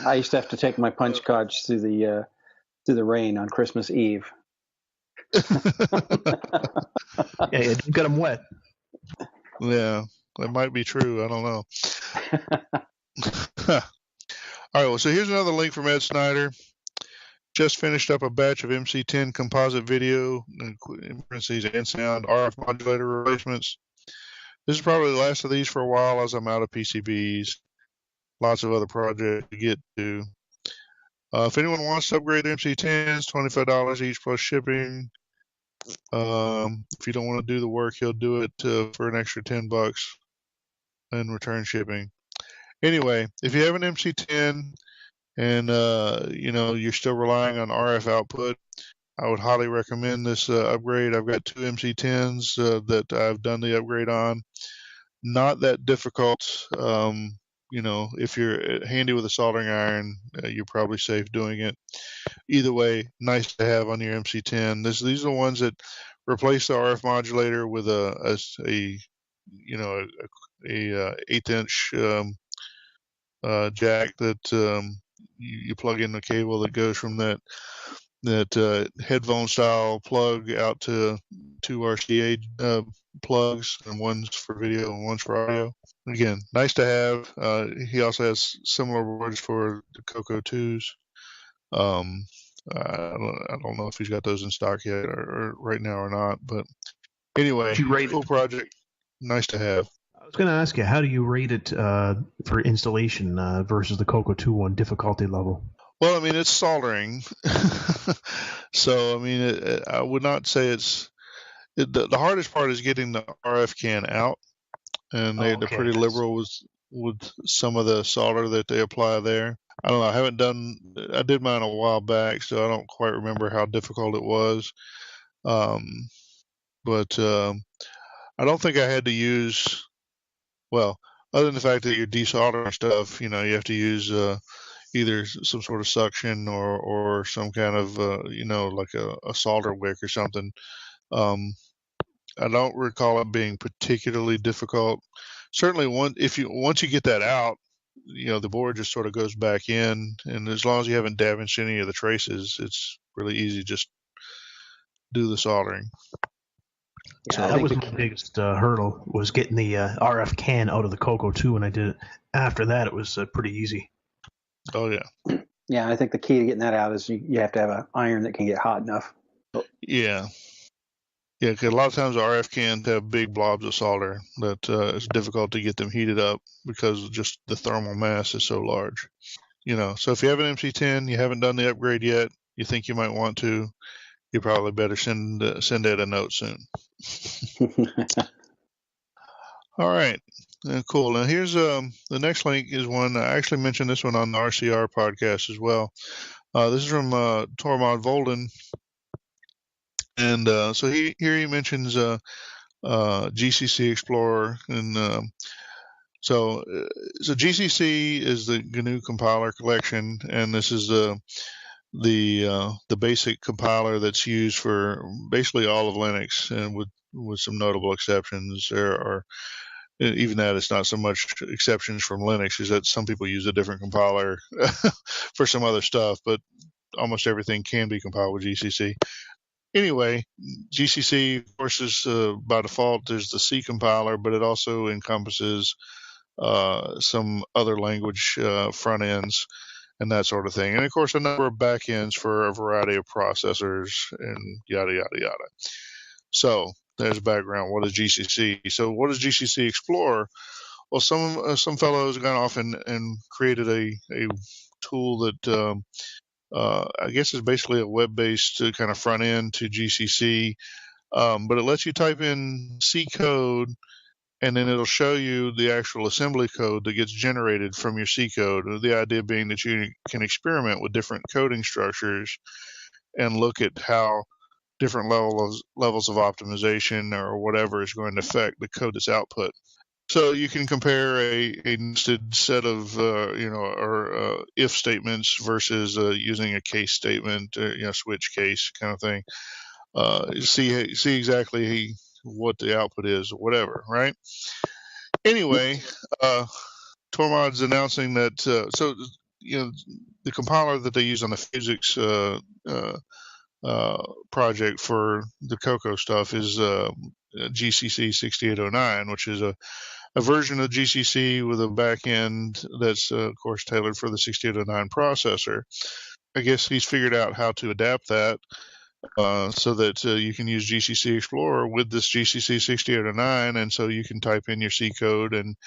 I used to have to take my punch cards through the rain on Christmas Eve. Yeah, you get them wet. Yeah, that might be true. I don't know. All right, well, so here's another link from Ed Snyder. Just finished up a batch of MC10 composite video, in parentheses, and sound RF modulator replacements. This is probably the last of these for a while as I'm out of PCBs. Lots of other projects to get to. If anyone wants to upgrade their MC10s, $25 each plus shipping. If you don't want to do the work, he'll do it for an extra $10 and return shipping. Anyway, if you have an MC10 and you're still relying on RF output, I would highly recommend this upgrade. I've got 2 MC10s that I've done the upgrade on. Not that difficult. If you're handy with a soldering iron, you're probably safe doing it. Either way, nice to have on your MC10. These are the ones that replace the RF modulator with a 1/8-inch jack that you plug in the cable that goes from that headphone style plug out to 2 RCA plugs, and one's for video and one's for audio. Again, nice to have. He also has similar boards for the CoCo 2s. I don't know if he's got those in stock yet or right now or not, but anyway, cool project. Nice to have. I was going to ask you, how do you rate it for installation versus the CoCo 2 one difficulty level? Well, I mean, it's soldering. So, I mean, I would not say the hardest part is getting the RF can out, and they're pretty liberal with some of the solder that they apply there. I don't know. I did mine a while back, so I don't quite remember how difficult it was. But I don't think I had to use, well, other than the fact that you're desoldering stuff, you have to use either some sort of suction or some kind of, like a solder wick or something. I don't recall it being particularly difficult. Certainly, once you get that out, the board just sort of goes back in, and as long as you haven't damaged any of the traces, it's really easy. Just do the soldering. Yeah, so that was my biggest hurdle, was getting the RF can out of the CoCo 2, and I did it. After that, it was pretty easy. Oh, yeah. Yeah, I think the key to getting that out is you have to have an iron that can get hot enough. Yeah. Yeah, because a lot of times the RF cans have big blobs of solder that it's difficult to get them heated up because just the thermal mass is so large. So if you have an MC10, you haven't done the upgrade yet, you think you might want to, you probably better send Ed a note soon. All right. Cool. Now here's the next link is one. I actually mentioned this one on the RCR podcast as well. This is from Tormod Volden, and so he mentions GCC Explorer, and so GCC is the GNU compiler collection, and this is the basic compiler that's used for basically all of Linux, and with some notable exceptions. There are, even that, it's not so much exceptions from Linux, is that some people use a different compiler for some other stuff, but almost everything can be compiled with GCC. Anyway, GCC, of course, is by default, there's the C compiler, but it also encompasses some other language front ends and that sort of thing. And of course, a number of back ends for a variety of processors and yada, yada, yada. So there's background. What is GCC? So what is GCC Explorer? Well, some fellows gone off and created a tool that I guess is basically a web-based kind of front end to GCC, but it lets you type in C code, and then it'll show you the actual assembly code that gets generated from your C code. The idea being that you can experiment with different coding structures and look at how different levels of optimization or whatever is going to affect the code that's output. So you can compare a nested set of if statements versus using a case statement, switch case kind of thing. See exactly what the output is or whatever, right? Anyway, Tormod's announcing that the compiler that they use on the physics project for the CoCo stuff is GCC 6809, which is a version of GCC with a back end that's, of course, tailored for the 6809 processor. I guess he's figured out how to adapt that so that you can use GCC Explorer with this GCC 6809, and so you can type in your C code and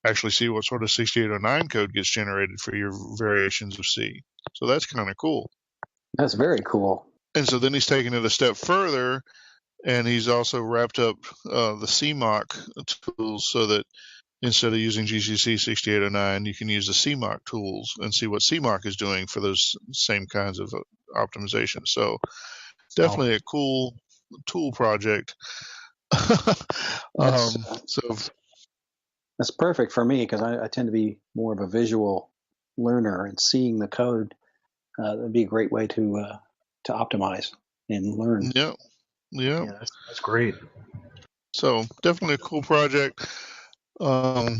actually see what sort of 6809 code gets generated for your variations of C. So that's kind of cool. That's very cool. And so then he's taken it a step further, and he's also wrapped up the CMOC tools so that instead of using GCC 6809, you can use the CMOC tools and see what CMOC is doing for those same kinds of optimizations. So definitely a cool tool project. That's perfect for me because I tend to be more of a visual learner, and seeing the code would be a great way to optimize and learn. Yeah, that's great. So definitely a cool project. I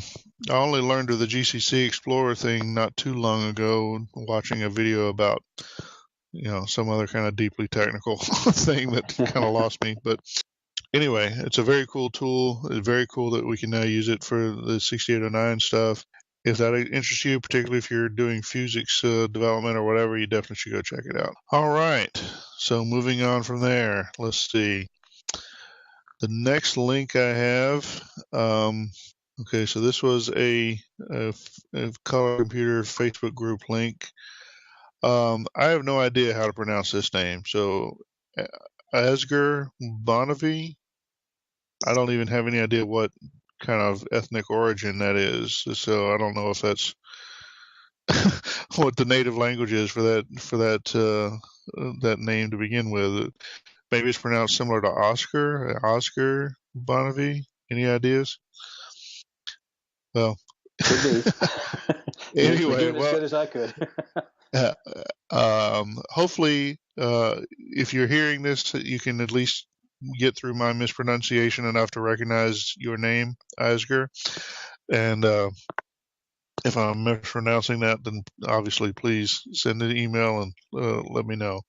only learned of the GCC Explorer thing not too long ago, watching a video about some other kind of deeply technical thing that kind of lost me. But anyway, it's a very cool tool. It's very cool that we can now use it for the 6809 stuff. If that interests you, particularly if you're doing physics development or whatever, you definitely should go check it out. All right. So moving on from there, let's see. The next link I have, okay, so this was a Color Computer Facebook group link. I have no idea how to pronounce this name. So Asger Bonnevie, I don't even have any idea what kind of ethnic origin that is. So I don't know if that's what the native language is for that name to begin with. Maybe it's pronounced similar to Oscar Bonnevie. Any ideas? Well, could be. Anyway, as good as I could. Hopefully, if you're hearing this, you can at least get through my mispronunciation enough to recognize your name, Asger. And if I'm mispronouncing that, then obviously please send an email and let me know.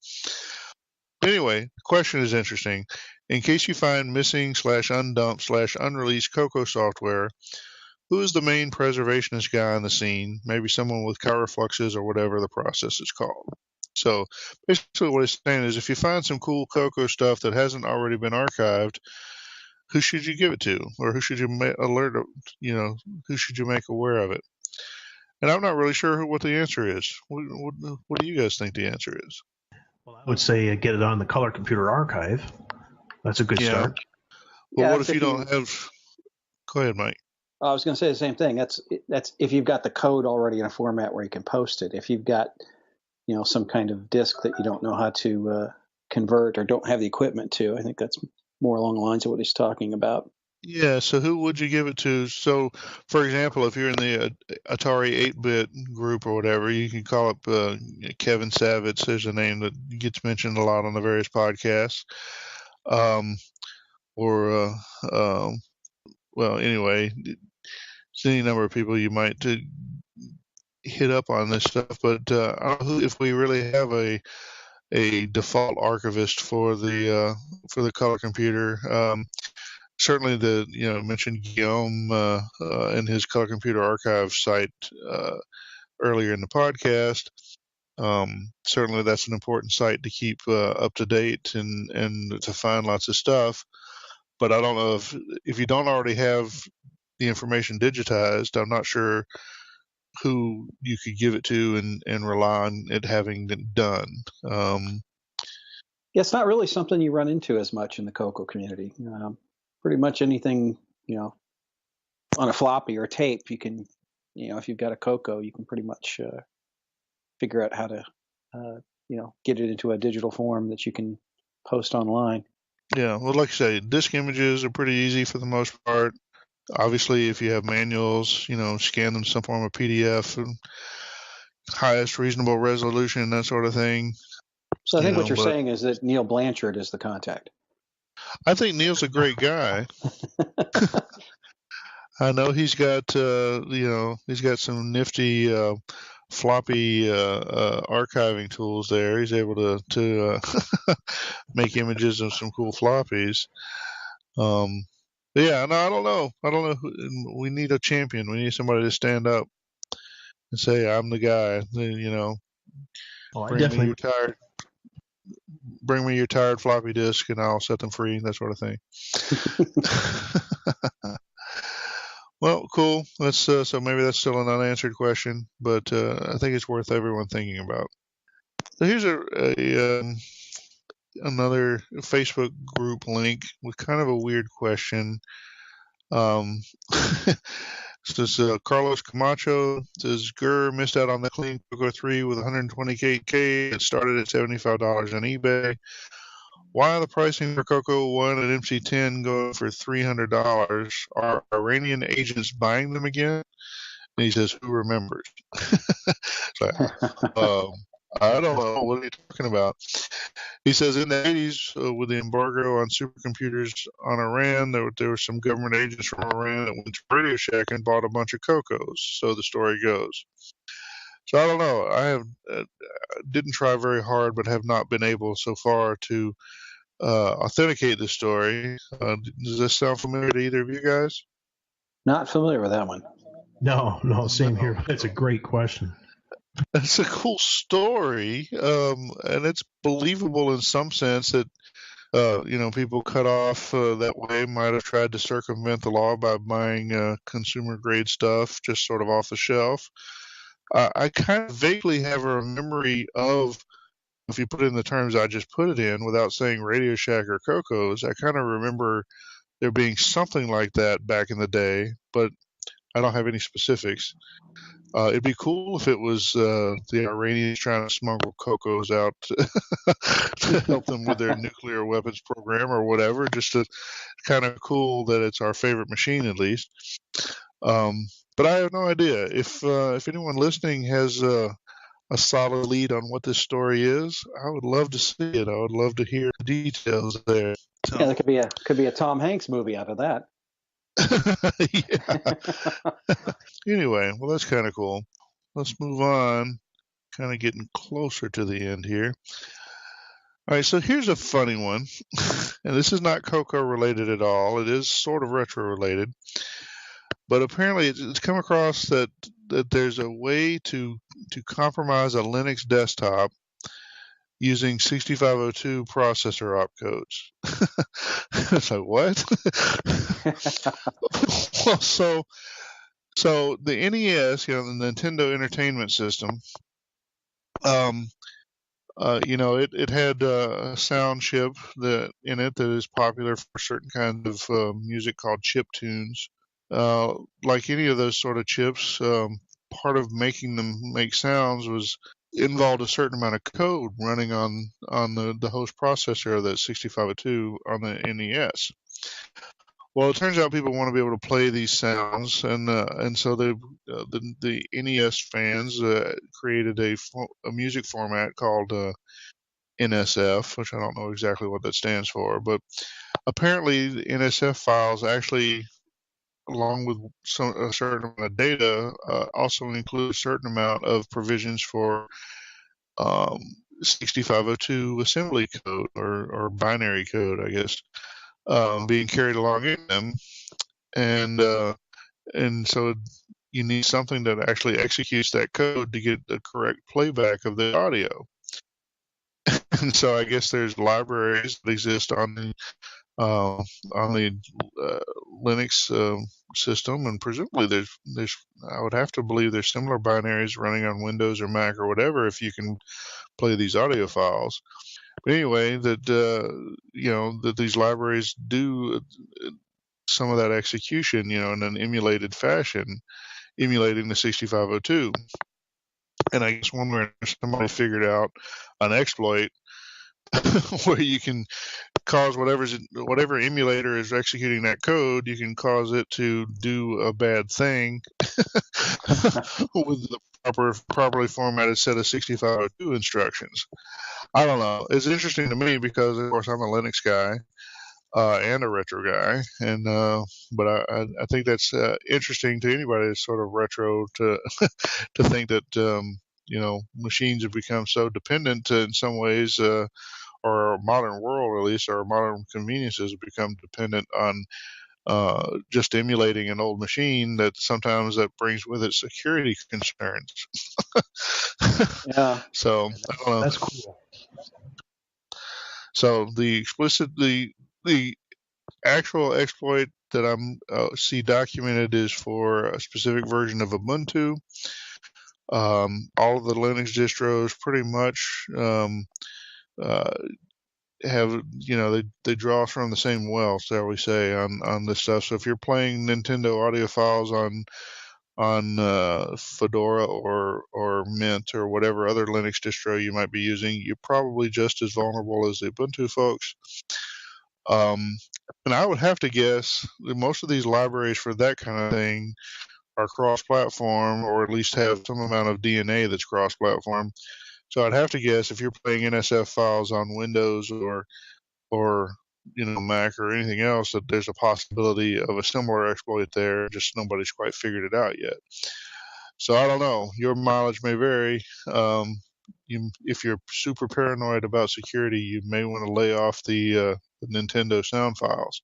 Anyway, the question is interesting. In case you find missing /undumped /unreleased CoCo software, who is the main preservationist guy on the scene? Maybe someone with counterfluxes or whatever the process is called. So basically what he's saying is if you find some cool CoCo stuff that hasn't already been archived, who should you give it to? Or who should you who should you make aware of it? And I'm not really sure what the answer is. What do you guys think the answer is? Well, I would say get it on the Color Computer Archive. That's a good start. Well, what if you don't have... Go ahead, Mike. I was going to say the same thing. That's if you've got the code already in a format where you can post it. If you've got some kind of disc that you don't know how to convert or don't have the equipment to. I think that's more along the lines of what he's talking about. Yeah, so who would you give it to? So, for example, if you're in the Atari 8-bit group or whatever, you can call up Kevin Savitz. There's a name that gets mentioned a lot on the various podcasts. Well, anyway, it's any number of people you might hit up on this stuff. But I don't know if we really have a default archivist for the color computer. Certainly, mentioned Guillaume and his Color Computer Archive site earlier in the podcast. Certainly, that's an important site to keep up to date and to find lots of stuff. But I don't know if you don't already have the information digitized, I'm not sure who you could give it to and rely on it having been done. Yeah, it's not really something you run into as much in the CoCo community. Pretty much anything, on a floppy or tape, you can, if you've got a CoCo, you can pretty much figure out how to, get it into a digital form that you can post online. Yeah, well, like I say, disk images are pretty easy for the most part. Obviously, if you have manuals, scan them in some form of PDF and highest reasonable resolution, that sort of thing. So I think what you're saying is that Neil Blanchard is the contact. I think Neil's a great guy. I know he's got some nifty floppy archiving tools there. He's able to make images of some cool floppies. Yeah, no, I don't know. We need a champion. We need somebody to stand up and say, "I'm the guy." Bring me your tired floppy disk, and I'll set them free. That sort of thing. Well, cool. Let's so maybe that's still an unanswered question, but I think it's worth everyone thinking about. So here's another Facebook group link with kind of a weird question. Says Carlos Camacho says Gurr missed out on the clean CoCo 3 with 128K. It started at $75 on eBay. Why the pricing for CoCo 1 and MC10 going for $300? Are Iranian agents buying them again? And he says, who remembers? I don't know. What are you talking about? He says in the 80s, with the embargo on supercomputers on Iran, there were some government agents from Iran that went to Radio Shack and bought a bunch of CoCos. So the story goes. So I don't know. I have didn't try very hard, but have not been able so far to authenticate this story. Does this sound familiar to either of you guys? Not familiar with that one. No, same here. It's a great question. It's a cool story, and it's believable in some sense that people cut off that way might have tried to circumvent the law by buying consumer grade stuff just sort of off the shelf. I kind of vaguely have a memory of, if you put it in the terms I just put it in without saying Radio Shack or CoCos, I kind of remember there being something like that back in the day, but I don't have any specifics. It'd be cool if it was the Iranians trying to smuggle CoCos out to help them with their nuclear weapons program or whatever. Just kind of cool that it's our favorite machine, at least. But I have no idea. If anyone listening has a solid lead on what this story is, I would love to see it. I would love to hear the details there. So. Yeah, there could be a Tom Hanks movie out of that. Anyway, well, that's kind of cool. Let's move on. Kind of getting closer to the end here. All right, so here's a funny one. And this is not CoCo related at all. It is sort of retro related. But apparently it's come across that there's a way to compromise a Linux desktop using 6502 processor opcodes. It's like, what? Well, so the NES, the Nintendo Entertainment System, it had a sound chip in it that is popular for certain kinds of music called chip tunes. Like any of those sort of chips, part of making them make sounds was involved a certain amount of code running on the host processor of that 6502 on the NES. Well, it turns out people want to be able to play these sounds, and so the NES fans created a music format called NSF, which I don't know exactly what that stands for, but apparently the NSF files actually, along with a certain amount of data, also include a certain amount of provisions for 6502 assembly code or binary code, I guess, being carried along in them, and so you need something that actually executes that code to get the correct playback of the audio. And so I guess there's libraries that exist on the Linux system, and presumably there's I would have to believe there's similar binaries running on Windows or Mac or whatever if you can play these audio files. But anyway, that that these libraries do some of that execution, in an emulated fashion, emulating the 6502. And I guess wondering if somebody figured out an exploit where you can cause whatever emulator is executing that code, you can cause it to do a bad thing with the properly formatted set of 6502 instructions. I don't know. It's interesting to me because, of course, I'm a Linux guy and a retro guy, and but I think that's interesting to anybody that's sort of retro to to think that machines have become so dependent in some ways. Or our modern world, at least, our modern conveniences have become dependent on just emulating an old machine that sometimes that brings with it security concerns. Yeah. So I don't know. That's cool. So the actual exploit that I'm see documented is for a specific version of Ubuntu. All of the Linux distros pretty much have they draw from the same well, shall we say, on this stuff. So if you're playing Nintendo audio files on Fedora or Mint or whatever other Linux distro you might be using, you're probably just as vulnerable as the Ubuntu folks. And I would have to guess that most of these libraries for that kind of thing are cross-platform, or at least have some amount of DNA that's cross-platform. So I'd have to guess if you're playing NSF files on Windows or Mac or anything else, that there's a possibility of a similar exploit there. Just nobody's quite figured it out yet. So I don't know. Your mileage may vary. If you're super paranoid about security, you may want to lay off the Nintendo sound files.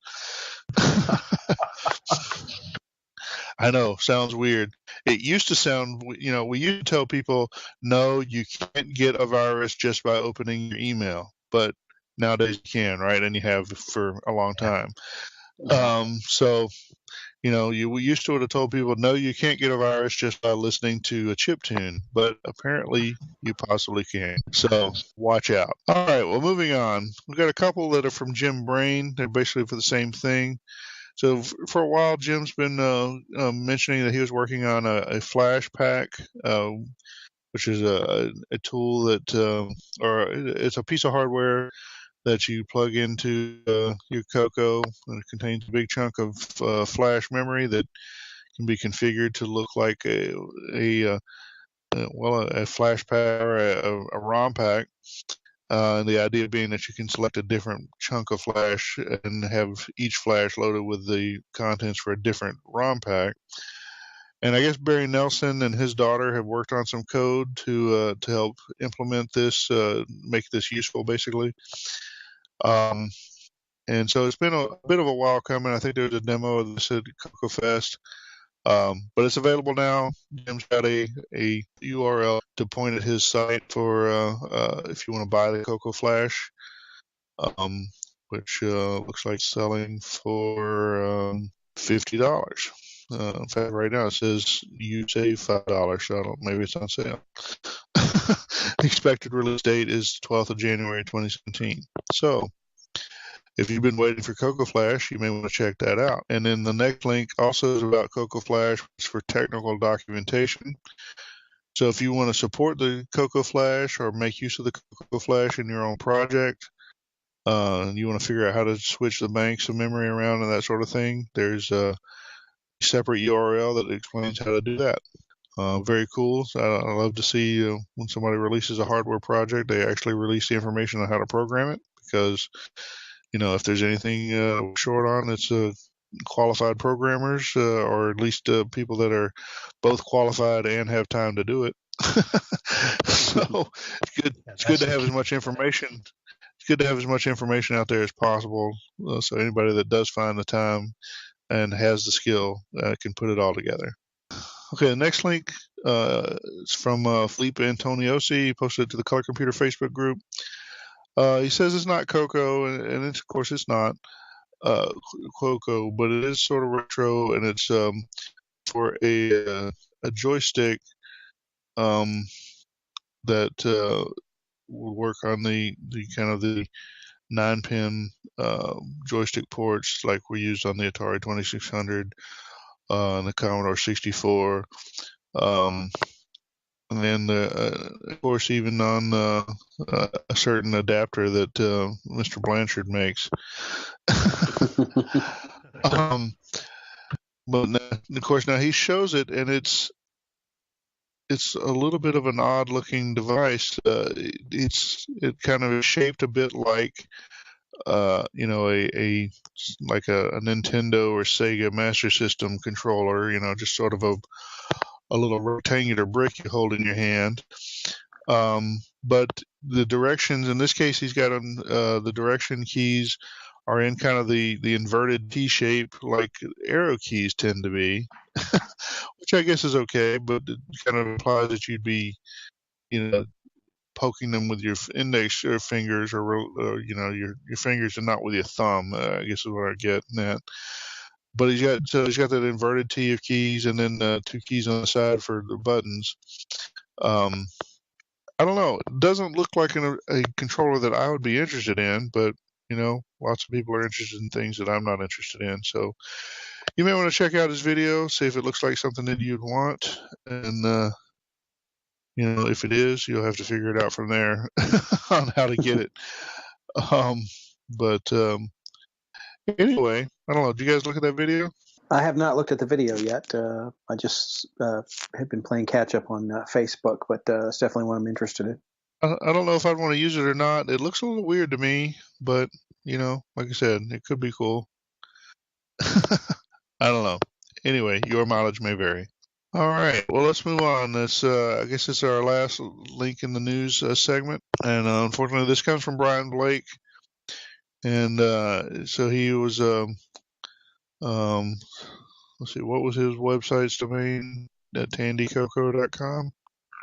I know, sounds weird. It used to sound, we used to tell people, no, you can't get a virus just by opening your email. But nowadays you can, right? And you have for a long time. So, we used to have told people, no, you can't get a virus just by listening to a chiptune. But apparently you possibly can. So watch out. All right, well, moving on. We've got a couple that are from Jim Brain. They're basically for the same thing. So for a while, Jim's been mentioning that he was working on a flash pack, which is a tool that, or it's a piece of hardware that you plug into your CoCo, and it contains a big chunk of flash memory that can be configured to look like a flash pack or a ROM pack. And the idea being that you can select a different chunk of flash and have each flash loaded with the contents for a different ROM pack. And I guess Barry Nelson and his daughter have worked on some code to help implement this, make this useful, basically. And so it's been a bit of a while coming. I think there was a demo of this at CoCo Fest. But it's available now. Jim's got a URL to point at his site for if you want to buy the CoCo Flash, which looks like selling for $50. In fact, right now it says you save $5, so maybe it's on sale. The expected release date is 12th of January 2017. So if you've been waiting for CoCo Flash, you may want to check that out. And then the next link also is about CoCo Flash. It's for technical documentation. So if you want to support the CoCo Flash or make use of the CoCo Flash in your own project, and you want to figure out how to switch the banks of memory around and that sort of thing, there's a separate URL that explains how to do that. Very cool. I love to see when somebody releases a hardware project, they actually release the information on how to program it, because if there's anything short on, it's qualified programmers, or at least people that are both qualified and have time to do it. So it's good to have as much information. It's good to have as much information out there as possible, so anybody that does find the time and has the skill can put it all together. Okay, the next link is from Felipe Antoniosi. He posted it to the Color Computer Facebook group. He says it's not CoCo, and of course it's not CoCo, but it is sort of retro, and it's for a joystick that will work on the kind of the 9-pin joystick ports like we used on the Atari 2600 and the Commodore 64. And then, of course, even on a certain adapter that Mr. Blanchard makes. But of course, now he shows it, and it's a little bit of an odd-looking device. It kind of is shaped a bit like a Nintendo or Sega Master System controller. Just sort of a little rectangular brick you hold in your hand. But the directions, in this case, he's got the direction keys are in kind of the inverted T shape, like arrow keys tend to be, which I guess is okay, but it kind of implies that you'd be, poking them with your index or fingers, or your fingers, and not with your thumb. I guess is what I get in that. But he's got that inverted T of keys, and then 2 keys on the side for the buttons. I don't know. It doesn't look like a controller that I would be interested in, but lots of people are interested in things that I'm not interested in. So you may want to check out his video, see if it looks like something that you'd want, and if it is, you'll have to figure it out from there on how to get it. But anyway, I don't know. Did you guys look at that video? I have not looked at the video yet. I just have been playing catch up on Facebook, but it's definitely one I'm interested in. I don't know if I'd want to use it or not. It looks a little weird to me, but like I said, it could be cool. I don't know. Anyway, your mileage may vary. All right. Well, let's move on. I guess it's our last link in the news segment, and unfortunately, this comes from Brian Blake, and so he was. Let's see, what was his website's domain? At tandycoco.com? Is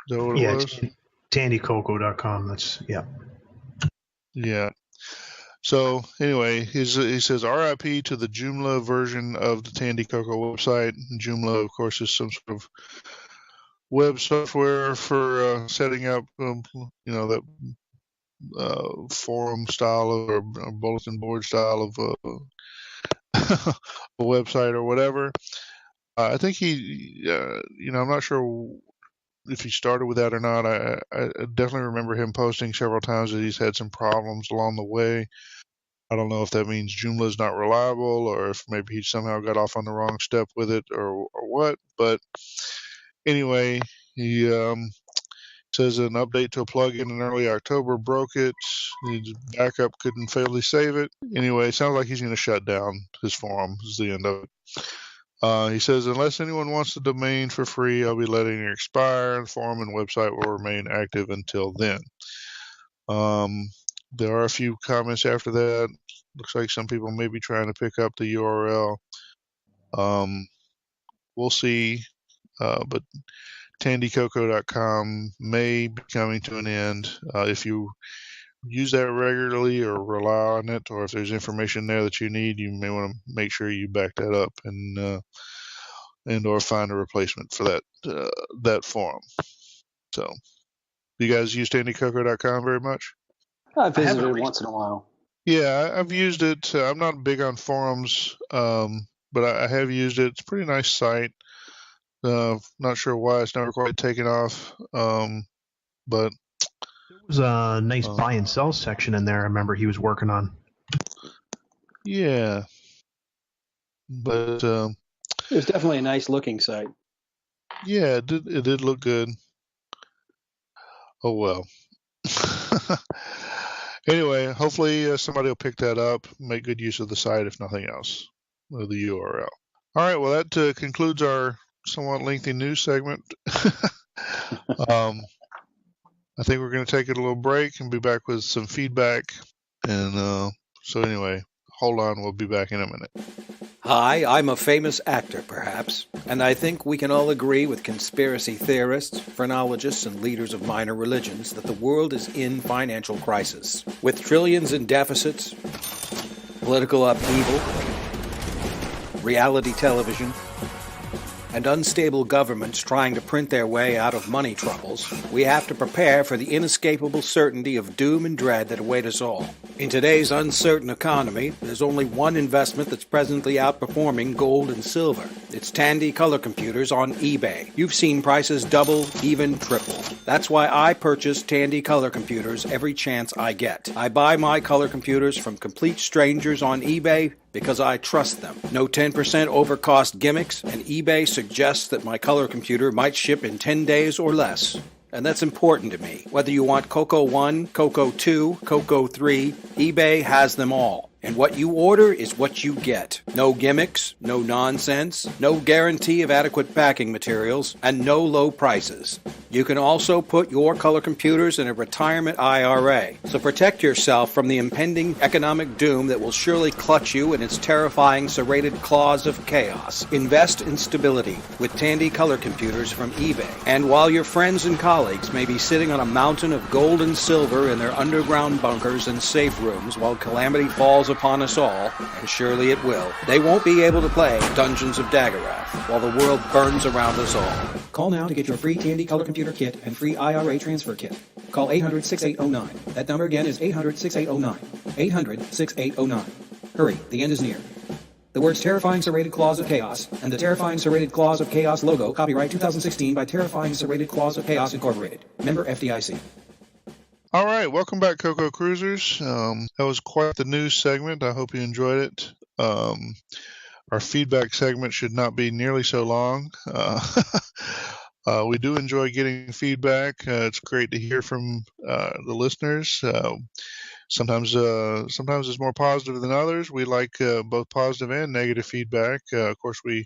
that what it was? tandycoco.com. That's, yeah. Yeah. So anyway, he says RIP to the Joomla version of the Tandy CoCo website. Joomla, of course, is some sort of web software for setting up, that forum style or bulletin board style of a website or whatever. I think I'm not sure if he started with that or not. I definitely remember him posting several times that he's had some problems along the way. I don't know if that means Joomla is not reliable, or if maybe he somehow got off on the wrong step with it, or what. But anyway, he says an update to a plugin in early October broke it. His backup couldn't fairly save it. Anyway, it sounds like he's going to shut down his forum. This is the end of it. He says, unless anyone wants the domain for free, I'll be letting it expire. The forum and website will remain active until then. There are a few comments after that. Looks like some people may be trying to pick up the URL. We'll see. But tandycoco.com may be coming to an end. If you use that regularly or rely on it, or if there's information there that you need, you may want to make sure you back that up and or find a replacement for that forum. So, you guys use tandycoco.com very much? I visited it once in a while. Yeah, I've used it. I'm not big on forums, but I have used it. It's a pretty nice site. Not sure why it's never quite taken off. But there was a nice buy and sell section in there. I remember he was working on. Yeah, but it was definitely a nice looking site. Yeah, it did look good. Oh well. Anyway, hopefully somebody will pick that up, make good use of the site if nothing else, or the URL. All right, well that concludes our somewhat lengthy news segment. I think we're going to take a little break and be back with some feedback. And so anyway, hold on, we'll be back in a minute. Hi, I'm a famous actor, perhaps, and I think we can all agree with conspiracy theorists, phrenologists, and leaders of minor religions that the world is in financial crisis. With trillions in deficits, political upheaval, reality television, and unstable governments trying to print their way out of money troubles, we have to prepare for the inescapable certainty of doom and dread that await us all. In today's uncertain economy, there's only one investment that's presently outperforming gold and silver. It's Tandy Color Computers on eBay. You've seen prices double, even triple. That's why I purchase Tandy Color Computers every chance I get. I buy my color computers from complete strangers on eBay because I trust them. No 10% overcost gimmicks, and eBay suggests that my color computer might ship in 10 days or less. And that's important to me. Whether you want CoCo 1, CoCo 2, CoCo 3, eBay has them all. And what you order is what you get. No gimmicks, no nonsense, no guarantee of adequate packing materials, and no low prices. You can also put your color computers in a retirement IRA. So protect yourself from the impending economic doom that will surely clutch you in its terrifying serrated claws of chaos. Invest in stability with Tandy Color Computers from eBay. And while your friends and colleagues may be sitting on a mountain of gold and silver in their underground bunkers and safe rooms while calamity falls upon us all, and surely it will, they won't be able to play Dungeons of Daggerath while the world burns around us all. Call now to get your free Tandy Color Computer Kit and free IRA transfer kit. Call 800-6809. That number again is 800-6809. 800-6809. Hurry, the end is near. The words Terrifying Serrated Claws of Chaos and the Terrifying Serrated Claws of Chaos logo, copyright 2016 by Terrifying Serrated Claws of Chaos Incorporated. Member FDIC. All right, welcome back, CoCo Cruisers. That was quite the news segment. I hope you enjoyed it. Our feedback segment should not be nearly so long. We do enjoy getting feedback. It's great to hear from the listeners. Sometimes it's more positive than others. We like both positive and negative feedback. Of course, we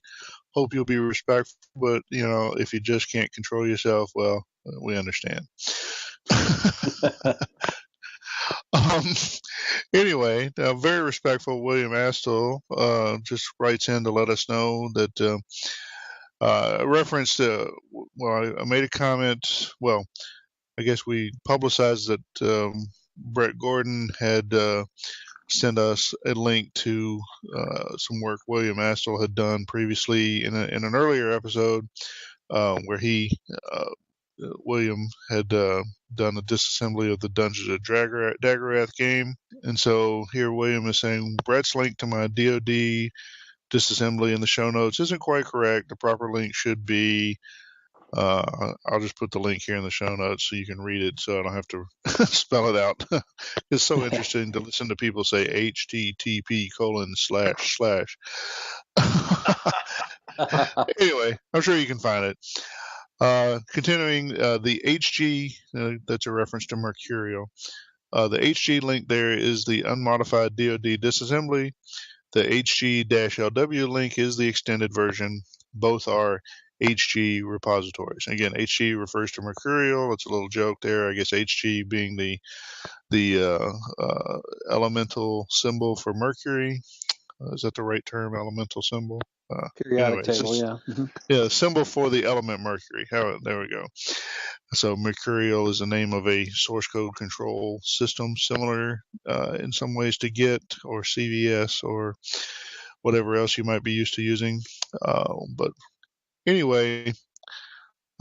hope you'll be respectful, but if you just can't control yourself, well, we understand. Anyway, very respectful William Astle just writes in to let us know that reference to, I made a comment. Well, I guess we publicized that Brett Gordon had sent us a link to some work William Astle had done previously in an earlier episode where William had done a disassembly of the Dungeons of Daggerath game. And so here William is saying, Brett's link to my DoD disassembly in the show notes isn't quite correct. The proper link should be, I'll just put the link here in the show notes so you can read it so I don't have to spell it out. It's so interesting to listen to people say http://. Anyway, I'm sure you can find it. Continuing, the HG, that's a reference to Mercurial. The HG link there is the unmodified DoD disassembly. The HG-LW link is the extended version. Both are HG repositories. Again, HG refers to Mercurial. It's a little joke there. I guess HG being the elemental symbol for Mercury. Is that the right term, elemental symbol? Periodic table, yeah. Mm-hmm. Yeah, symbol for the element Mercury. There we go. So Mercurial is the name of a source code control system, similar in some ways to Git or CVS or whatever else you might be used to using. But anyway,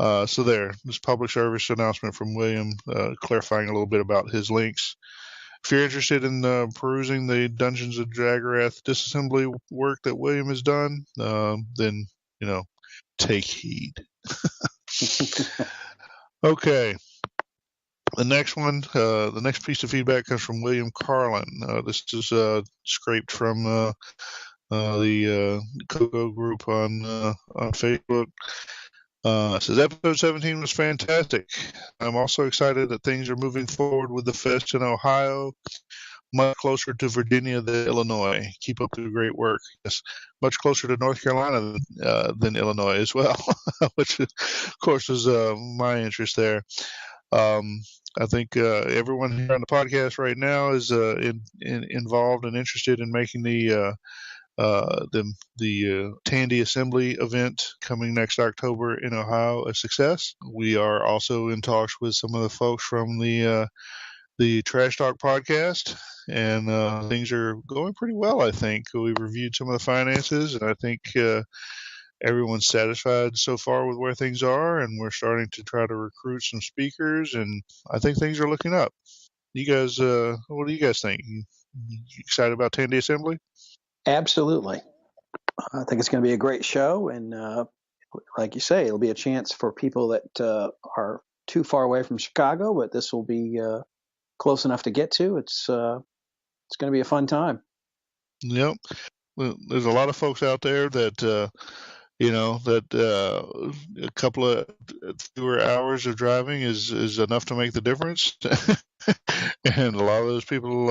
so there, this public service announcement from William clarifying a little bit about his links. If you're interested in perusing the Dungeons of Daggerath disassembly work that William has done, then take heed. Okay. The next one, the next piece of feedback comes from William Carlin. This is scraped from the CoCo group on Facebook. It says episode 17 was fantastic. I'm also excited that things are moving forward with the fest in Ohio, much closer to Virginia than Illinois. Keep up the great work. Yes, much closer to North Carolina than Illinois as well, which of course is my interest there. I think everyone here on the podcast right now is involved and interested in making the Tandy Assembly event coming next October in Ohio a success. We are also in talks with some of the folks from the Trash Talk podcast, and things are going pretty well, I think. We've reviewed some of the finances, and I think everyone's satisfied so far with where things are, and we're starting to try to recruit some speakers, and I think things are looking up. You guys, what do you guys think? You excited about Tandy Assembly? Absolutely. I think it's going to be a great show, and like you say, it'll be a chance for people that are too far away from Chicago, but this will be close enough to get to. It's going to be a fun time. Yep. Well, there's a lot of folks out there that a couple of fewer hours of driving is enough to make the difference. And a lot of those people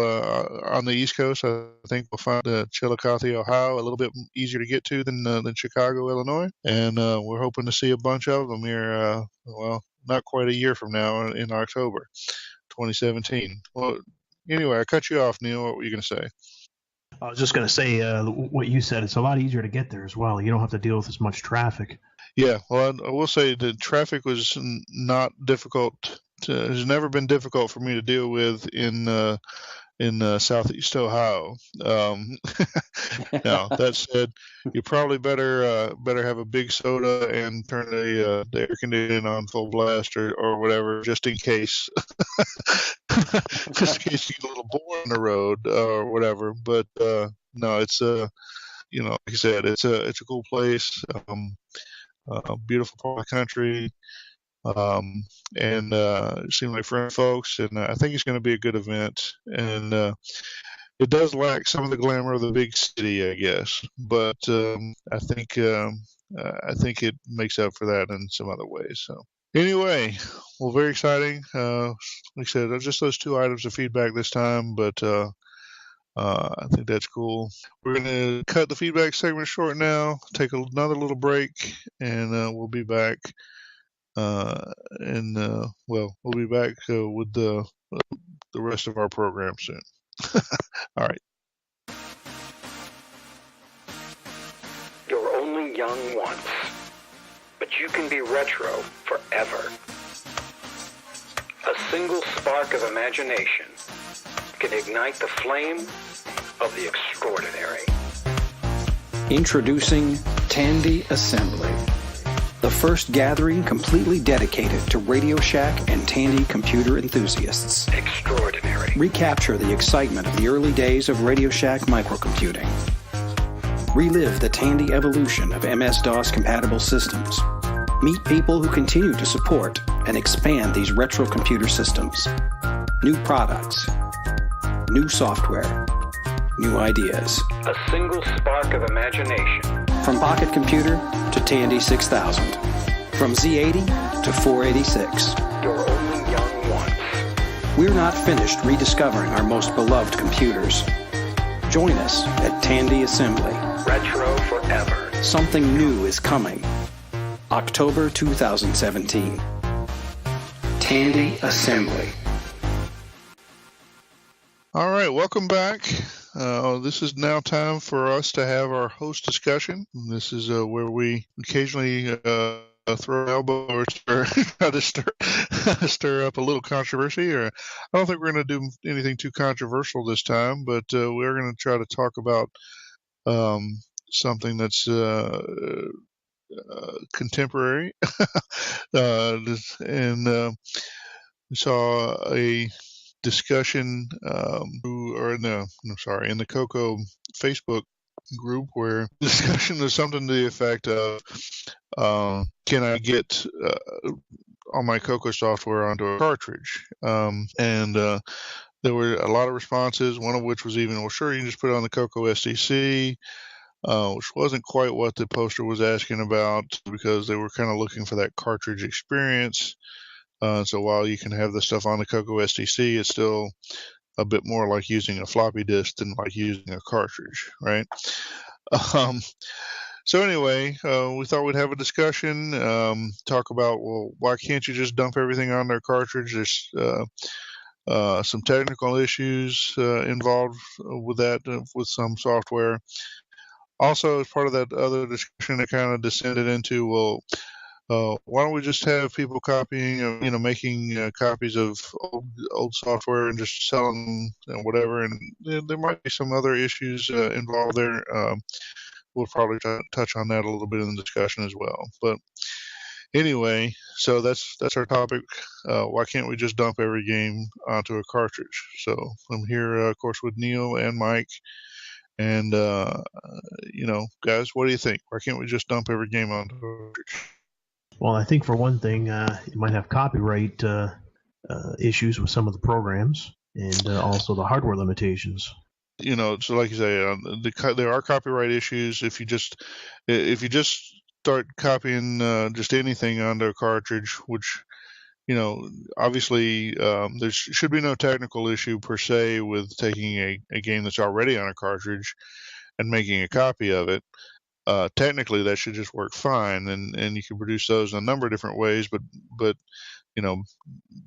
on the East Coast, I think, will find Chillicothe, Ohio, a little bit easier to get to than Chicago, Illinois. And we're hoping to see a bunch of them here, not quite a year from now in October 2017. Well, anyway, I cut you off, Neil. What were you going to say? I was just going to say what you said. It's a lot easier to get there as well. You don't have to deal with as much traffic. Yeah, well, I will say the traffic was not difficult. Has never been difficult for me to deal with in Southeast Ohio. Now that said, you probably better have a big soda and turn the air conditioning on full blast or whatever, just in case. Just in case you get a little bored on the road or whatever. But no, it's like I said, it's a cool place, a beautiful part of the country. And it seemed like friendly folks, and I think it's going to be a good event. And it does lack some of the glamour of the big city, I guess, but I think it makes up for that in some other ways. So anyway, well, very exciting. Like I said, just those two items of feedback this time, but I think that's cool. We're going to cut the feedback segment short now, take another little break, and we'll be back. We'll be back with the rest of our program soon. All right. You're only young once, but you can be retro forever. A single spark of imagination can ignite the flame of the extraordinary. Introducing Tandy Assembly, the first gathering completely dedicated to Radio Shack and Tandy computer enthusiasts. Extraordinary. Recapture the excitement of the early days of Radio Shack microcomputing. Relive the Tandy evolution of MS-DOS compatible systems. Meet people who continue to support and expand these retro computer systems. New products, new software, new ideas. A single spark of imagination. From Pocket Computer to Tandy 6000. From Z80 to 486. You're only young once. We're not finished rediscovering our most beloved computers. Join us at Tandy Assembly. Retro forever. Something new is coming. October 2017. Tandy Assembly. All right, welcome back. This is now time for us to have our host discussion. This is where we occasionally throw an elbow or try to stir up a little controversy. Or I don't think we're going to do anything too controversial this time, but we're going to try to talk about something that's contemporary. And we saw a discussion in the CoCo Facebook group where the discussion was something to the effect of can I get all my CoCo software onto a cartridge? And there were a lot of responses, one of which was even, well, sure, you can just put it on the CoCo SDC, which wasn't quite what the poster was asking about, because they were kind of looking for that cartridge experience. So while you can have the stuff on the CoCo SDC, it's still a bit more like using a floppy disk than like using a cartridge, right? So anyway, we thought we'd have a discussion, talk about, well, why can't you just dump everything on their cartridge? There's some technical issues involved with that, with some software. Also, as part of that other discussion, it kind of descended into, well, why don't we just have people copying, making copies of old software and just selling them, whatever. And there might be some other issues involved there. We'll probably touch on that a little bit in the discussion as well. But anyway, so that's our topic. Why can't we just dump every game onto a cartridge? So I'm here, of course, with Neil and Mike. And, guys, what do you think? Why can't we just dump every game onto a cartridge? Well, I think for one thing, you might have copyright issues with some of the programs, and also the hardware limitations. So like you say, there are copyright issues if you just start copying just anything onto a cartridge, which, obviously there should be no technical issue per se with taking a game that's already on a cartridge and making a copy of it. Technically, that should just work fine, and you can produce those in a number of different ways. But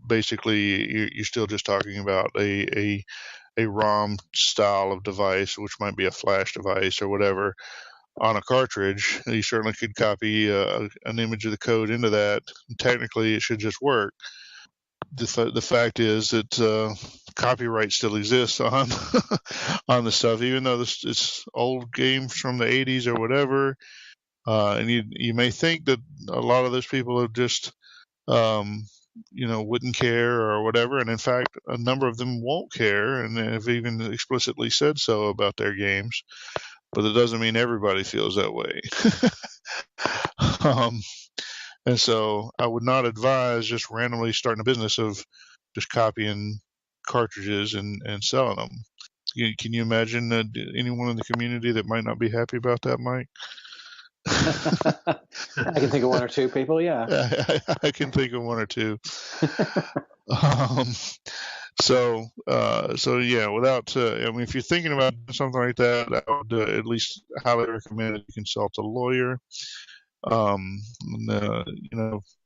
basically, you're still just talking about a ROM style of device, which might be a flash device or whatever, on a cartridge. You certainly could copy an image of the code into that. Technically, it should just work. The fact is that copyright still exists on on the stuff, even though it's old games from the 80s or whatever. And you may think that a lot of those people have just wouldn't care or whatever, and in fact, a number of them won't care, and have even explicitly said so about their games. But it doesn't mean everybody feels that way. And so I would not advise just randomly starting a business of just copying cartridges and selling them. Can you imagine anyone in the community that might not be happy about that, Mike? I can think of one or two people, yeah. I can think of one or two. So yeah, without, if you're thinking about something like that, I would at least highly recommend that you consult a lawyer.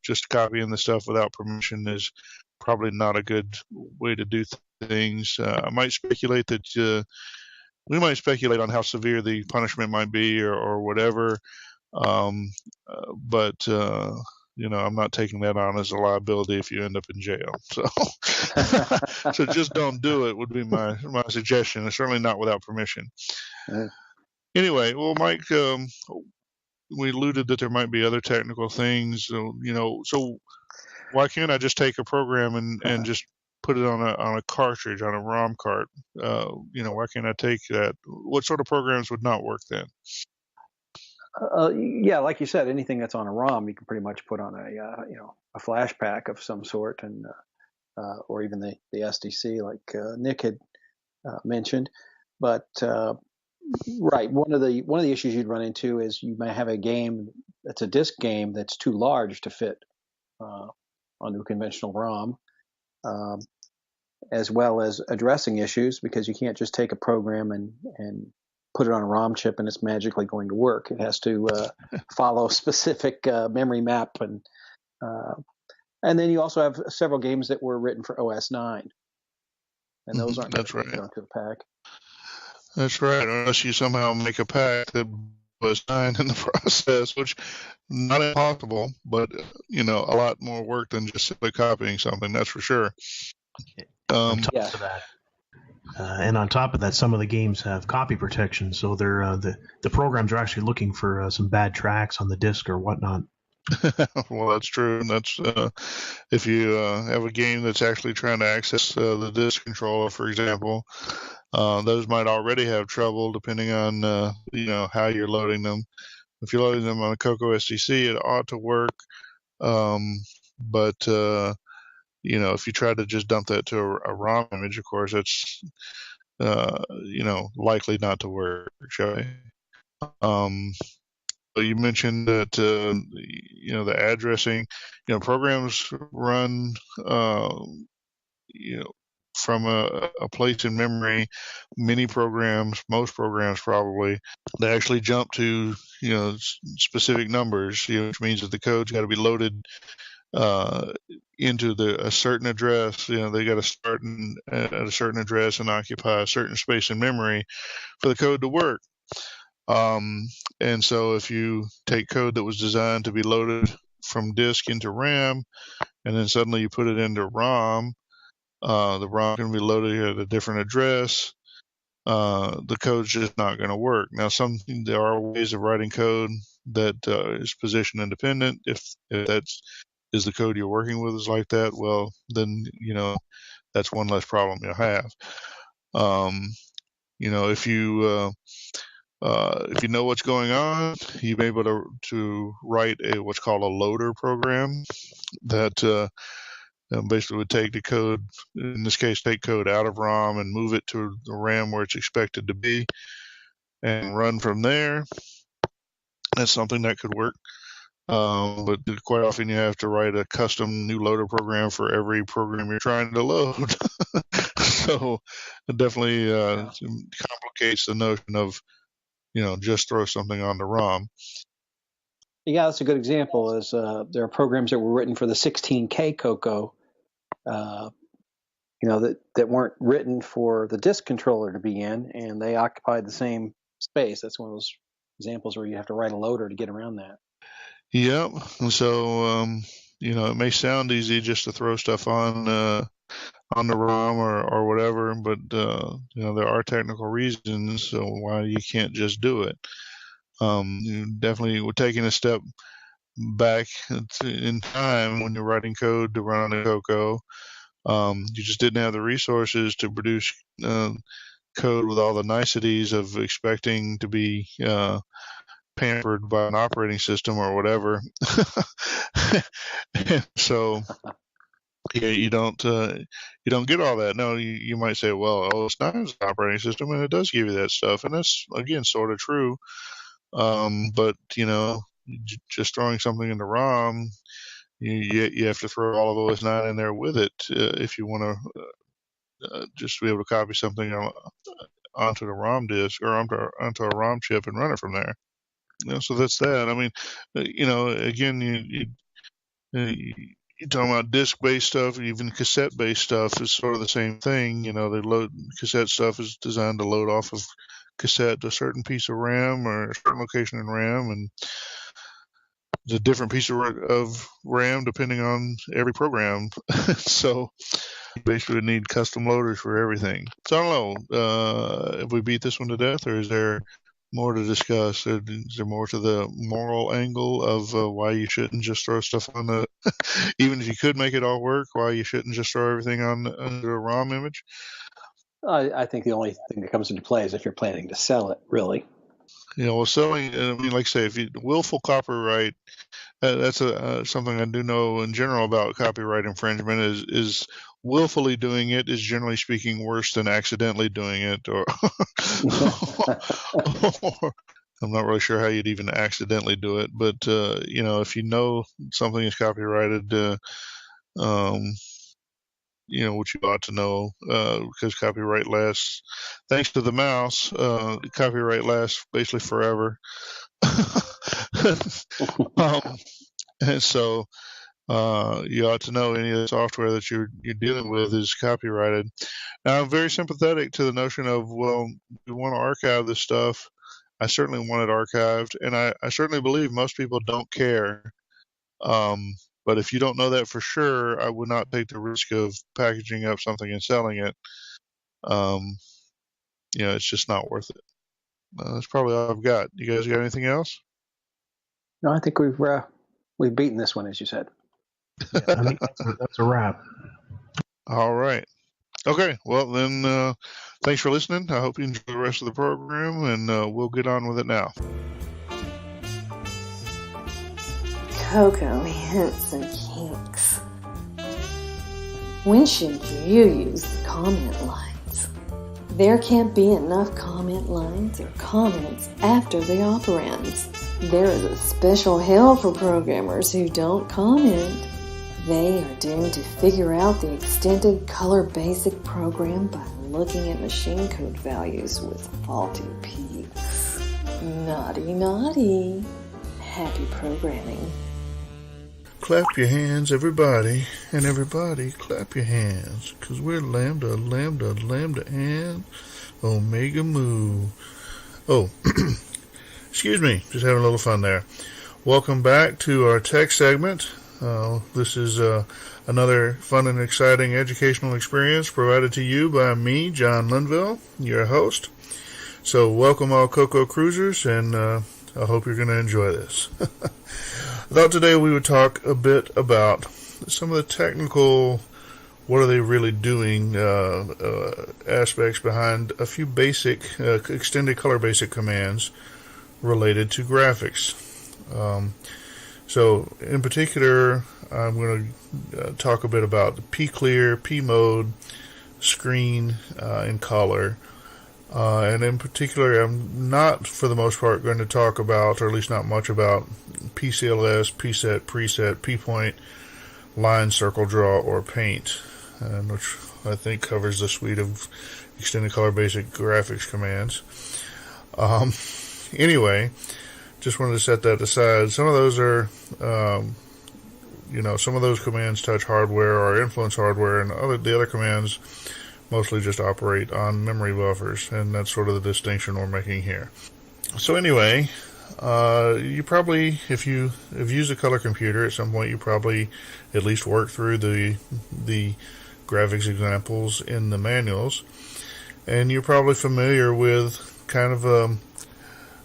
Just copying the stuff without permission is probably not a good way to do things. I might speculate that we might speculate on how severe the punishment might be or whatever. But I'm not taking that on as a liability if you end up in jail. So just don't do it would be my suggestion. And certainly not without permission. Anyway, well, Mike, we alluded that there might be other technical things. So why can't I just take a program and just put it on a cartridge, on a ROM cart? Why can't I take that? What sort of programs would not work then? Yeah, like you said, anything that's on a ROM, you can pretty much put on a flash pack of some sort, and or even the SDC, like Nick had mentioned. But right, one of the issues you'd run into is you might have a game that's a disk game that's too large to fit onto a conventional ROM, as well as addressing issues because you can't just take a program and put it on a ROM chip and it's magically going to work. It has to follow specific memory map, and then you also have several games that were written for OS 9, and those aren't That's right. going to the pack. That's right, unless you somehow make a pack that was 9 in the process, which not impossible, but a lot more work than just simply copying something. That's for sure. On top of that. And on top of that, some of the games have copy protection, so they're the programs are actually looking for some bad tracks on the disk or whatnot. Well, that's true. And that's if you have a game that's actually trying to access the disk controller, for example, those might already have trouble depending on how you're loading them. if you're loading them on a CoCo SDC, it ought to work. But if you try to just dump that to a ROM image, of course, that's likely not to work, shall we? You mentioned that the addressing, programs run from a place in memory. Many programs, most programs probably, they actually jump to specific numbers, which means that the code's got to be loaded into a certain address. They got to start at a certain address and occupy a certain space in memory for the code to work. And so if you take code that was designed to be loaded from disk into RAM, and then suddenly you put it into ROM, the ROM can be loaded at a different address. The code's just not going to work. Now, there are ways of writing code that is position independent. If that's is the code you're working with is like that, well, then that's one less problem you'll have. If you know what's going on, you'll be able to write what's called a loader program that basically would take the code, in this case, take code out of ROM and move it to the RAM where it's expected to be and run from there. That's something that could work. But quite often you have to write a custom new loader program for every program you're trying to load. So it definitely complicates the notion of, just throw something on the ROM. Yeah, that's a good example. There are programs that were written for the 16K CoCo, that weren't written for the disk controller to be in, and they occupied the same space. That's one of those examples where you have to write a loader to get around that. Yep. And so, it may sound easy just to throw stuff on the ROM or whatever, but there are technical reasons why you can't just do it. Definitely, we're taking a step back in time when you're writing code to run on a CoCo. You just didn't have the resources to produce code with all the niceties of expecting to be pampered by an operating system or whatever. So you don't get all that. No, you might say, well, it's not an operating system, and it does give you that stuff, and that's again sort of true. But just throwing something in the ROM, you have to throw all of OS9 in there with it if you want to just be able to copy something onto the ROM disk or onto a ROM chip and run it from there. So that's that. I mean, again, you're talking about disk-based stuff, even cassette-based stuff is sort of the same thing. Cassette stuff is designed to load off of cassette to a certain piece of RAM or a certain location in RAM, and it's a different piece of RAM depending on every program. So you basically need custom loaders for everything. So I don't know if we beat this one to death, or is there more to discuss? Is there more to the moral angle of why you shouldn't just throw stuff on the, even if you could make it all work, why you shouldn't just throw everything under a ROM image? I think the only thing that comes into play is if you're planning to sell it, really. Selling, like I say, if you willful copyright, that's something I do know in general about copyright infringement is willfully doing it is generally speaking worse than accidentally doing it, or I'm not really sure how you'd even accidentally do it, but if you know something is copyrighted, what you ought to know, because copyright lasts, thanks to the mouse, copyright lasts basically forever. And so you ought to know any of the software that you're dealing with is copyrighted. Now, I'm very sympathetic to the notion of, well, we want to archive this stuff. I certainly want it archived, and I certainly believe most people don't care. But if you don't know that for sure, I would not take the risk of packaging up something and selling it. It's just not worth it. That's probably all I've got. You guys got anything else? No, I think we've beaten this one, as you said. Yeah, I think that's a wrap. All right. Okay. Well, then, thanks for listening. I hope you enjoy the rest of the program, and we'll get on with it now. CoCo hints and kinks. When should you use the comment lines? There can't be enough comment lines or comments after the operands. There is a special hell for programmers who don't comment. They are doomed to figure out the extended color basic program by looking at machine code values with faulty peaks. Naughty, naughty. Happy programming. Clap your hands, everybody, and everybody clap your hands, 'cause we're Lambda, Lambda, Lambda, and Omega Mu. Oh, excuse me, just having a little fun there. Welcome back to our tech segment. This is another fun and exciting educational experience provided to you by me, John Linville, your host. So welcome all CoCo Cruisers, and I hope you're going to enjoy this. I thought today we would talk a bit about some of the technical, what are they really doing, aspects behind a few basic, extended color basic commands related to graphics. So in particular, I'm going to talk a bit about the P-Clear, P-Mode, screen, and color. And in particular, I'm not, for the most part, going to talk about, or at least not much about, PCLS, PSet, Preset, P-Point, Line, Circle Draw, or Paint, which I think covers the suite of extended color basic graphics commands. Anyway, just wanted to set that aside. Some of those are, some of those commands touch hardware or influence hardware, and the other commands mostly just operate on memory buffers, and that's sort of the distinction we're making here. So anyway, you probably, if you have used a color computer at some point, you probably at least worked through the graphics examples in the manuals, and you're probably familiar with kind of a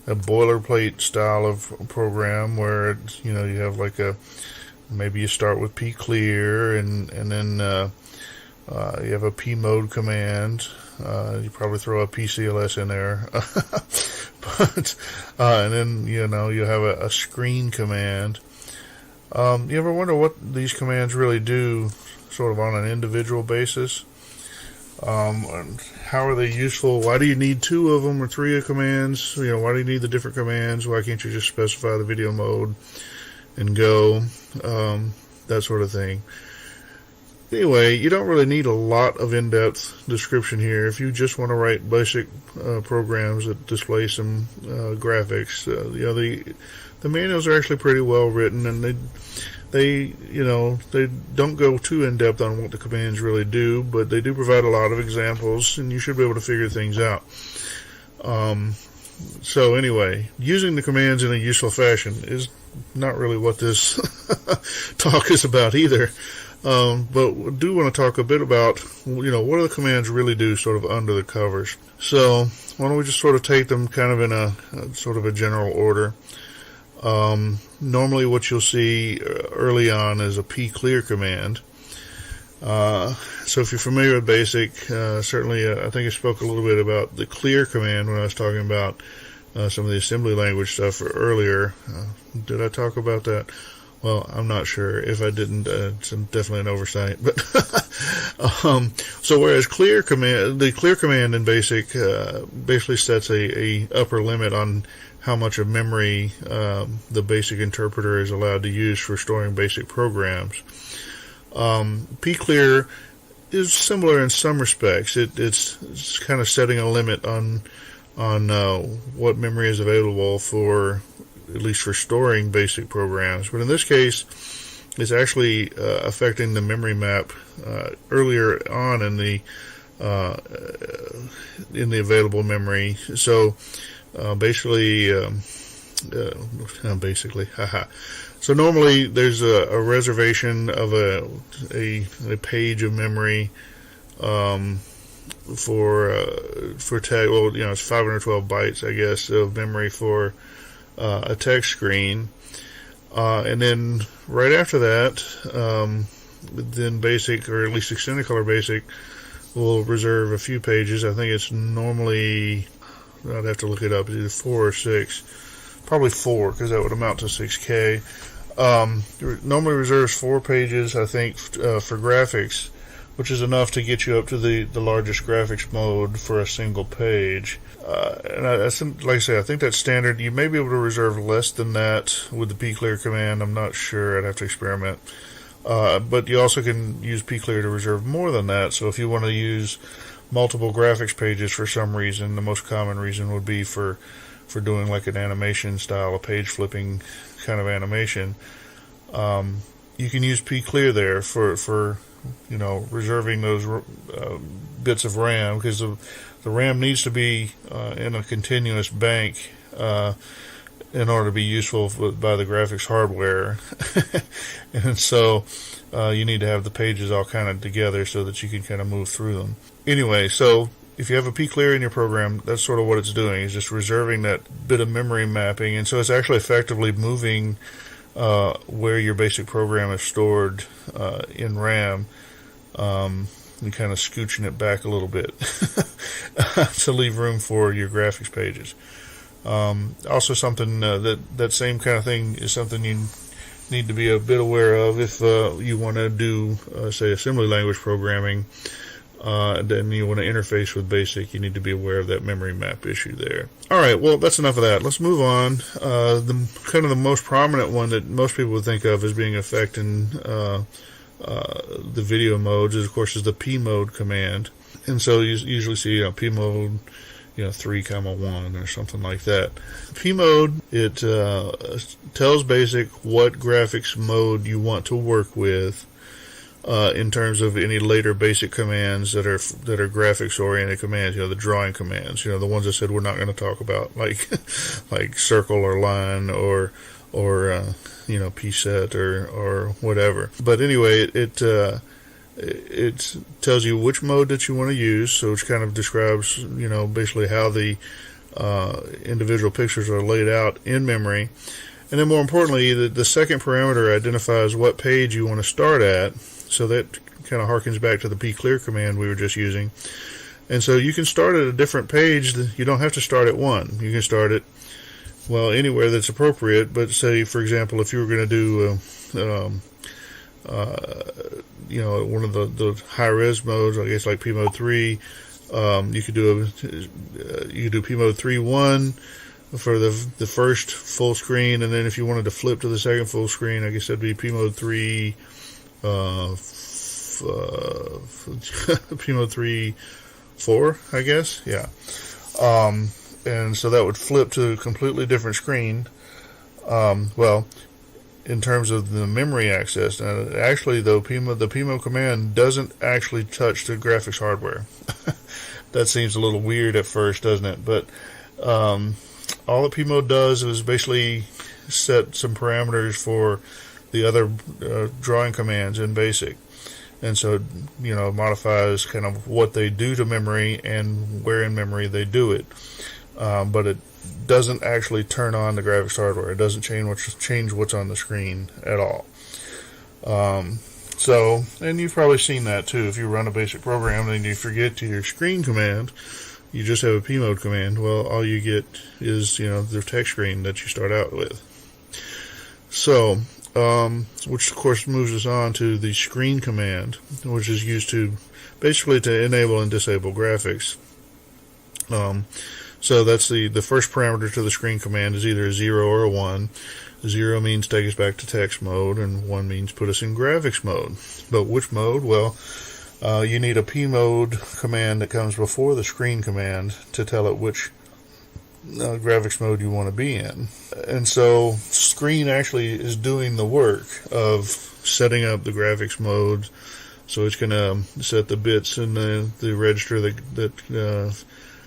boilerplate style of program where you have like maybe you start with P-Clear and then you have a P-Mode command. You probably throw a PCLS in there, but and then you have a screen command. You ever wonder what these commands really do, sort of on an individual basis? How are they useful? Why do you need two of them or three of commands? Why do you need the different commands? Why can't you just specify the video mode and go? That sort of thing. Anyway, you don't really need a lot of in-depth description here. If you just want to write basic programs that display some graphics, the manuals are actually pretty well written, and they don't go too in-depth on what the commands really do, but they do provide a lot of examples, and you should be able to figure things out. So anyway, using the commands in a useful fashion is not really what this talk is about either. But we do want to talk a bit about, what do the commands really do sort of under the covers. So why don't we just sort of take them kind of in a sort of a general order. Normally what you'll see early on is a P-Clear command. So if you're familiar with BASIC, certainly I think I spoke a little bit about the clear command when I was talking about some of the assembly language stuff earlier. Did I talk about that? Well, I'm not sure. If I didn't, it's definitely an oversight. But so whereas the clear command in BASIC basically sets a upper limit on how much of memory the BASIC interpreter is allowed to use for storing basic programs. P-Clear is similar in some respects. It's kind of setting a limit on what memory is available for, at least for storing basic programs. But in this case, it's actually affecting the memory map earlier on in the available memory. So So normally there's a reservation of a page of memory for tag. Well, it's 512 bytes, I guess, of memory for a text screen, and then right after that, then BASIC, or at least Extended Color BASIC, will reserve a few pages. I think it's normally, I'd have to look it up, it's either 4 or 6, probably 4, because that would amount to 6K, Normally reserves 4 pages, I think, for graphics, which is enough to get you up to the largest graphics mode for a single page. And like I say, I think that's standard. You may be able to reserve less than that with the pclear command. I'm not sure. I'd have to experiment. But you also can use pclear to reserve more than that. So if you want to use multiple graphics pages for some reason, the most common reason would be for doing like an animation style, a page flipping kind of animation. You can use pclear there for reserving those bits of RAM, because the RAM needs to be in a continuous bank in order to be useful by the graphics hardware. And so you need to have the pages all kind of together so that you can kind of move through them. Anyway, so if you have a pclear in your program, that's sort of what it's doing. It's just reserving that bit of memory mapping, and so it's actually effectively moving where your basic program is stored in RAM, and kind of scooching it back a little bit to leave room for your graphics pages. Also something that same kind of thing is something you need to be a bit aware of if you want to do, say, assembly language programming. Then you want to interface with BASIC. You need to be aware of that memory map issue there. Alright, well, that's enough of that. Let's move on. The most prominent one that most people would think of as being affecting the video modes is, of course, the P mode command. And so you usually see P mode 3,1 or something like that. P mode, it tells BASIC what graphics mode you want to work with in terms of any later BASIC commands that are graphics oriented commands, the drawing commands, the ones I said we're not going to talk about, like circle or line or pset or whatever. But anyway, it tells you which mode that you want to use, so it kind of describes, basically how the individual pictures are laid out in memory. And then more importantly, the second parameter identifies what page you want to start at, so that kind of harkens back to the pclear command we were just using. And so you can start at a different page. You don't have to start at 1. You can start it, anywhere that's appropriate. But say, for example, if you were going to do one of the high-res modes, I guess like P mode 3, you could do P mode 3.1 for the first full screen, and then if you wanted to flip to the second full screen, I guess that'd be P mode 3, P mode 3.4, I guess, yeah. And so that would flip to a completely different screen. In terms of the memory access, actually, though, the P mode command doesn't actually touch the graphics hardware. That seems a little weird at first, doesn't it? But all that P mode does is basically set some parameters for the other drawing commands in BASIC. And so, it modifies kind of what they do to memory and where in memory they do it. But it doesn't actually turn on the graphics hardware. It doesn't change what's on the screen at all. And you've probably seen that too. If you run a basic program and you forget your screen command, you just have a P mode command. Well, all you get is, the text screen that you start out with. So, which of course moves us on to the screen command, which is used to basically to enable and disable graphics. So that's the first parameter to the screen command is either a 0 or a 1. 0 means take us back to text mode, and 1 means put us in graphics mode. But which mode? Well, you need a P mode command that comes before the screen command to tell it which graphics mode you want to be in. And so screen actually is doing the work of setting up the graphics mode. So it's going to set the bits in the register that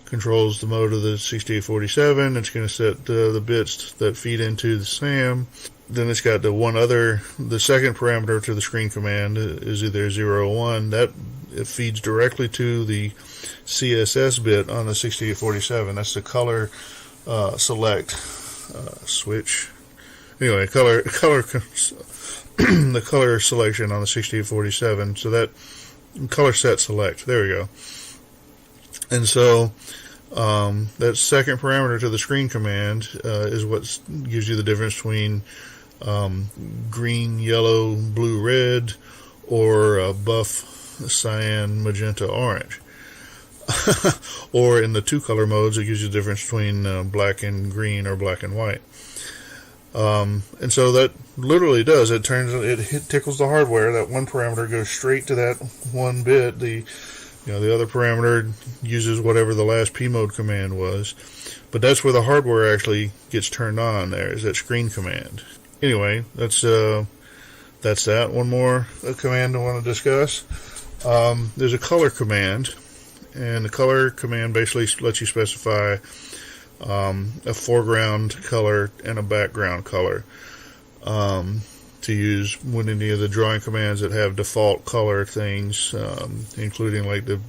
controls the mode of the 6847. It's going to set the bits that feed into the SAM. Then it's got the second parameter to the screen command is either 0 or 1. That it feeds directly to the CSS bit on the 6847. That's the color select switch. Anyway, color the color selection on the 6847. So that color set select. There we go. And so that second parameter to the screen command is what gives you the difference between green, yellow, blue, red, or buff, cyan, magenta, orange. Or in the 2-color modes, it gives you the difference between black and green or black and white. And so that literally does. It tickles the hardware. That one parameter goes straight to that one bit. The other parameter uses whatever the last P mode command was. But that's where the hardware actually gets turned on. There is that screen command. Anyway, that's that. One more command I want to discuss. There's a color command. And the color command basically lets you specify a foreground color and a background color to use with any of the drawing commands that have default color things, including like the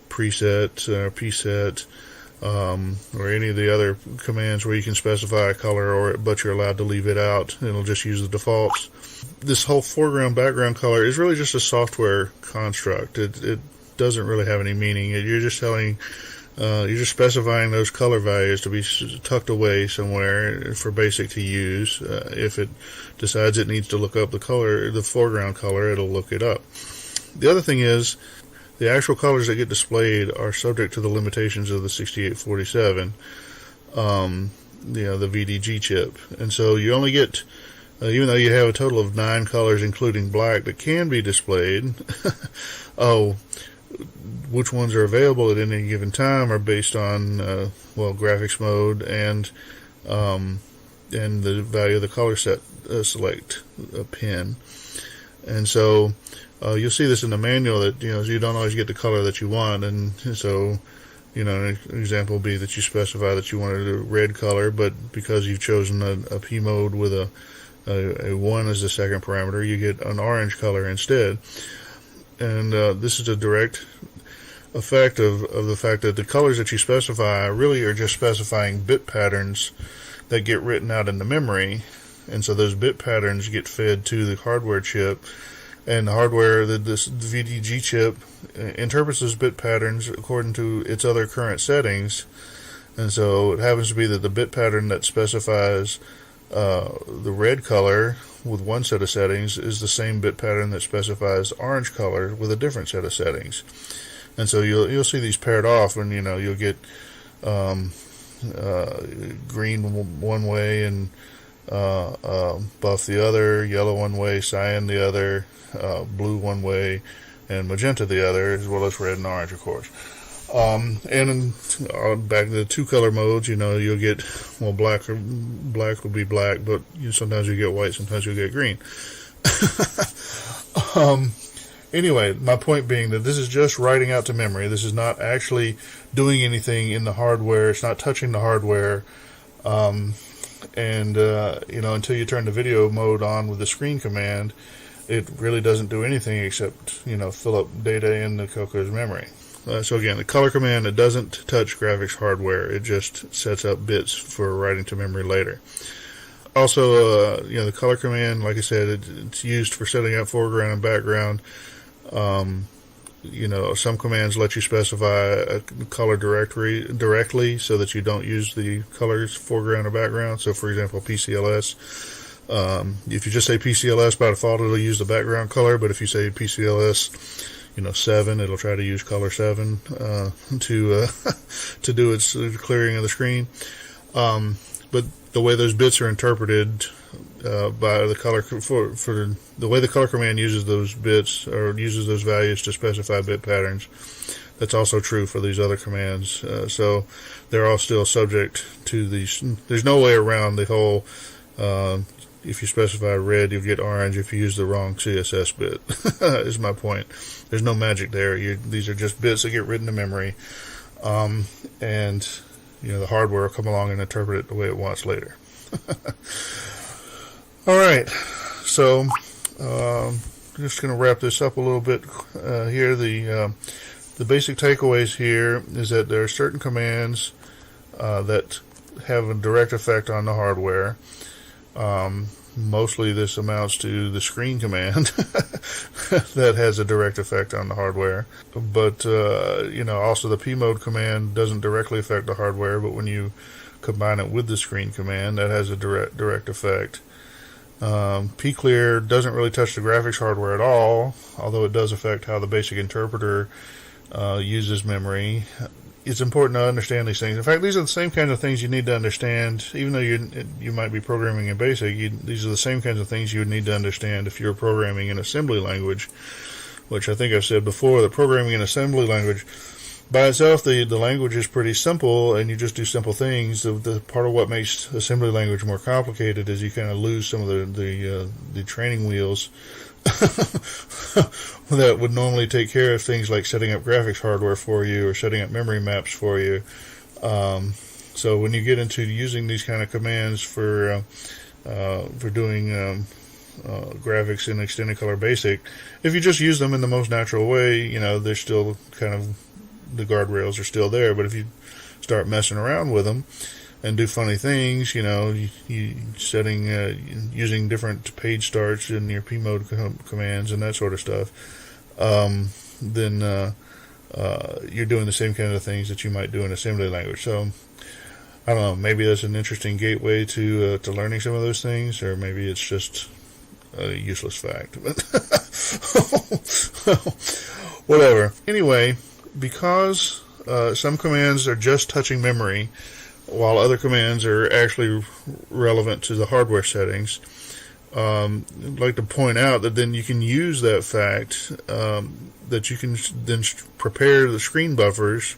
preset, pset, or any of the other commands where you can specify a color, but you're allowed to leave it out. It'll just use the defaults. This whole foreground background color is really just a software construct. It doesn't really have any meaning. You're just specifying those color values to be tucked away somewhere for BASIC to use. If it decides it needs to look up the foreground color, it'll look it up. The other thing is, the actual colors that get displayed are subject to the limitations of the 6847, the VDG chip. And so you only get, even though you have a total of 9 colors, including black, that can be displayed, which ones are available at any given time are based on, graphics mode and the value of the color set select pin. And so you'll see this in the manual that, you don't always get the color that you want. And so, an example would be that you specify that you wanted a red color, but because you've chosen a P mode with a 1 as the second parameter, you get an orange color instead. And this is a direct effect of the fact that the colors that you specify really are just specifying bit patterns that get written out in the memory. And so those bit patterns get fed to the hardware chip, and the hardware, this VDG chip, interprets those bit patterns according to its other current settings. And so it happens to be that the bit pattern that specifies the red color with one set of settings is the same bit pattern that specifies orange color with a different set of settings. And so you'll see these paired off, and you'll get green one way and buff the other, yellow one way, cyan the other, blue one way, and magenta the other, as well as red and orange, of course. And back to the 2-color modes, you'll get, black will be black, but sometimes you get white, sometimes you'll get green. Anyway, my point being that this is just writing out to memory. This is not actually doing anything in the hardware. It's not touching the hardware. Until you turn the video mode on with the screen command, it really doesn't do anything except, fill up data in the CoCo's memory. So again, the color command, it doesn't touch graphics hardware. It just sets up bits for writing to memory later. Also, the color command, like I said, it's used for setting up foreground and background. Some commands let you specify a color directly so that you don't use the colors foreground or background. So, for example, PCLS. If you just say PCLS, by default, it'll use the background color. But if you say PCLS, 7, it'll try to use color 7 to do its clearing of the screen. But the way those bits are interpreted by the color for the way the color command uses those bits or uses those values to specify bit patterns, that's also true for these other commands. So they're all still subject to these. There's no way around the whole. If you specify red, you'll get orange if you use the wrong CSS bit. Is my point. There's no magic there. These are just bits that get written to memory, and the hardware will come along and interpret it the way it wants later. All right, so just going to wrap this up a little bit here. The basic takeaways here is that there are certain commands that have a direct effect on the hardware. Mostly this amounts to the screen command that has a direct effect on the hardware. But, also the P mode command doesn't directly affect the hardware, but when you combine it with the screen command, that has a direct effect. pClear doesn't really touch the graphics hardware at all, although it does affect how the basic interpreter uses memory. It's important to understand these things. In fact, these are the same kinds of things you need to understand, even though you might be programming in BASIC. These are the same kinds of things you would need to understand if you're programming in assembly language, which I think I've said before, that programming in assembly language, by itself, the language is pretty simple, and you just do simple things. The part of what makes assembly language more complicated is you kind of lose some of the training wheels that would normally take care of things like setting up graphics hardware for you or setting up memory maps for you. So when you get into using these kind of commands for doing graphics in Extended Color Basic, if you just use them in the most natural way, they're still kind of, the guardrails are still there. But if you start messing around with them and do funny things, you setting using different page starts in your pmode commands and that sort of stuff, then you're doing the same kind of things that you might do in assembly language. So I don't know, maybe that's an interesting gateway to learning some of those things, or maybe it's just a useless fact. But whatever. Anyway, because some commands are just touching memory, while other commands are actually relevant to the hardware settings, I'd like to point out that then you can use that fact, that you can then prepare the screen buffers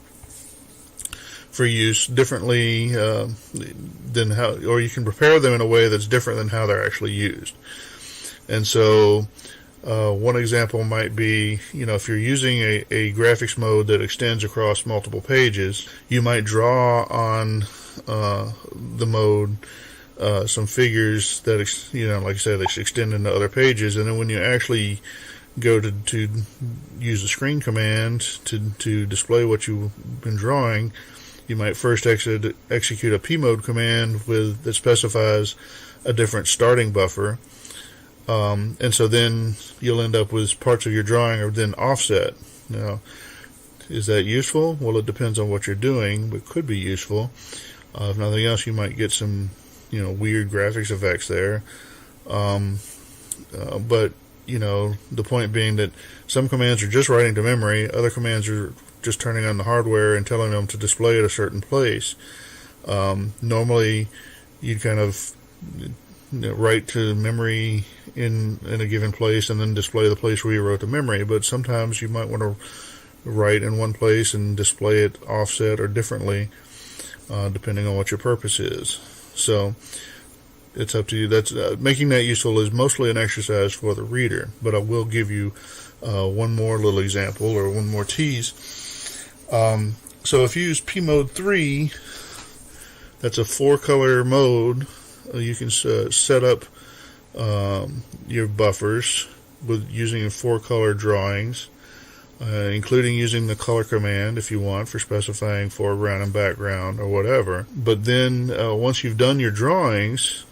for use differently than how, or you can prepare them in a way that's different than how they're actually used. And so one example might be, if you're using a graphics mode that extends across multiple pages, you might draw on the mode some figures that, like I said, they extend into other pages, and then when you actually go to use the screen command to display what you've been drawing, you might first execute a pmode command that specifies a different starting buffer. And so then you'll end up with parts of your drawing are then offset. Now, is that useful? Well, it depends on what you're doing, but it could be useful. If nothing else, you might get some, weird graphics effects there. But, the point being that some commands are just writing to memory, other commands are just turning on the hardware and telling them to display at a certain place. Normally, you'd kind of write to memory in a given place and then display the place where you wrote to memory, but sometimes you might want to write in one place and display it offset or differently, depending on what your purpose is. So it's up to you. That's making that useful is mostly an exercise for the reader, but I will give you one more little example, or one more tease. So if you use pmode 3, that's a 4-color mode. You can set up your buffers with using 4-color drawings, including using the color command if you want for specifying foreground and background or whatever. But then once you've done your drawings,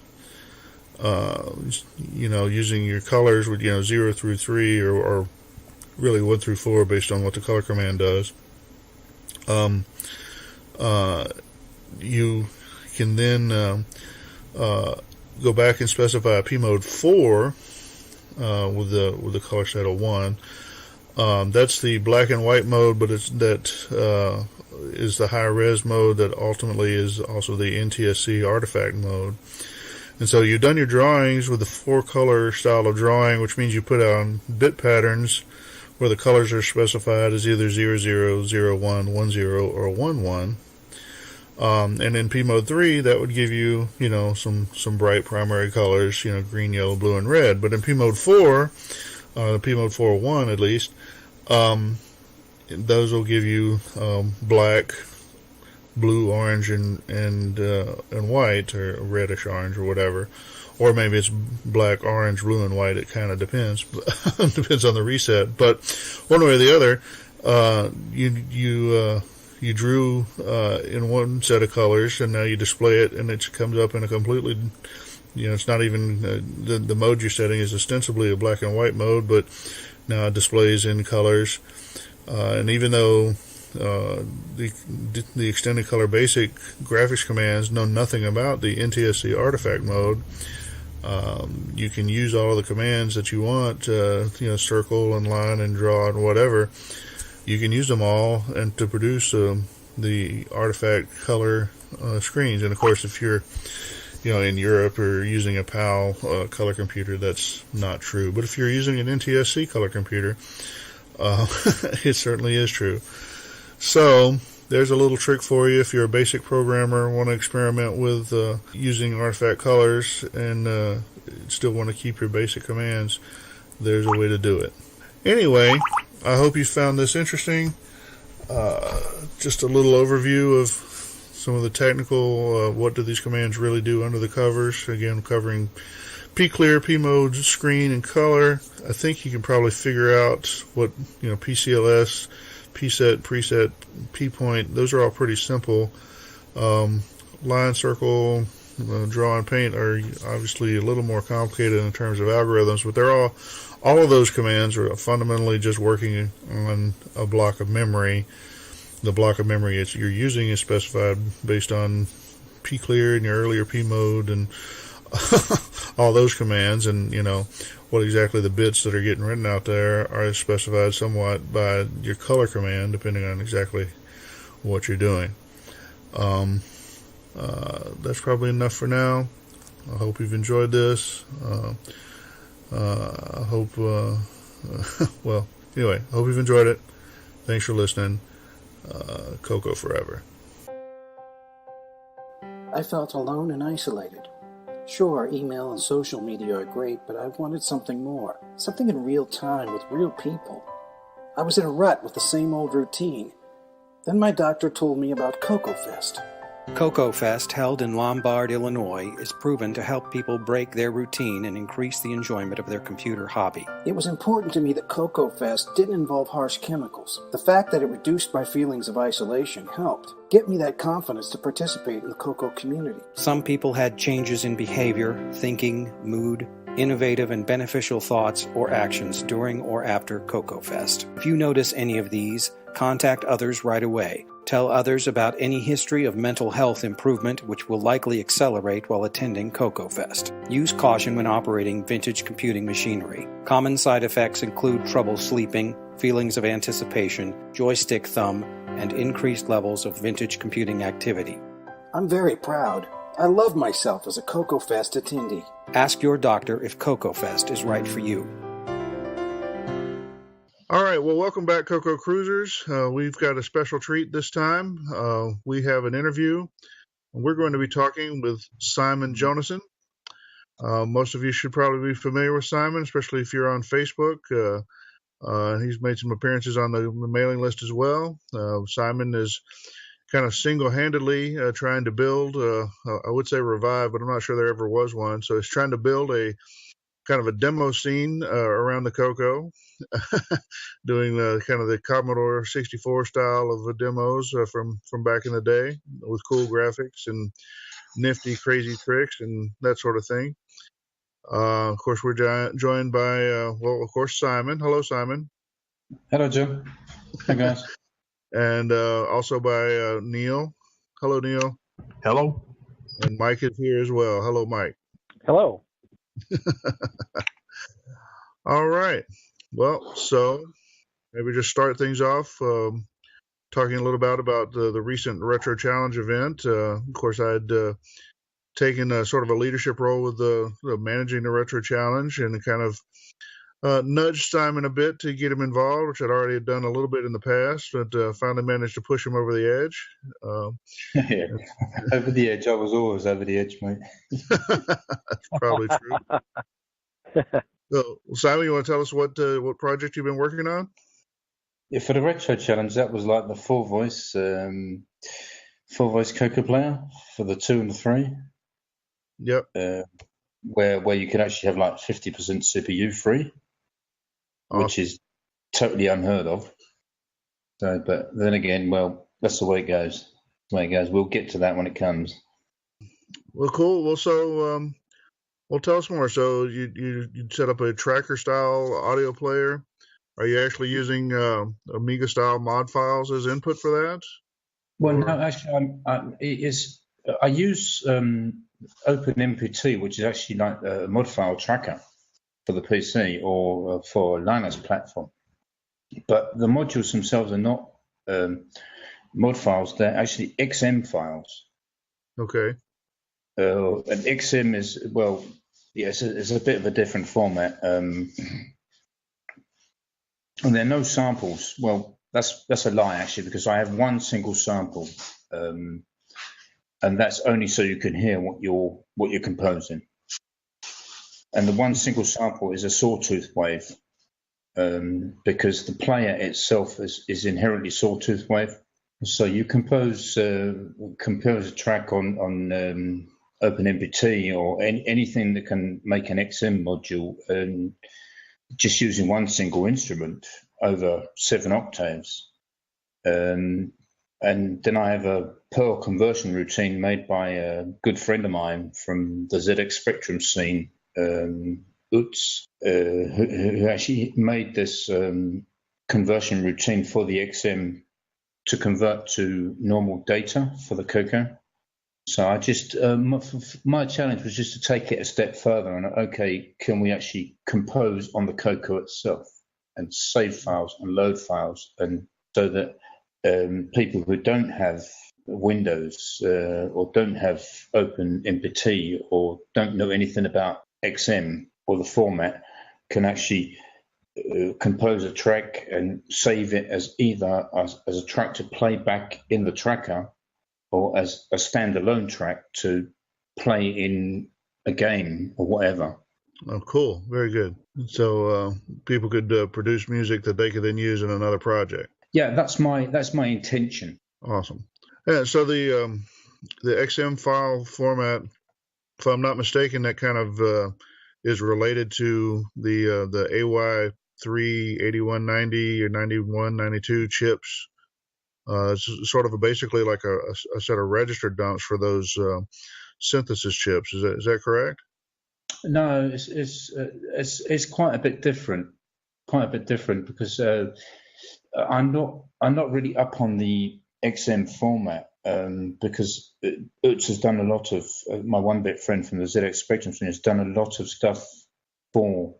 using your colors with 0 through 3 or really 1 through 4 based on what the color command does, you can then go back and specify a pmode 4 with the color set of 1. That's the black and white mode, but is the high res mode that ultimately is also the NTSC artifact mode. And so you've done your drawings with the 4-color style of drawing, which means you put on bit patterns where the colors are specified as either 00, 01, 10, or 11. And in pmode 3, that would give you, some bright primary colors, green, yellow, blue, and red. But in pmode 4, pmode 4.1 at least, those will give you black, blue, orange, and white, or reddish orange, or whatever. Or maybe it's black, orange, blue, and white. It kind of depends. Depends on the reset. But one way or the other, you drew in one set of colors, and now you display it, and it comes up in a completely, it's not even, the mode you're setting is ostensibly a black and white mode, but now it displays in colors. And even though the Extended Color Basic graphics commands know nothing about the NTSC artifact mode, You can use all of the commands that you want, circle and line and draw and whatever. You can use them all and to produce the artifact color screens. And of course, if you're in Europe or using a PAL color computer, that's not true. But if you're using an NTSC color computer, it certainly is true. So there's a little trick for you if you're a basic programmer, want to experiment with using artifact colors and still want to keep your basic commands. There's a way to do it. Anyway, I hope you found this interesting. Just a little overview of some of the technical, what do these commands really do under the covers. Again, covering P-Clear, P-Mode, Screen, and Color. I think you can probably figure out what, PCLS, P-Set, Preset, P-Point, those are all pretty simple. Line, circle, draw, and paint are obviously a little more complicated in terms of algorithms, but they're all of those commands are fundamentally just working on a block of memory. The block of memory you're using is specified based on P-Clear and your earlier P-Mode and all those commands, and what exactly the bits that are getting written out there are specified somewhat by your color command, depending on exactly what you're doing. That's probably enough for now. I hope you've enjoyed this. I hope, anyway, I hope you've enjoyed it. Thanks for listening. CoCo forever. I felt alone and isolated. Sure, email and social media are great, but I wanted something more. Something in real time with real people. I was in a rut with the same old routine. Then my doctor told me about CoCo Fest. CoCo Fest, held in Lombard, Illinois, is proven to help people break their routine and increase the enjoyment of their computer hobby. It was important to me that CoCo Fest didn't involve harsh chemicals. The fact that it reduced my feelings of isolation helped get me that confidence to participate in the CoCo community. Some people had changes in behavior, thinking, mood, innovative and beneficial thoughts or actions during or after CoCo Fest. If you notice any of these, contact others right away. Tell others about any history of mental health improvement, which will likely accelerate while attending CoCo Fest. Use caution when operating vintage computing machinery. Common side effects include trouble sleeping, feelings of anticipation, joystick thumb, and increased levels of vintage computing activity. I'm very proud. I love myself as a CoCo Fest attendee. Ask your doctor if CoCo Fest is right for you. All right, well, welcome back, CoCo Cruisers. We've got a special treat this time. We have an interview. We're going to be talking with Simon Jonassen. Most of you should probably be familiar with Simon, especially if you're on Facebook. He's made some appearances on the mailing list as well. Simon is kind of single-handedly trying to build, I would say revive, but I'm not sure there ever was one. So he's trying to build a kind of a demo scene around the CoCo, doing kind of the Commodore 64 style of demos from back in the day with cool graphics and nifty, crazy tricks and that sort of thing. Of course, we're joined by, of course, Simon. Hello, Simon. Hello, Joe. Hi, guys. And also by Neil. Hello, Neil. Hello. And Mike is here as well. Hello, Mike. Hello. All right. Well, so maybe just start things off talking a little about the recent Retro Challenge event. Of course, I'd taken sort of a leadership role with the managing the Retro Challenge and kind of nudged Simon a bit to get him involved, which I'd already done a little bit in the past, but finally managed to push him over the edge. Yeah, over the edge. I was always over the edge, mate. That's probably true. So, Simon, you want to tell us what project you've been working on? Yeah, for the Retro Challenge, that was like the full voice CoCo player for the 2 and the 3. Yep. Where you can actually have like 50% CPU free, which is totally unheard of. So, but then again, well, that's the way it goes. We'll get to that when it comes. Well, cool. Well, so, tell us more. So you set up a tracker style audio player. Are you actually using Amiga style mod files as input for that? Well, no, actually, it is I use OpenMPT, which is actually like a mod file tracker for the PC or for a Linux platform. But the modules themselves are not mod files; they're actually XM files. Okay. And XM is yes, it's a bit of a different format. And there are no samples. Well, that's a lie actually, because I have one single sample, and that's only so you can hear what you're composing. And the one single sample is a sawtooth wave, because the player itself is inherently sawtooth wave. So you compose a track on OpenMPT or anything that can make an XM module, and just using one single instrument over 7 octaves. And then I have a Perl conversion routine made by a good friend of mine from the ZX Spectrum scene, Utz, who actually made this conversion routine for the XM to convert to normal data for the CoCo. So I just, my challenge was just to take it a step further and, okay, can we actually compose on the CoCo itself and save files and load files, and so that people who don't have Windows or don't have OpenMPT or don't know anything about XM or the format can actually compose a track and save it as either as a track to play back in the tracker or as a standalone track to play in a game or whatever. Oh, cool. Very good. So people could produce music that they could then use in another project. Yeah, that's my intention. Awesome. Yeah, so the XM file format, if I'm not mistaken, that kind of is related to the AY3 8190 or 9192 chips. It's sort of basically like a set of register dumps for those synthesis chips. Is that correct? No, it's quite a bit different. Quite a bit different because I'm not really up on the XM format because Utz has done a lot of my 1-bit friend from the ZX Spectrum has done a lot of stuff for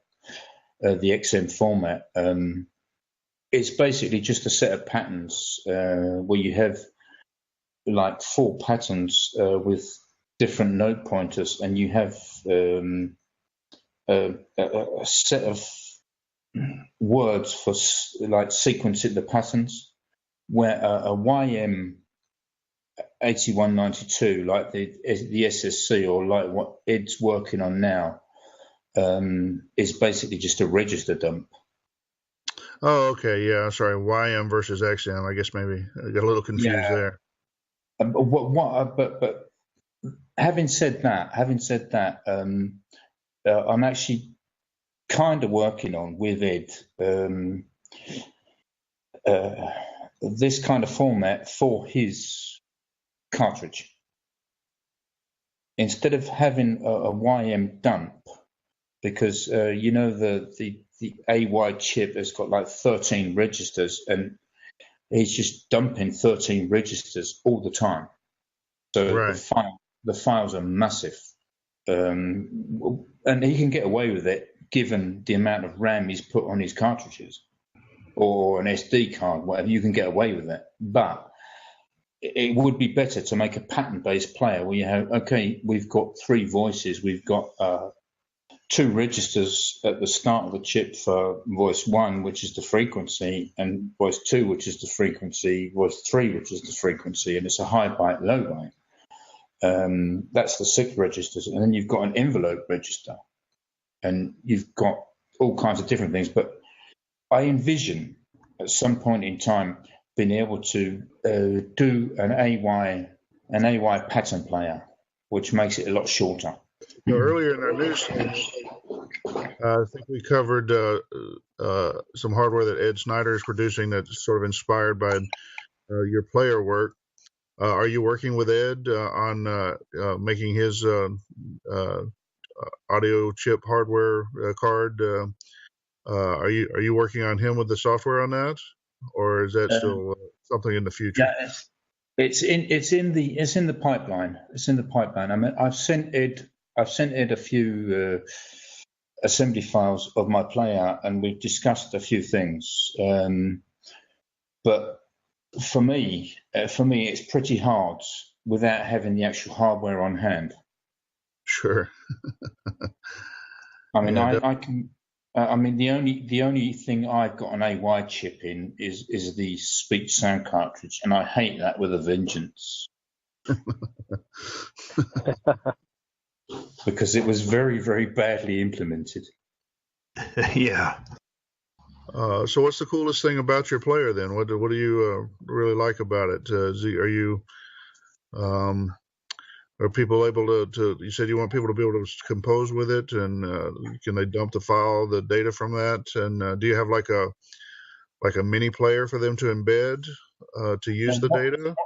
the XM format. It's basically just a set of patterns where you have like 4 patterns with different note pointers, and you have a set of words for like sequencing the patterns, where a YM 8192, like the SSC or like what Ed's working on now, is basically just a register dump. Oh, okay. Yeah, sorry. YM versus XM. I guess maybe I got a little confused there. But having said that, I'm actually kind of working on with Ed this kind of format for his cartridge. Instead of having a YM dump, because the AY chip has got like 13 registers, and he's just dumping 13 registers all the time. So right. The files are massive, and he can get away with it given the amount of RAM he's put on his cartridges or an SD card, whatever. You can get away with it, but it would be better to make a pattern-based player where you have, okay, we've got 3 voices, we've got 2 registers at the start of the chip for voice 1, which is the frequency, and voice 2, which is the frequency, voice 3, which is the frequency, and it's a high byte, low byte. That's the 6 registers, and then you've got an envelope register, and you've got all kinds of different things. But I envision at some point in time being able to do an AY pattern player, which makes it a lot shorter. So earlier in our news, I think we covered some hardware that Ed Snyder is producing that's sort of inspired by your player work. Are you working with Ed on making his audio chip hardware card? Are you working on him with the software on that, or is that still something in the future? Yeah, It's in the pipeline. It's in the pipeline. I mean, I've sent Ed a few assembly files of my playout, and we've discussed a few things. But for me, it's pretty hard without having the actual hardware on hand. Sure. I mean, Yeah, I can. I mean, the only thing I've got an AY chip in is the speech sound cartridge, and I hate that with a vengeance. Because it was very, very badly implemented. Yeah. So what's the coolest thing about your player then? What do you really like about it? Are people able to? You said you want people to be able to compose with it, and can they dump the file, the data from that? And do you have like a mini player for them to embed to use the data?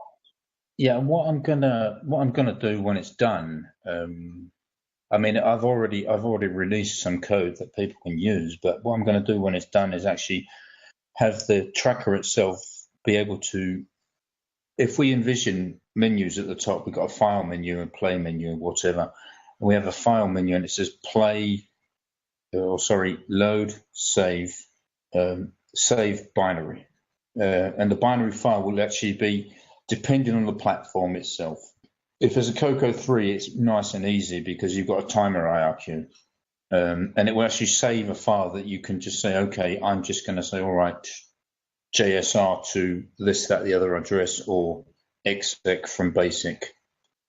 Yeah, what I'm gonna do when it's done. I mean, I've already released some code that people can use, but what I'm going to do when it's done is actually have the tracker itself be able to. If we envision menus at the top, we've got a file menu and play menu, whatever. And we have a file menu and it says load, save, save binary. And the binary file will actually be depending on the platform itself. If there's a CoCo 3, it's nice and easy because you've got a timer IRQ. And it will actually save a file that you can just say, okay, I'm just going to say, all right, JSR to this, that, the other address, or exec from basic.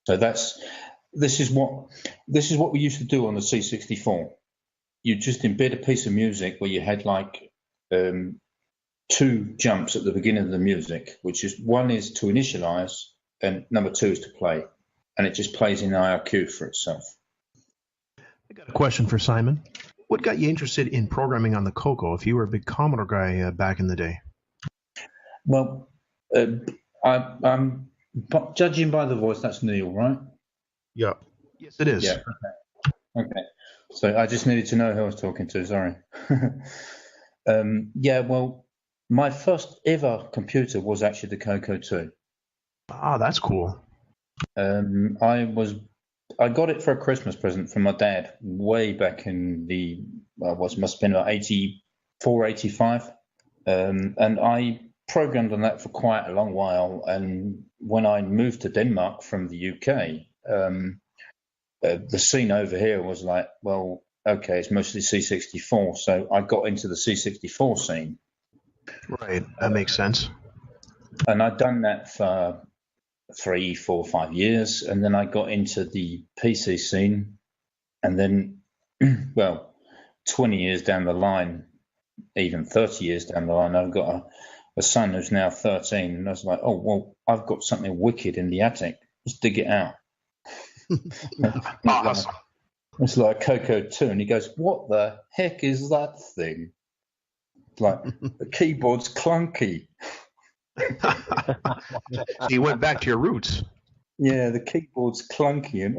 So this is what we used to do on the C64. You just embed a piece of music where you had like 2 jumps at the beginning of the music, which is one is to initialize and number 2 is to play, and it just plays in IRQ for itself. I got a question for Simon. What got you interested in programming on the CoCo if you were a big Commodore guy back in the day? Well, I'm judging by the voice, that's Neil, right? Yeah. Yes, it is. Yeah. Okay. So I just needed to know who I was talking to. Sorry. Yeah. Well, my first ever computer was actually the CoCo 2. Ah, that's cool. I got it for a Christmas present from my dad way back in the must have been about 84, 85, and I programmed on that for quite a long while. And when I moved to Denmark from the UK, the scene over here was like, well, okay, it's mostly C64, so I got into the C64 scene. Right, that makes sense. And I'd done that for 3, 4, 5 years, and then I got into the PC scene, and then, well, 20 years down the line, even 30 years down the line, I've got a son who's now 13, and I was like, oh, well, I've got something wicked in the attic. Let's dig it out. Awesome. It's like a CoCo 2, and he goes, what the heck is that thing? It's like, the keyboard's clunky. So you went back to your roots. Yeah, the keyboard's clunky, and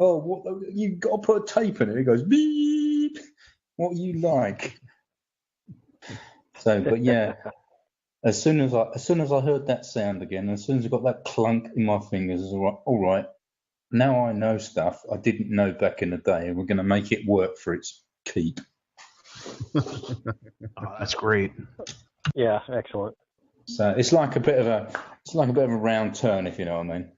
you've got to put a tape in it. It goes beep. What you like? So, but yeah, as soon as I heard that sound again, as soon as I got that clunk in my fingers, I was like, all right, now I know stuff I didn't know back in the day, and we're going to make it work for its keep. Oh, that's great. Yeah, excellent. So it's like a bit of a round turn, if you know what I mean.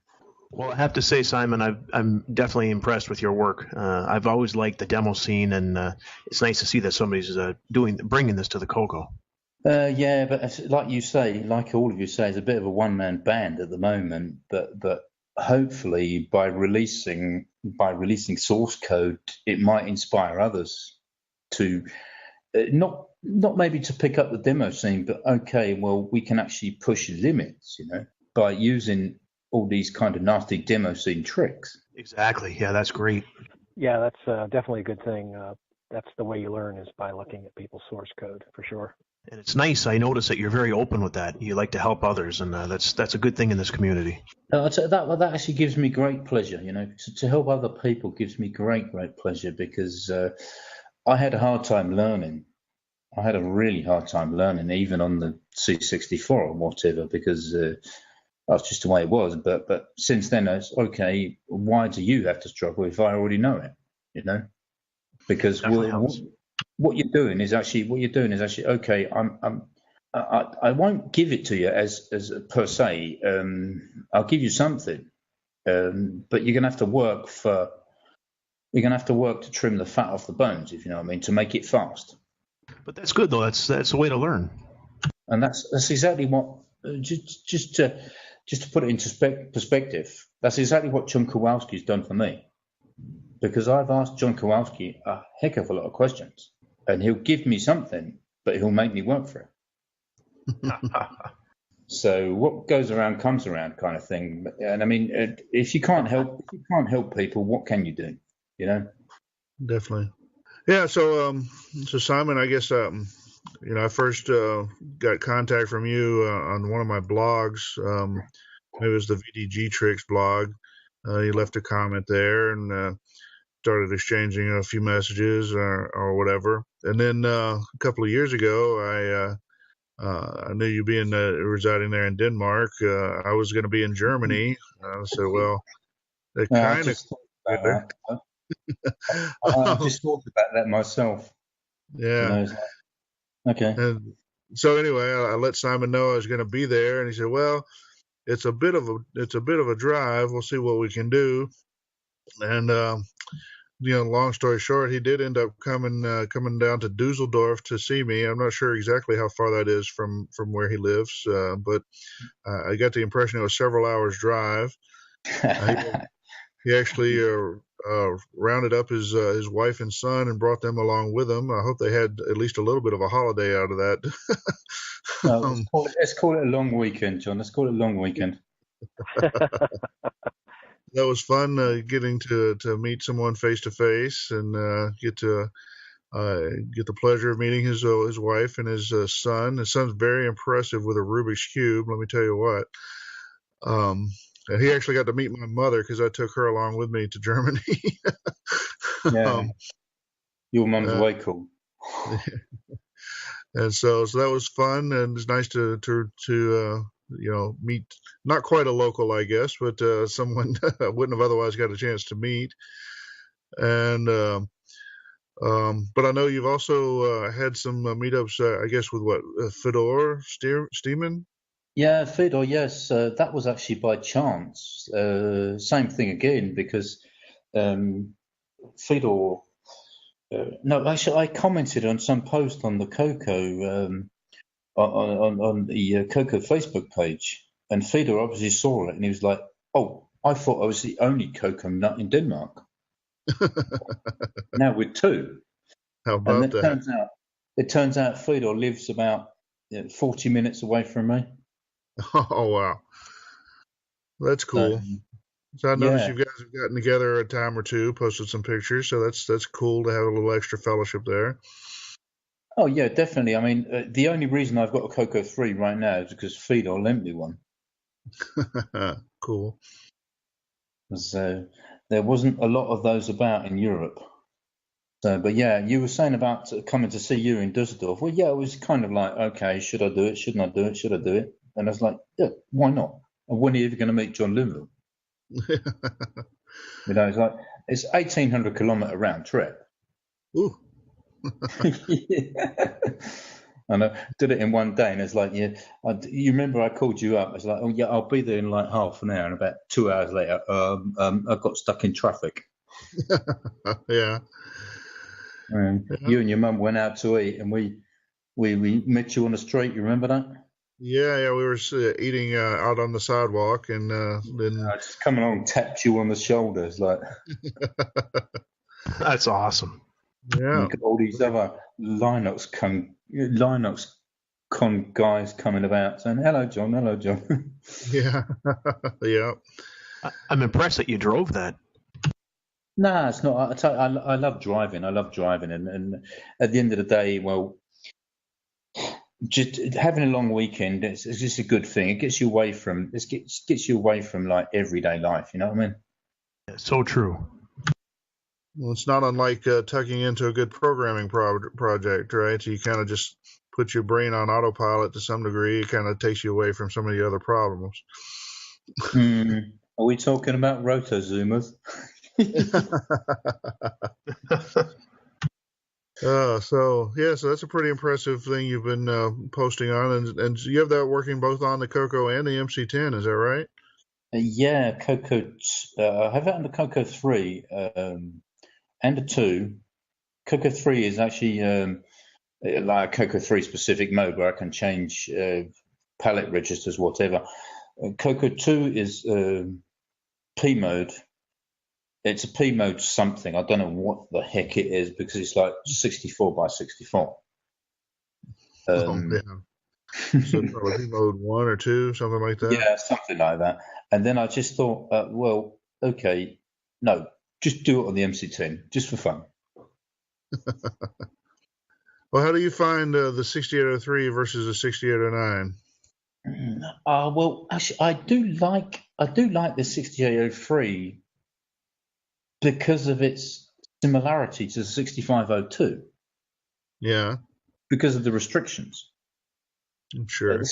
Well, I have to say, Simon, I'm definitely impressed with your work. I've always liked the demo scene, and it's nice to see that somebody's bringing this to the CoCo. Yeah, but like you say, like all of you say, it's a bit of a one-man band at the moment. But hopefully, by releasing source code, it might inspire others to not maybe to pick up the demo scene, but okay, well, we can actually push limits, by using all these kind of nasty demo scene tricks. Exactly. Yeah, that's great. Yeah, that's definitely a good thing. That's the way you learn, is by looking at people's source code, for sure. And it's nice. I notice that you're very open with that. You like to help others, and that's a good thing in this community. That actually gives me great pleasure. To help other people gives me great pleasure, because I had a hard time learning. I had a really hard time learning, even on the C64 or whatever, because that's just the way it was. But since then, it's okay. Why do you have to struggle if I already know it? You know, because what you're doing is actually okay. I won't give it to you as per se. I'll give you something, but you're gonna have to work to trim the fat off the bones, if you know what I mean, to make it fast. But that's good though. That's a way to learn. And that's exactly what just to put it into perspective. That's exactly what John Kowalski's done for me, because I've asked John Kowalski a heck of a lot of questions, and he'll give me something, but he'll make me work for it. So what goes around comes around, kind of thing. And I mean, if you can't help people, what can you do? You know. Definitely. Yeah. So Simon, I guess I first got contact from you on one of my blogs. It was the VDG Tricks blog. You left a comment there and started exchanging a few messages or whatever. And then a couple of years ago, I knew you being residing there in Denmark. I was going to be in Germany. I said, well, they kind of. I just thought about that myself. Yeah. Okay. And so anyway, I let Simon know I was going to be there, and he said, "Well, it's a bit of a drive. We'll see what we can do." And long story short, he did end up coming down to Dusseldorf to see me. I'm not sure exactly how far that is from where he lives, but I got the impression it was several hours drive. He actually rounded up his wife and son and brought them along with him. I hope they had at least a little bit of a holiday out of that. Let's call it a long weekend, John. Let's call it a long weekend. That was fun getting to meet someone face to face and get the pleasure of meeting his wife and his son. His son's very impressive with a Rubik's Cube. Let me tell you what. And he actually got to meet my mother because I took her along with me to Germany. Yeah, your mum's way cool. And so that was fun, and it's nice to meet not quite a local, I guess, but someone I wouldn't have otherwise got a chance to meet. And but I know you've also had some meetups, I guess, with Fedor Steeman. Yeah, Fedor, yes. That was actually by chance. Same thing again, because Fedor... no, actually, I commented on some post on the CoCo, on the CoCo Facebook page, and Fedor obviously saw it, and he was like, oh, I thought I was the only CoCo nut in Denmark. Now we're two. How about that? It turns out Fedor lives about 40 minutes away from me. Oh, wow. That's cool. So I noticed you guys have gotten together a time or two, posted some pictures. So that's cool to have a little extra fellowship there. Oh, yeah, definitely. I mean, the only reason I've got a CoCo 3 right now is because Fedor lent me one. Cool. So there wasn't a lot of those about in Europe. So, but yeah, you were saying about coming to see you in Dusseldorf. Well, yeah, it was kind of like, okay, should I do it? Shouldn't I do it? Should I do it? And I was like, yeah, why not? And when are you ever going to meet John Linville? It's 1,800 kilometre round trip. Ooh. Yeah. And I did it in one day, and it's like, yeah. You remember I called you up? It's like, oh yeah, I'll be there in like half an hour. And about 2 hours later, I got stuck in traffic. Yeah. You and your mum went out to eat, and we met you on the street. You remember that? Yeah, we were eating out on the sidewalk, and then I just come along, tapped you on the shoulders, like. That's awesome. Yeah, you got all these other Linux con guys coming about saying, "Hello, John. Hello, John." Yeah, yeah. I'm impressed that you drove that. No, it's not. I love driving. I love driving, and at the end of the day, well. Just having a long weekend, it's just a good thing. It gets you away from like everyday life. You know what I mean? Yeah, so true. Well, it's not unlike tucking into a good programming project, right? You kind of just put your brain on autopilot to some degree. It kind of takes you away from some of the other problems. Are we talking about rotozoomers? So that's a pretty impressive thing you've been posting on, and you have that working both on the CoCo and the MC10, is that right? Yeah, CoCo. I have it on the CoCo 3 and the 2. CoCo 3 is actually like a CoCo 3 specific mode where I can change palette registers, whatever. CoCo 2 is P mode. It's a P mode something. I don't know what the heck it is because it's like 64 by 64. So probably P mode 1 or 2, something like that. Yeah, something like that. And then I just thought, well, okay, no, just do it on the MC10, just for fun. Well, how do you find the 6803 versus the 6809? Well, actually, I do like the 6803 because of its similarity to the 6502. Yeah. Because of the restrictions. Sure. The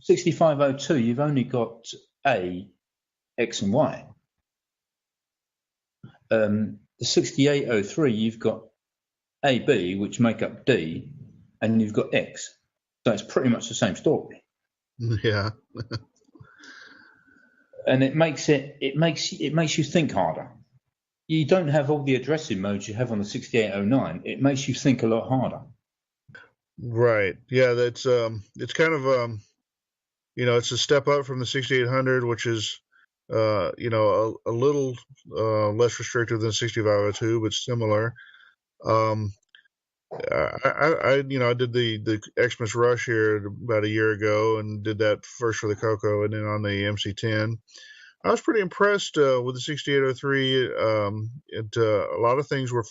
6502, you've only got A, X, and Y. The 6803, you've got A, B, which make up D, and you've got X. So it's pretty much the same story. Yeah. And it makes you think harder. You don't have all the addressing modes you have on the 6809. It makes you think a lot harder. Right. Yeah, that's it's kind of it's a step up from the 6800, which is a little less restrictive than 6502, but similar. I did the Xmas Rush here about a year ago and did that first for the CoCo and then on the MC10. I was pretty impressed with the 6803. A lot of things were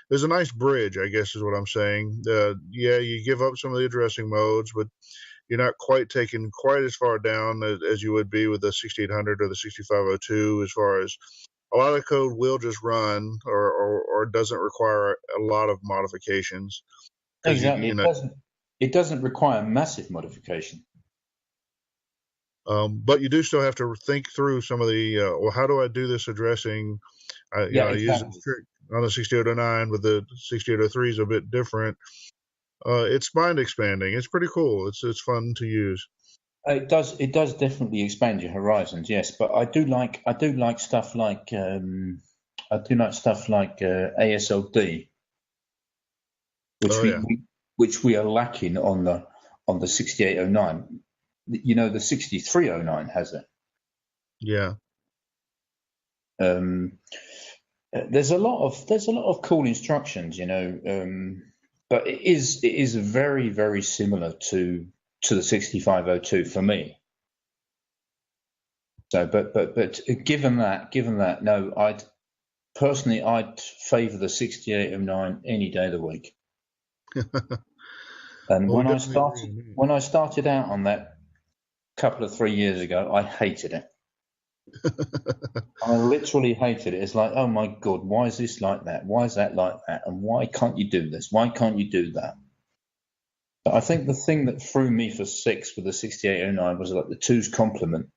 there's a nice bridge, I guess is what I'm saying. You give up some of the addressing modes, but you're not quite taken quite as far down as you would be with the 6800 or the 6502 as far as a lot of code will just run or doesn't require a lot of modifications. Exactly. It doesn't require massive modification. But you do still have to think through some of the, how do I do this addressing? I use it on the 6809, but the 6803 is a bit different. It's mind expanding. It's pretty cool. It's fun to use. It does definitely expand your horizons, yes. But I do like stuff like ASLD, which we are lacking on the 6809. The 6309 has it. Yeah. There's a lot of cool instructions, but it is very, very similar to the 6502 for me. So, but given that, no, I'd favour the 6809 any day of the week. And when I started out on that couple of 3 years ago, I hated it. I literally hated it. It's like, oh my God, why is this like that? Why is that like that? And why can't you do this? Why can't you do that? But I think the thing that threw me for 6 with the 6809 was like the 2's complement.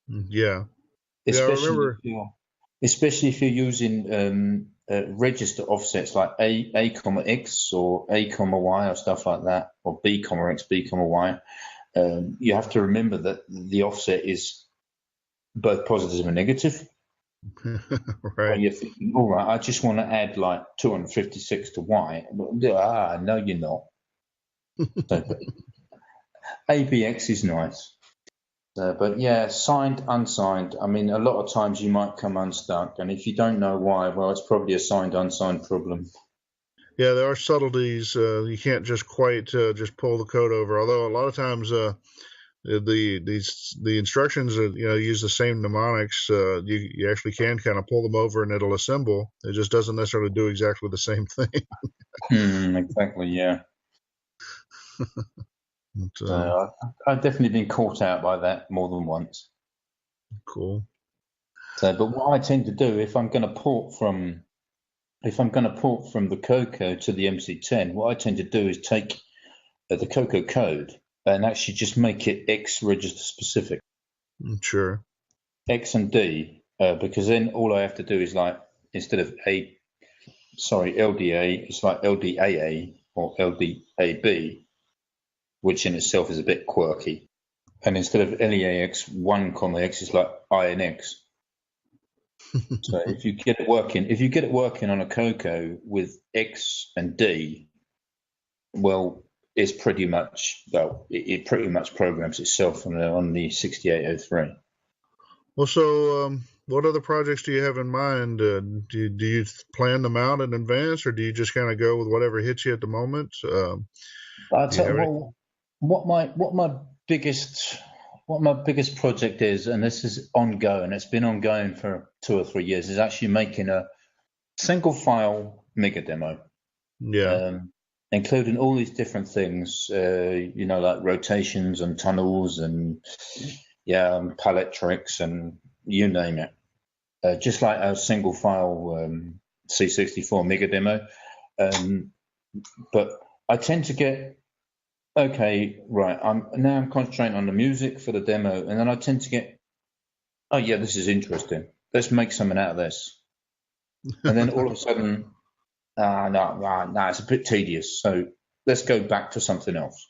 Yeah. Especially if you're using register offsets like A, X or A, Y or stuff like that, or B, X, B, Y. You have to remember that the offset is both positive and negative. Right. And you're thinking, all right, I just want to add like 256 to Y. No, you're not. So, ABX is nice. But yeah, signed, unsigned. I mean, a lot of times you might come unstuck, and if you don't know why, well, it's probably a signed, unsigned problem. Yeah, there are subtleties. You can't just quite just pull the code over. Although a lot of times the instructions use the same mnemonics. You actually can kind of pull them over and it'll assemble. It just doesn't necessarily do exactly the same thing. Exactly. Yeah. I've definitely been caught out by that more than once. Cool. So, but what I tend to do if I'm going to port from the CoCo to the MC10, what I tend to do is take the CoCo code and actually just make it X register specific. Sure. X and D, because then all I have to do is like, instead of LDA, it's like LDAA or LDAB, which in itself is a bit quirky. And instead of LEAX, 1, X is like INX. So if you get it working on a CoCo with X and D, well, it pretty much programs itself on the 6803. Well, so what other projects do you have in mind? Do you plan them out in advance, or do you just kind of go with whatever hits you at the moment? I'll tell you what my biggest project is, and this is ongoing. It's been ongoing for 2 or 3 years. Is actually making a single file mega demo. Yeah. Including all these different things, like rotations and tunnels and palette tricks and you name it. Just like a single file C64 mega demo. But I tend to get, I'm concentrating on the music for the demo, and then I tend to get, this is interesting. Let's make something out of this. And then all of a sudden, no, it's a bit tedious. So let's go back to something else.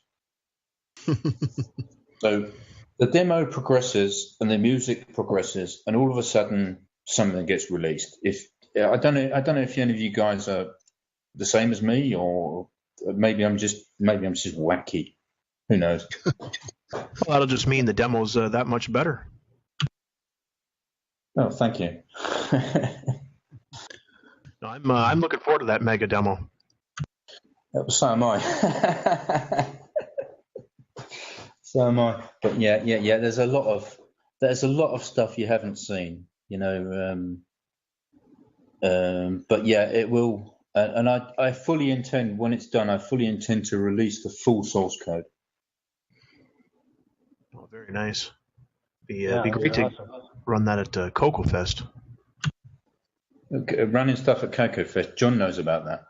So the demo progresses and the music progresses, and all of a sudden something gets released. I don't know if any of you guys are the same as me, or maybe I'm just wacky. Who knows? Well, that'll just mean the demo's that much better. Oh, thank you. No, I'm looking forward to that mega demo. So am I. So am I. But yeah. There's a lot of stuff you haven't seen, But yeah, it will. And I fully intend, when it's done, to release the full source code. Oh, very nice. Be great to run that at CoCo Fest. Running stuff at CoCo Fest. John knows about that.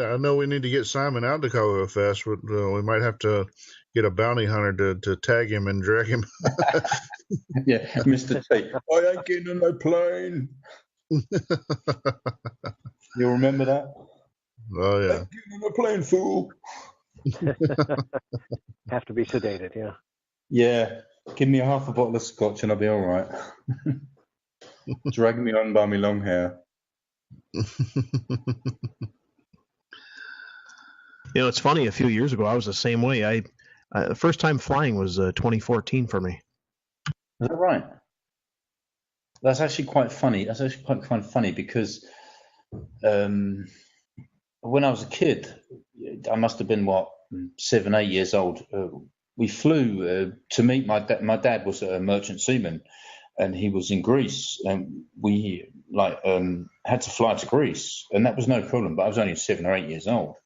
I know we need to get Simon out to CoCo Fest. We might have to get a bounty hunter to tag him and drag him. Yeah, Mr. T. I ain't getting on no plane. You remember that? Oh, yeah. I ain't getting on a plane, fool. Have to be sedated, yeah. Yeah. Give me half a bottle of scotch and I'll be all right. Drag me on by my long hair. It's funny. A few years ago, I was the same way. The first time flying was 2014 for me. Is that right? That's actually quite funny. That's actually quite funny because when I was a kid, I must have been 7, 8 years old. We flew to meet my dad. My dad was a merchant seaman, and he was in Greece, and we had to fly to Greece, and that was no problem. But I was only 7 or 8 years old.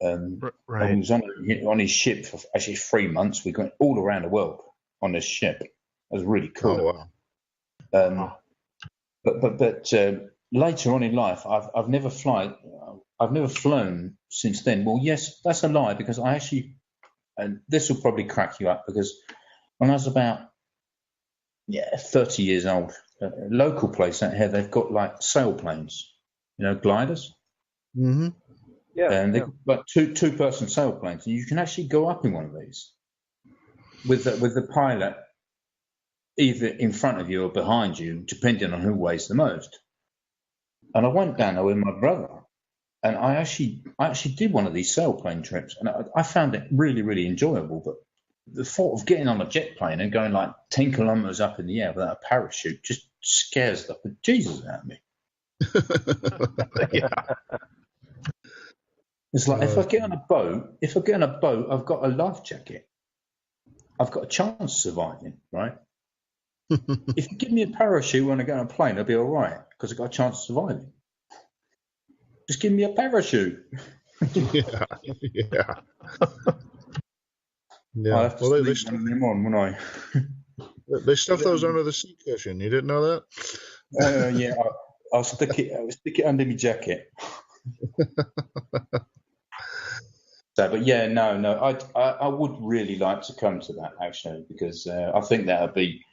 Right. He was on his ship for actually 3 months. We went all around the world on this ship. It was really cool. Oh, wow. But later on in life, I've never flown since then. Well, yes, that's a lie, because I actually, and this will probably crack you up, because when I was about 30 years old, a local place out here, they've got sailplanes, gliders. Mm-hmm. Yeah. And they've got two-person sailplanes, and you can actually go up in one of these with the pilot either in front of you or behind you, depending on who weighs the most. And I went down there with my brother, and I actually did one of these sailplane trips, and I found it really, really enjoyable. But the thought of getting on a jet plane and going 10 kilometers up in the air without a parachute just scares the Jesus out of me. Yeah. It's like if I get on a boat, I've got a life jacket. I've got a chance of surviving, right? If you give me a parachute when I get on a plane, I'll be all right, because I've got a chance of surviving. Just give me a parachute. Yeah. I'll have to sleep one of them on, won't I? They stuff those under the seat cushion. You didn't know that? Yeah, I'll stick it under my jacket. So, but yeah, no, I would really like to come to that actually, because I think that'd be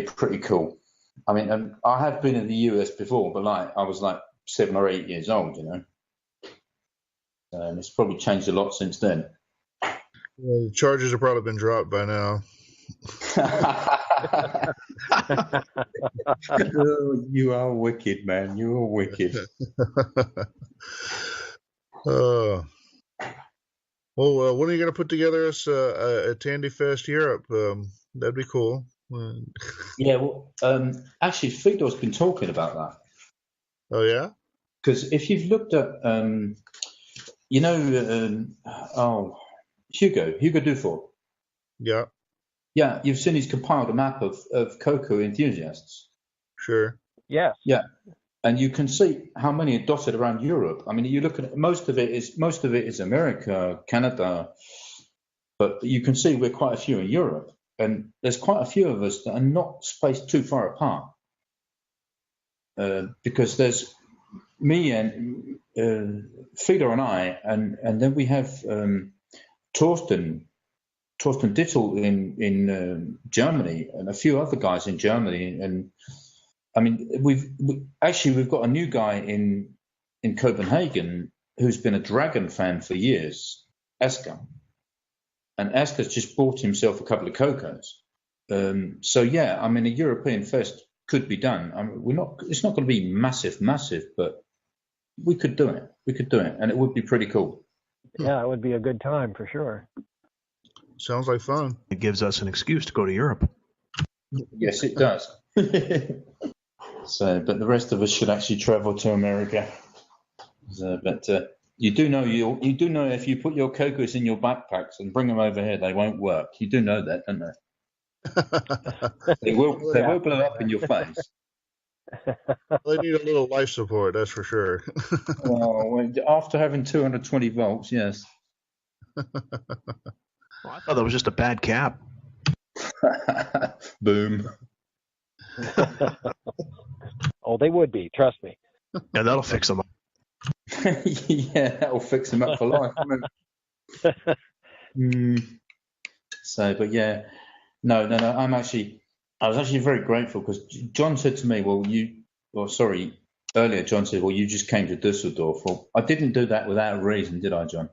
pretty cool. I mean, I have been in the US before, but I was 7 or 8 years old, and it's probably changed a lot since then. Well, the charges have probably been dropped by now. Oh, you are wicked, man. You are wicked. Well, when are you going to put together us a Tandy Fest Europe? That'd be cool. Yeah, well, actually, Fedor's been talking about that. Oh, yeah? Because if you've looked at, Hugo Dufour. Yeah. Yeah, you've seen he's compiled a map of CoCo enthusiasts. Sure. Yes. Yeah. And you can see how many are dotted around Europe. I mean, you look at most of it is America, Canada, but you can see we're quite a few in Europe, and there's quite a few of us that are not spaced too far apart, because there's me and Fedor and I, and then we have Torsten Dittel in Germany, and a few other guys in Germany, and I mean, we've got a new guy in Copenhagen who's been a Dragon fan for years, Asger. And Asger's just bought himself a couple of CoCos. So yeah, I mean, a European fest could be done. I mean, it's not going to be massive, but we could do it. And it would be pretty cool. Yeah, it would be a good time for sure. Sounds like fun. It gives us an excuse to go to Europe. Yes, it does. So, but the rest of us should actually travel to America. So, but you do know if you put your CoCos in your backpacks and bring them over here, they won't work. You do know that, don't they? They will blow up in your face. They need a little life support, that's for sure. Well, after having 220 volts, yes. Well, I thought that was just a bad cap. Boom. Oh, they would be. Trust me. Yeah, that'll fix them up. Yeah, that'll fix them up for life, won't it? So, but yeah, no. I was actually very grateful because John said to me, earlier John said, well, you just came to Dusseldorf. Well, I didn't do that without a reason, did I, John?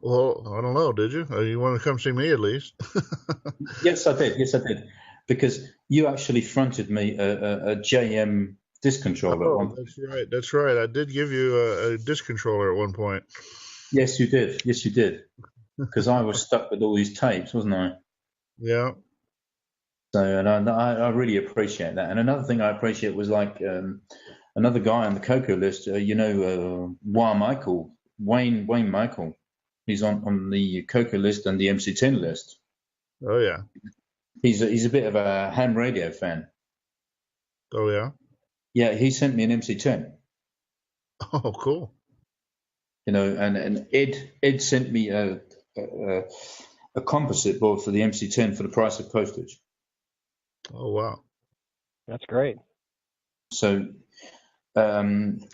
Well, I don't know. Did you? You want to come see me at least? Yes, I did. Because you actually fronted me a JM disc controller. Oh, that's right. I did give you a disc controller at one point. Yes, you did. Because I was stuck with all these tapes, wasn't I? Yeah. So, and I really appreciate that. And another thing I appreciate was another guy on the CoCo list. Wayne Michael. He's on the CoCo list and the MC10 list. Oh yeah. He's a bit of a ham radio fan. Oh yeah. Yeah, he sent me an MC10. Oh, cool. And Ed sent me a composite board for the MC10 for the price of postage. Oh wow. That's great. So, and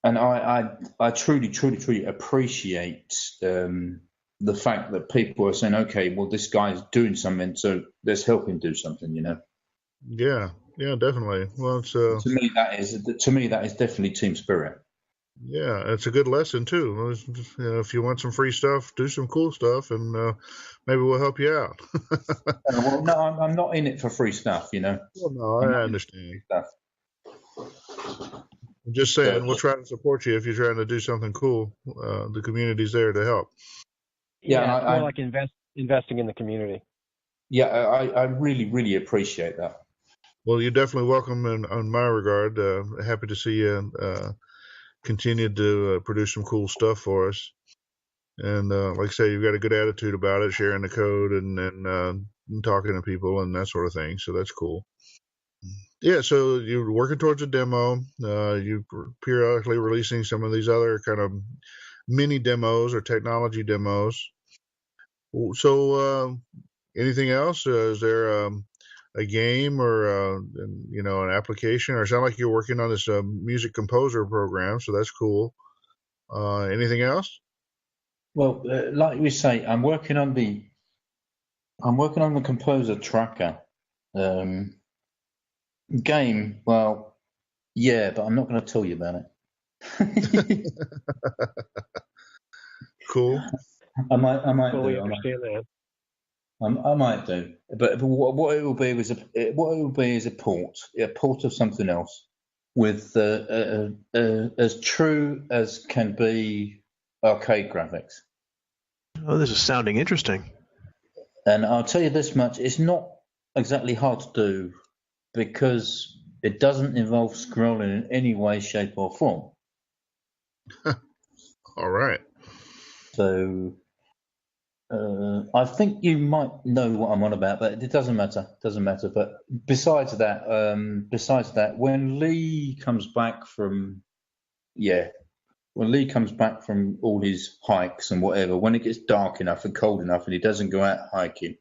I truly appreciate the fact that people are saying, okay, well, this guy's doing something, so let's help him do something, Yeah, definitely. Well, it's to me that is definitely team spirit. Yeah, it's a good lesson too. If you want some free stuff, do some cool stuff, and maybe we'll help you out. Well, no, I'm not in it for free stuff, Well, no, I understand. I'm just saying, we'll try to support you if you're trying to do something cool. The community's there to help. Yeah, it's more like investing in the community. Yeah, I really appreciate that. Well, you're definitely welcome in my regard. Happy to see you continue to produce some cool stuff for us. And like I say, you've got a good attitude about it, sharing the code and talking to people and that sort of thing. So that's cool. Yeah, so you're working towards a demo. You're periodically releasing some of these other kind of mini demos or technology demos. So anything else? Is there a game or an application? Or it sounds like you're working on this music composer program, so that's cool. Anything else? Well, like we say, I'm working on the Composer Tracker game. Well, yeah, but I'm not going to tell you about it. Cool. I might Fully do. understand that. I might do, but what it will be is a port of something else with as true as can be arcade graphics. Oh, this is sounding interesting. And I'll tell you this much: it's not exactly hard to do because it doesn't involve scrolling in any way, shape, or form. All right. So. I think you might know what I'm on about, but it doesn't matter. But besides that, when Lee comes back from all his hikes and whatever, when it gets dark enough and cold enough and he doesn't go out hiking,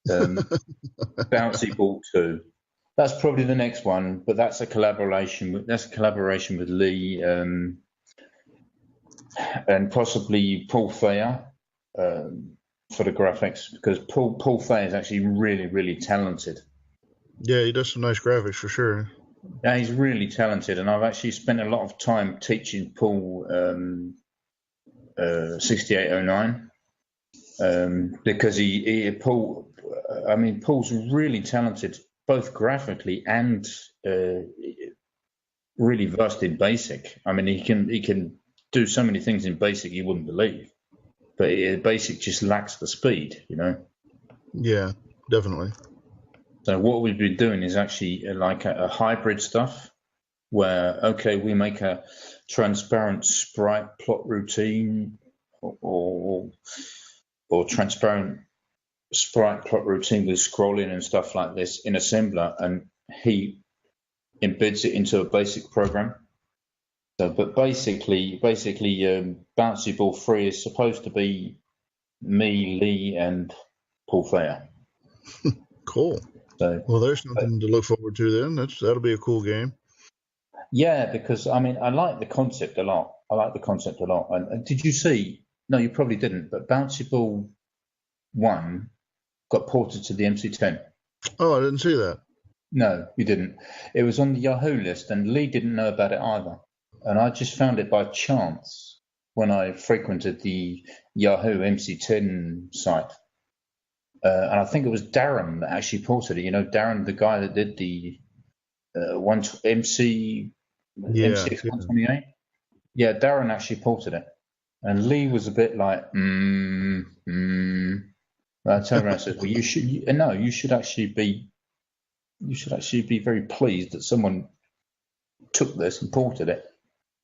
Bouncy Ball 2. That's probably the next one, but that's a collaboration with Lee and possibly Paul Thayer. For the graphics, because Paul Thayer is actually really, really talented. Yeah, he does some nice graphics for sure. Yeah, he's really talented, and I've actually spent a lot of time teaching Paul 6809 because Paul's really talented, both graphically and really versed in BASIC. I mean, he can do so many things in BASIC you wouldn't believe. But BASIC just lacks the speed, you know. Yeah, definitely. So what we've been doing is actually like a hybrid stuff, where we make a transparent sprite plot routine, or transparent sprite plot routine with scrolling and stuff like this in assembler, and he embeds it into a BASIC program. So, but basically, Bouncy Ball 3 is supposed to be me, Lee, and Paul Thayer. Cool. So, well, there's something to look forward to then. That'll be a cool game. Yeah, because I like the concept a lot. And did you see? No, you probably didn't. But Bouncy Ball 1 got ported to the MC10. Oh, I didn't see that. No, you didn't. It was on the Yahoo list, and Lee didn't know about it either. And I just found it by chance when I frequented the Yahoo MC10 site. And I think it was Darren that actually ported it. You know, Darren, the guy that did the MC6 128. Yeah, Darren actually ported it. And Lee was a bit like, I turned around and said, well, you should actually be very pleased that someone took this and ported it.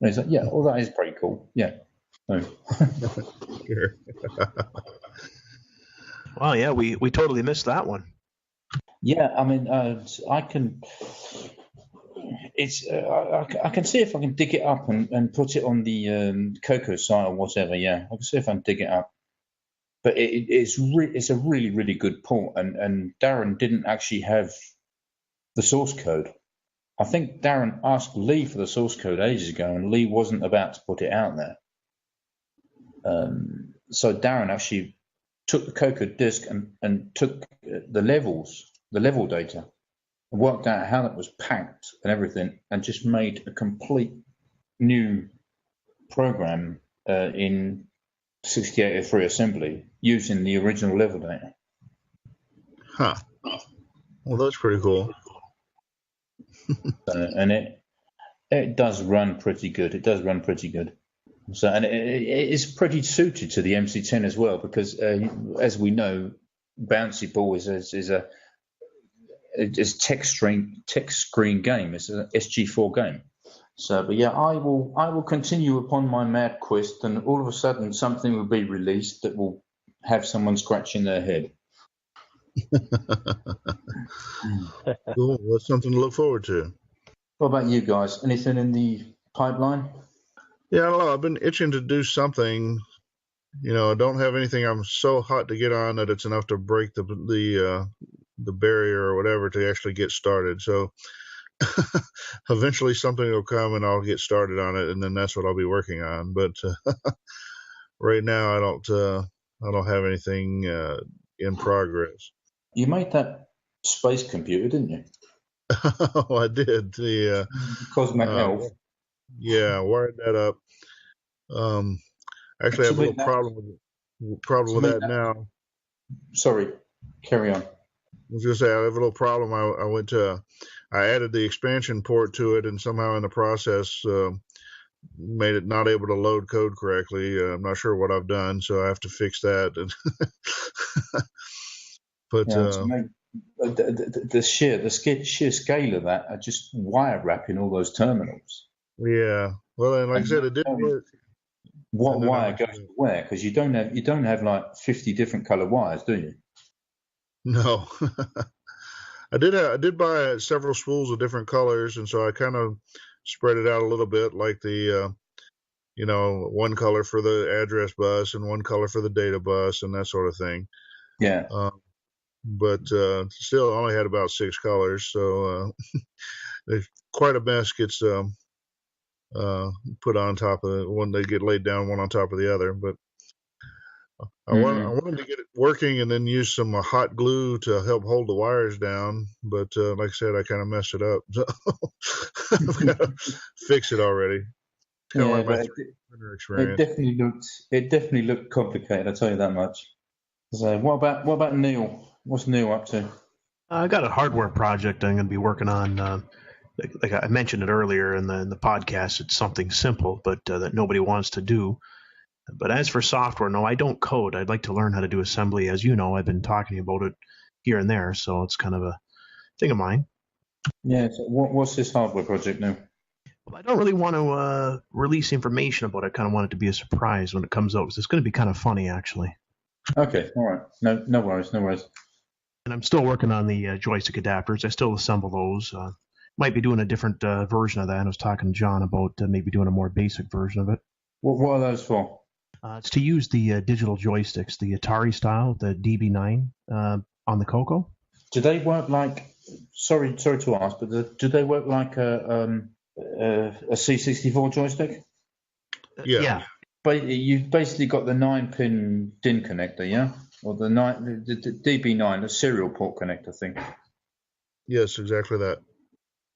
And he's like, yeah, well, that is pretty cool. Yeah. Sure. Wow, yeah, we totally missed that one. Yeah, I mean, I can see if I can dig it up and put it on the CoCo site or whatever. Yeah, I can see if I can dig it up. But it's a really, really good port, and Darren didn't actually have the source code. I think Darren asked Lee for the source code ages ago, and Lee wasn't about to put it out there. So Darren actually took the CoCo disk and took the level data, and worked out how that was packed and everything, and just made a complete new program in 6803 assembly using the original level data. Huh. Well, that's pretty cool. And it does run pretty good. So, and it's pretty suited to the MC10 as well, because as we know, Bouncy Ball is a text screen game. It's an SG4 game. So, but yeah, I will continue upon my mad quest, and all of a sudden something will be released that will have someone scratching their head. Cool. That's something to look forward to. What about you guys? Anything in the pipeline? Yeah, I don't know. I've been itching to do something. You know, I don't have anything I'm so hot to get on that it's enough to break the barrier or whatever to actually get started. So eventually something will come and I'll get started on it, and then that's what I'll be working on. But right now, I don't have anything in progress. You made that space computer, didn't you? Oh, I did. The Cosmic Elf. Yeah, wired that up. Actually, I have a little problem with that now. Sorry, carry on. I was going to say, I have a little problem. I added the expansion port to it, and somehow in the process made it not able to load code correctly. I'm not sure what I've done, so I have to fix that. But the sheer scale of that, are just wire wrapping all those terminals. Yeah, well, and like I said, it didn't work. What wire goes to where? Because you don't have like 50 different color wires, do you? No. I did buy several spools of different colors, and so I kind of spread it out a little bit, like the one color for the address bus and one color for the data bus and that sort of thing. Yeah. But still only had about 6 colors, so quite a mess gets put on top of it when they get laid down one on top of the other. But I wanted to get it working and then use some hot glue to help hold the wires down. But like I said, I kind of messed it up. So I've got to fix it already. Kind of like my experience. It definitely looked complicated. I'll tell you that much. So what about Neil? What's Neil up to? I got a hardware project I'm going to be working on. Like I mentioned it earlier in the podcast, it's something simple, but that nobody wants to do. But as for software, no, I don't code. I'd like to learn how to do assembly. As you know, I've been talking about it here and there, so it's kind of a thing of mine. Yeah. So what's this hardware project now? Well, I don't really want to release information about it. I kind of want it to be a surprise when it comes out. It's going to be kind of funny, actually. Okay. All right. No worries. And I'm still working on the joystick adapters. I still assemble those. Might be doing a different version of that. I was talking to John about maybe doing a more basic version of it. What are those for? It's to use the digital joysticks, the Atari style, the DB9 on the CoCo. Do they work like? Sorry to ask, but do they work like a C64 joystick? Yeah. But you've basically got the 9-pin DIN connector, yeah, or the DB9, the serial port connector thing. Yes, exactly that.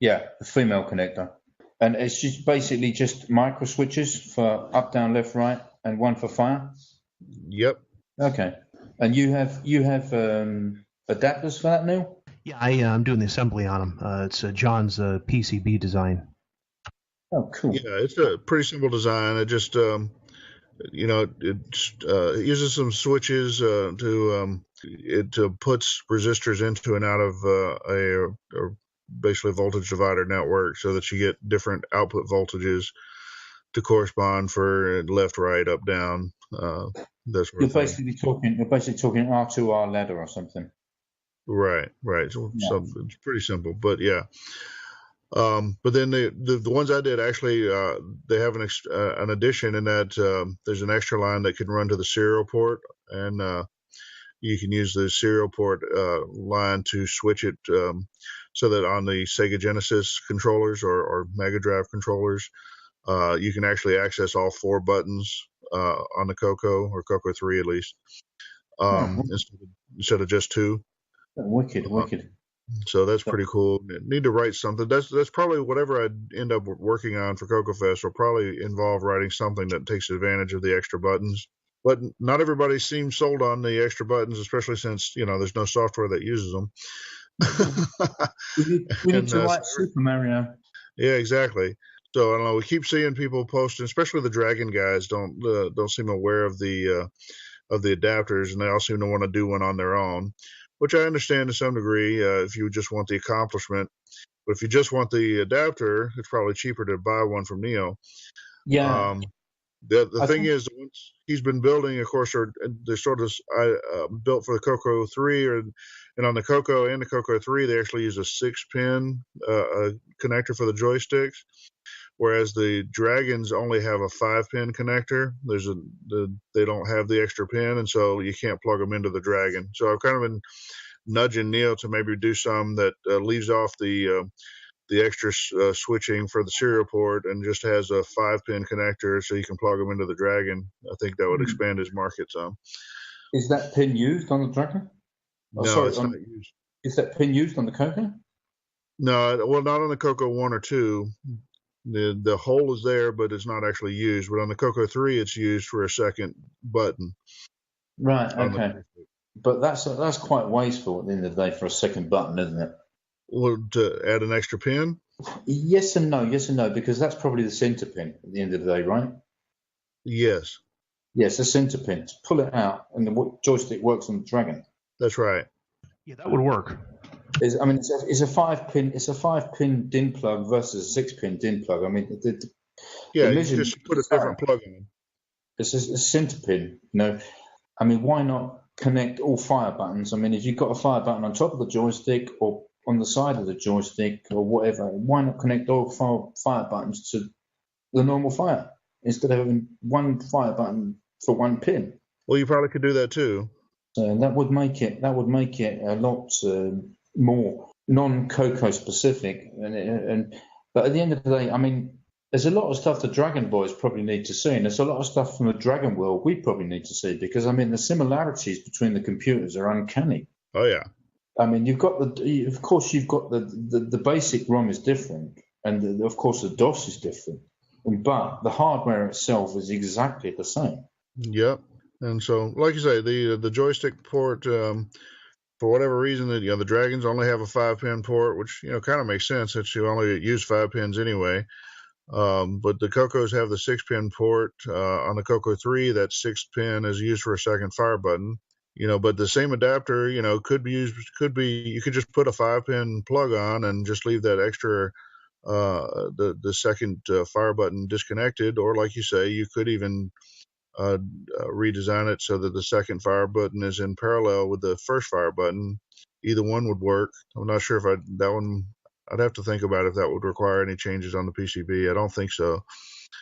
Yeah, the female connector, and it's just basically just micro switches for up, down, left, right, and one for fire. Yep. Okay, and you have adapters for that, Neil? Yeah, I'm doing the assembly on them. It's John's PCB design. Oh, cool. Yeah, it's a pretty simple design. It just it uses some switches it puts resistors into and out of a basically voltage divider network, so that you get different output voltages to correspond for left, right, up, down. You're basically talking R2R ladder or something. Right. So it's pretty simple, but yeah. But then the ones I did actually, they have an addition in that there's an extra line that can run to the serial port, and you can use the serial port line to switch it so that on the Sega Genesis controllers or Mega Drive controllers, you can actually access all 4 buttons on the CoCo, or CoCo 3 at least, instead of just 2. Wicked. So that's pretty cool. Need to write something. That's probably whatever I end up working on for CoCo Fest will probably involve writing something that takes advantage of the extra buttons. But not everybody seems sold on the extra buttons, especially since there's no software that uses them. We need to write Super Mario. Yeah, exactly. So I don't know. We keep seeing people posting, especially the Dragon guys don't seem aware of the adapters, and they all seem to want to do one on their own, which I understand to some degree if you just want the accomplishment. But if you just want the adapter, it's probably cheaper to buy one from Neo. Yeah. The thing is, the ones he's been building, of course, they're sort of built for the CoCo 3, and on the CoCo and the CoCo 3, they actually use a 6-pin connector for the joysticks, whereas the Dragons only have a 5-pin connector. They don't have the extra pin, and so you can't plug them into the Dragon. So I've kind of been nudging Neo to maybe do some that leaves off the the extra switching for the serial port and just has a 5-pin connector so you can plug them into the Dragon, I think that would expand his market some. Is that pin used on the Dragon? No, it's not used. Is that pin used on the CoCo? No, well, not on the CoCo 1 or 2. The hole is there, but it's not actually used. But on the CoCo 3, it's used for a second button. Right, okay. But that's quite wasteful at the end of the day for a second button, isn't it? Well, to add an extra pin? Yes and no, because that's probably the center pin at the end of the day, right? Yes. Yes, the center pin. To pull it out, and the joystick works on the Dragon. That's right. Yeah, that would work. It's a 5-pin. It's a 5-pin DIN plug versus a 6-pin DIN plug. I mean, you just put a different plug in. It's a center pin. I mean, why not connect all fire buttons? I mean, if you've got a fire button on top of the joystick or on the side of the joystick or whatever, why not connect all fire buttons to the normal fire instead of having one fire button for one pin? Well, you probably could do that too. That would make it a lot more non-CoCo specific. But at the end of the day, I mean, there's a lot of stuff the Dragon Boys probably need to see, and there's a lot of stuff from the Dragon world we probably need to see, because I mean the similarities between the computers are uncanny. Oh yeah. I mean, you've got the basic ROM is different, and of course the DOS is different, but the hardware itself is exactly the same. Yep. And so, like you say, the joystick port, for whatever reason, the Dragons only have a 5-pin port, which kind of makes sense since you only use 5 pins anyway. But the CoCos have the 6-pin port. On the CoCo 3, that 6th pin is used for a second fire button. But the same adapter, could be used. You could just put a 5-pin plug on and just leave that extra the second fire button disconnected, or like you say, you could even redesign it so that the second fire button is in parallel with the first fire button. Either one would work. I'm not sure if I'd have to think about if that would require any changes on the PCB. I don't think so.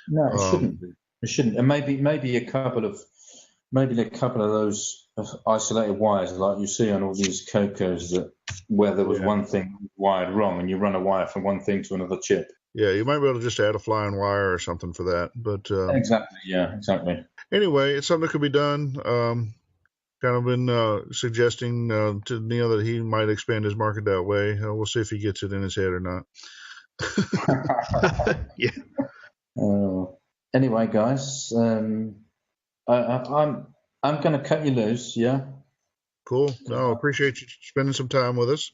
No, it shouldn't be. It shouldn't. And maybe a couple of those isolated wires like you see on all these CoCos where there was one thing wired wrong and you run a wire from one thing to another chip. Yeah, you might be able to just add a flying wire or something for that. But exactly. Anyway, it's something that could be done. Kind of been suggesting to Neil that he might expand his market that way. We'll see if he gets it in his head or not. Yeah. Anyway, guys, I'm going to cut you loose. Yeah. Cool. No, appreciate you spending some time with us.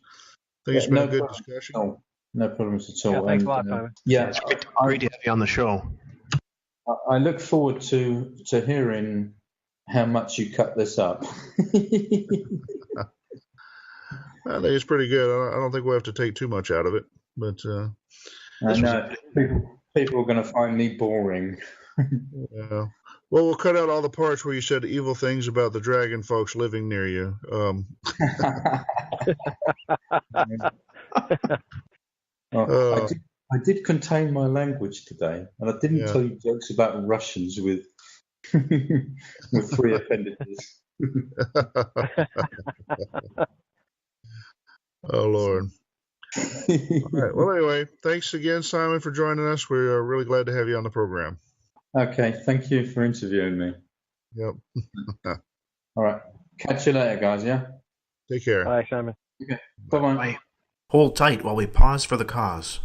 I think it's been a good discussion. No problems at all. Yeah, thanks a lot, Simon. Yeah, it's great to have you on the show. I look forward to hearing how much you cut this up. I think it's pretty good. I don't think we'll have to take too much out of it. But I know people are going to find me boring. Yeah. Well, we'll cut out all the parts where you said evil things about the Dragon folks living near you. I did contain my language today, and I didn't tell you jokes about Russians with 3 appendages. Oh, Lord. All right. Well, anyway, thanks again, Simon, for joining us. We're really glad to have you on the program. Okay. Thank you for interviewing me. Yep. All right. Catch you later, guys, yeah? Take care. Bye, Simon. Okay. Bye-bye. Bye. Hold tight while we pause for the cause.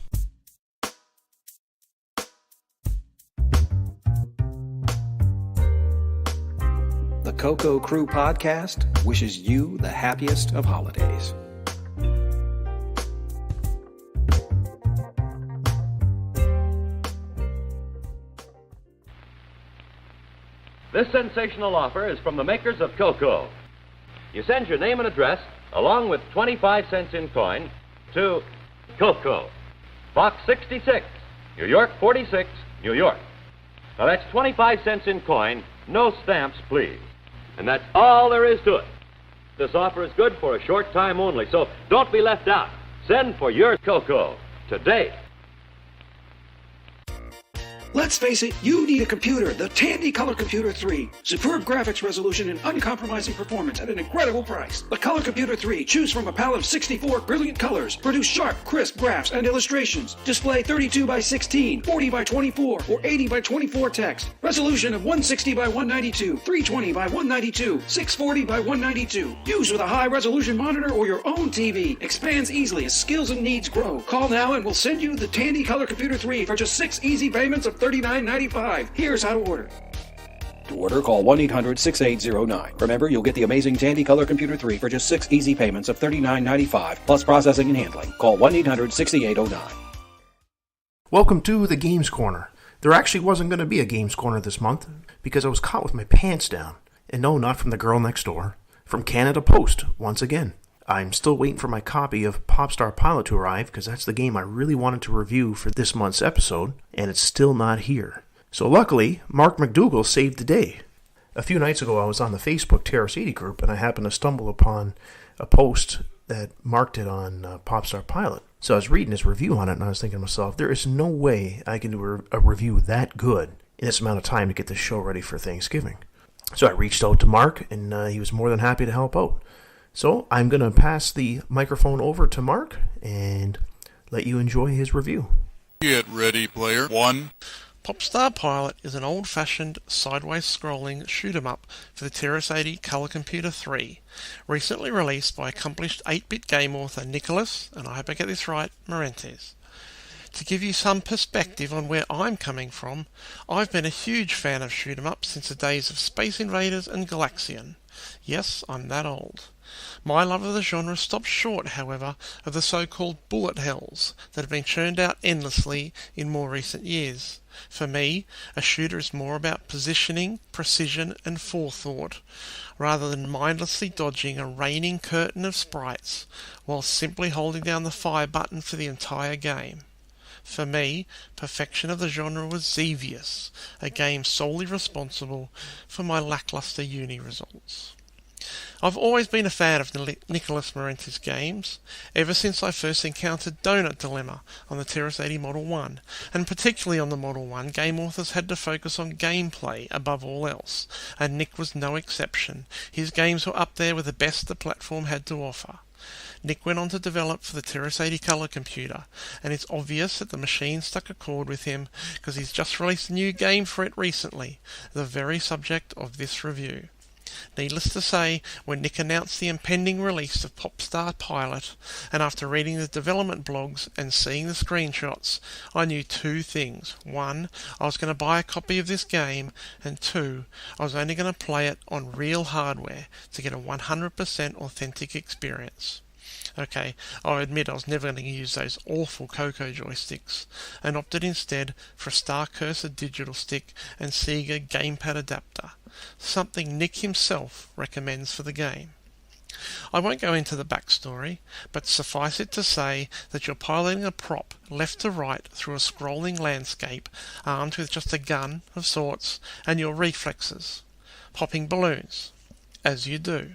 The CoCo Crew Podcast wishes you the happiest of holidays. This sensational offer is from the makers of CoCo. You send your name and address, along with 25 cents in coin, to CoCo, Box 66, New York 46, New York. Now that's 25 cents in coin, no stamps, please. And that's all there is to it. This offer is good for a short time only, so don't be left out. Send for your CoCo today. Let's face it, you need a computer, the Tandy Color Computer 3. Superb graphics resolution and uncompromising performance at an incredible price. The Color Computer 3, choose from a palette of 64 brilliant colors. Produce sharp, crisp graphs and illustrations. Display 32 by 16, 40 by 24, or 80 by 24 text. Resolution of 160 by 192, 320 by 192, 640 by 192. Use with a high-resolution monitor or your own TV. Expands easily as skills and needs grow. Call now and we'll send you the Tandy Color Computer 3 for just 6 easy payments of $39.95. Here's how to order. To order, call 1-800-6809. Remember, you'll get the amazing Tandy Color Computer 3 for just 6 easy payments of $39.95, plus processing and handling. Call 1-800-6809. Welcome to the Games Corner. There actually wasn't going to be a Games Corner this month because I was caught with my pants down. And no, not from the girl next door. From Canada Post, once again. I'm still waiting for my copy of Popstar Pilot to arrive because that's the game I really wanted to review for this month's episode, and it's still not here. So luckily, Mark McDougall saved the day. A few nights ago I was on the Facebook Terrace 80 group and I happened to stumble upon a post that Mark did on Popstar Pilot. So I was reading his review on it and I was thinking to myself, there is no way I can do a review that good in this amount of time to get this show ready for Thanksgiving. So I reached out to Mark and he was more than happy to help out. So I'm going to pass the microphone over to Mark and let you enjoy his review. Get ready, player. 1. Popstar Pilot is an old-fashioned, sideways-scrolling shoot-'em-up for the Terrace 80 Color Computer 3, recently released by accomplished 8-bit game author Nicholas, and I hope I get this right, Marentes. To give you some perspective on where I'm coming from, I've been a huge fan of shoot-'em-ups since the days of Space Invaders and Galaxian. Yes, I'm that old. My love of the genre stopped short, however, of the so-called bullet hells that have been churned out endlessly in more recent years. For me, a shooter is more about positioning, precision, and forethought, rather than mindlessly dodging a raining curtain of sprites while simply holding down the fire button for the entire game. For me, perfection of the genre was Xevious, a game solely responsible for my lackluster uni results. I've always been a fan of Nicholas Marentes' games, ever since I first encountered Donut Dilemma on the Terrace 80 Model 1, and particularly on the Model 1, game authors had to focus on gameplay above all else, and Nick was no exception. His games were up there with the best the platform had to offer. Nick went on to develop for the Terrace 80 Color Computer, and it's obvious that the machine struck a chord with him because he's just released a new game for it recently, the very subject of this review. Needless to say, when Nick announced the impending release of Popstar Pilot, and after reading the development blogs and seeing the screenshots, I knew 2 things. 1, I was going to buy a copy of this game, and 2, I was only going to play it on real hardware to get a 100% authentic experience. Okay, I admit I was never going to use those awful CoCo joysticks, and opted instead for a Star Cursor digital stick and Sega gamepad adapter, something Nick himself recommends for the game. I won't go into the backstory, but suffice it to say that you're piloting a prop left to right through a scrolling landscape, armed with just a gun of sorts and your reflexes, popping balloons, as you do.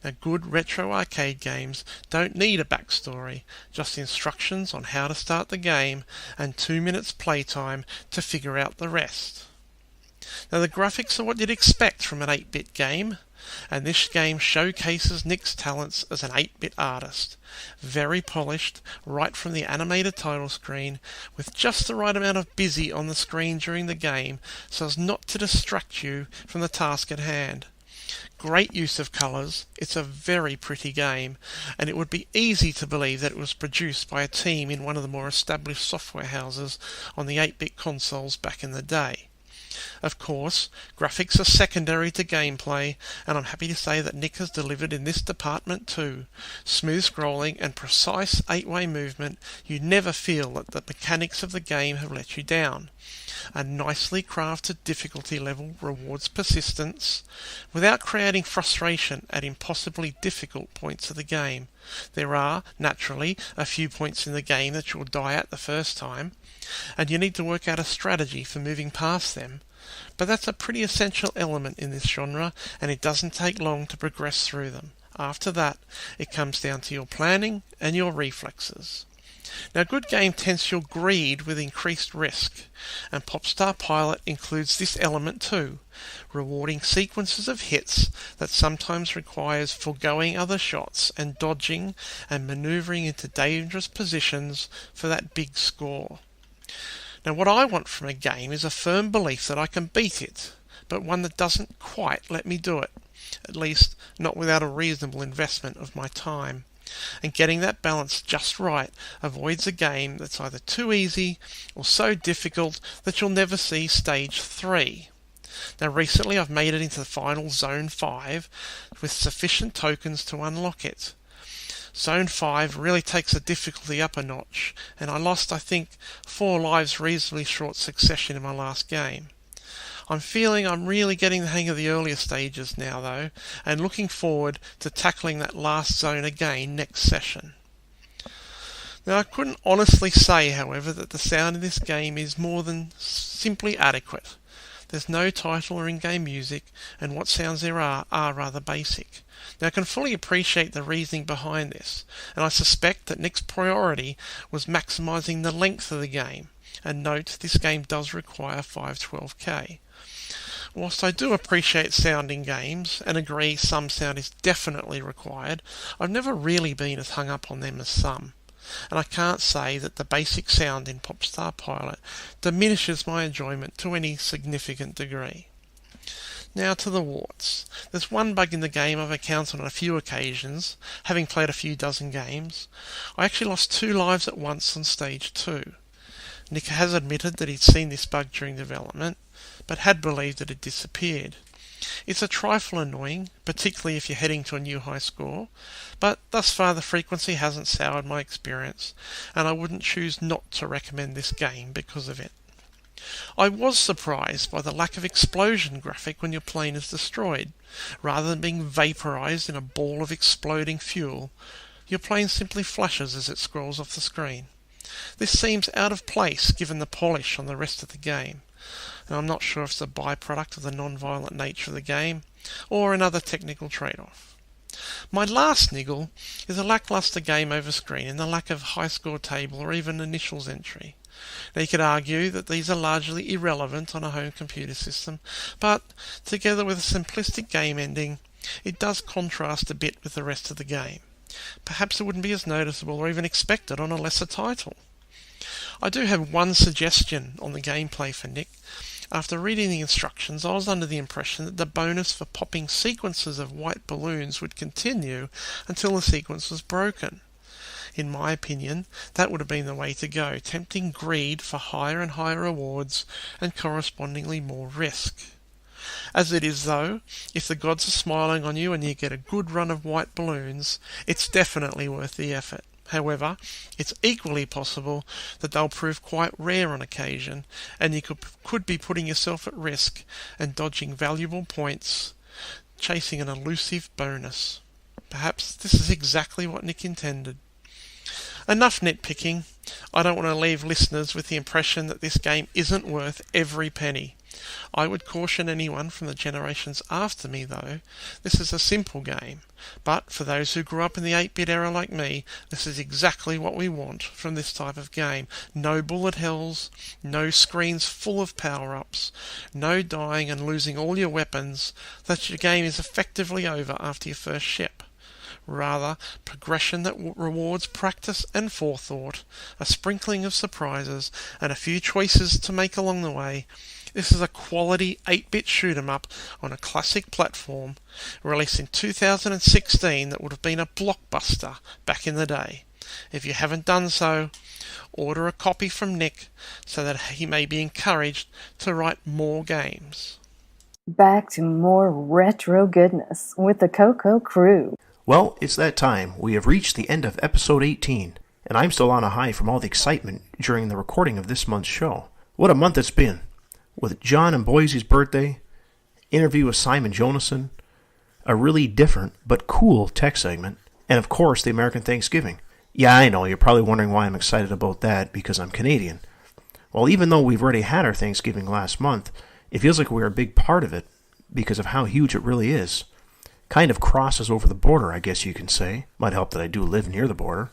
Now, good retro arcade games don't need a backstory, just instructions on how to start the game and 2 minutes playtime to figure out the rest. Now, the graphics are what you'd expect from an 8-bit game, and this game showcases Nick's talents as an 8-bit artist. Very polished, right from the animated title screen, with just the right amount of busy on the screen during the game so as not to distract you from the task at hand. Great use of colours, it's a very pretty game, and it would be easy to believe that it was produced by a team in one of the more established software houses on the 8-bit consoles back in the day. Of course, graphics are secondary to gameplay, and I'm happy to say that Nick has delivered in this department too. Smooth scrolling and precise 8-way movement, you never feel that the mechanics of the game have let you down. A nicely crafted difficulty level rewards persistence, without creating frustration at impossibly difficult points of the game. There are, naturally, a few points in the game that you'll die at the first time, and you need to work out a strategy for moving past them. But that's a pretty essential element in this genre, and it doesn't take long to progress through them. After that, it comes down to your planning and your reflexes. Now, good game tempts your greed with increased risk, and Popstar Pilot includes this element too, rewarding sequences of hits that sometimes requires foregoing other shots and dodging and manoeuvring into dangerous positions for that big score. Now, what I want from a game is a firm belief that I can beat it, but one that doesn't quite let me do it, at least not without a reasonable investment of my time. And getting that balance just right avoids a game that's either too easy or so difficult that you'll never see stage 3. Now, recently I've made it into the final Zone 5 with sufficient tokens to unlock it. Zone 5 really takes the difficulty up a notch, and I lost, I think, 4 lives reasonably short succession in my last game. I'm feeling I'm really getting the hang of the earlier stages now, though, and looking forward to tackling that last zone again next session. Now, I couldn't honestly say, however, that the sound in this game is more than simply adequate. There's no title or in-game music, and what sounds there are rather basic. Now, I can fully appreciate the reasoning behind this, and I suspect that Nick's priority was maximising the length of the game. And note, this game does require 512K. Whilst I do appreciate sound in games, and agree some sound is definitely required, I've never really been as hung up on them as some. And I can't say that the basic sound in Popstar Pilot diminishes my enjoyment to any significant degree. Now to the warts. There's one bug in the game I've encountered on a few occasions, having played a few dozen games. I actually lost 2 lives at once on stage 2. Nick has admitted that he'd seen this bug during development, but had believed it had disappeared. It's a trifle annoying, particularly if you're heading to a new high score, but thus far the frequency hasn't soured my experience, and I wouldn't choose not to recommend this game because of it. I was surprised by the lack of explosion graphic when your plane is destroyed. Rather than being vaporized in a ball of exploding fuel, your plane simply flashes as it scrolls off the screen. This seems out of place given the polish on the rest of the game, and I'm not sure if it's a byproduct of the non-violent nature of the game or another technical trade-off. My last niggle is a lackluster game over screen and the lack of high score table or even initials entry. Now, you could argue that these are largely irrelevant on a home computer system, but together with a simplistic game ending, it does contrast a bit with the rest of the game. Perhaps it wouldn't be as noticeable or even expected on a lesser title. I do have one suggestion on the gameplay for Nick. After reading the instructions, I was under the impression that the bonus for popping sequences of white balloons would continue until the sequence was broken. In my opinion, that would have been the way to go, tempting greed for higher and higher rewards and correspondingly more risk. As it is, though, if the gods are smiling on you and you get a good run of white balloons, it's definitely worth the effort. However, it's equally possible that they'll prove quite rare on occasion, and you could be putting yourself at risk and dodging valuable points, chasing an elusive bonus. Perhaps this is exactly what Nick intended. Enough nitpicking. I don't want to leave listeners with the impression that this game isn't worth every penny. I would caution anyone from the generations after me, though, this is a simple game, but for those who grew up in the 8-bit era like me, this is exactly what we want from this type of game. No bullet hells, no screens full of power-ups, no dying and losing all your weapons, that your game is effectively over after your first ship. Rather, progression that rewards practice and forethought, a sprinkling of surprises, and a few choices to make along the way. This is a quality 8-bit shoot-'em-up on a classic platform, released in 2016 that would have been a blockbuster back in the day. If you haven't done so, order a copy from Nick so that he may be encouraged to write more games. Back to more retro goodness with the CoCo Crew. Well, it's that time. We have reached the end of episode 18, and I'm still on a high from all the excitement during the recording of this month's show. What a month it's been, with John and Boise's birthday, interview with Simon Jonason, a really different but cool tech segment, and of course the American Thanksgiving. Yeah, I know, you're probably wondering why I'm excited about that, because I'm Canadian. Well, even though we've already had our Thanksgiving last month, it feels like we're a big part of it, because of how huge it really is. Kind of crosses over the border, I guess you can say. Might help that I do live near the border.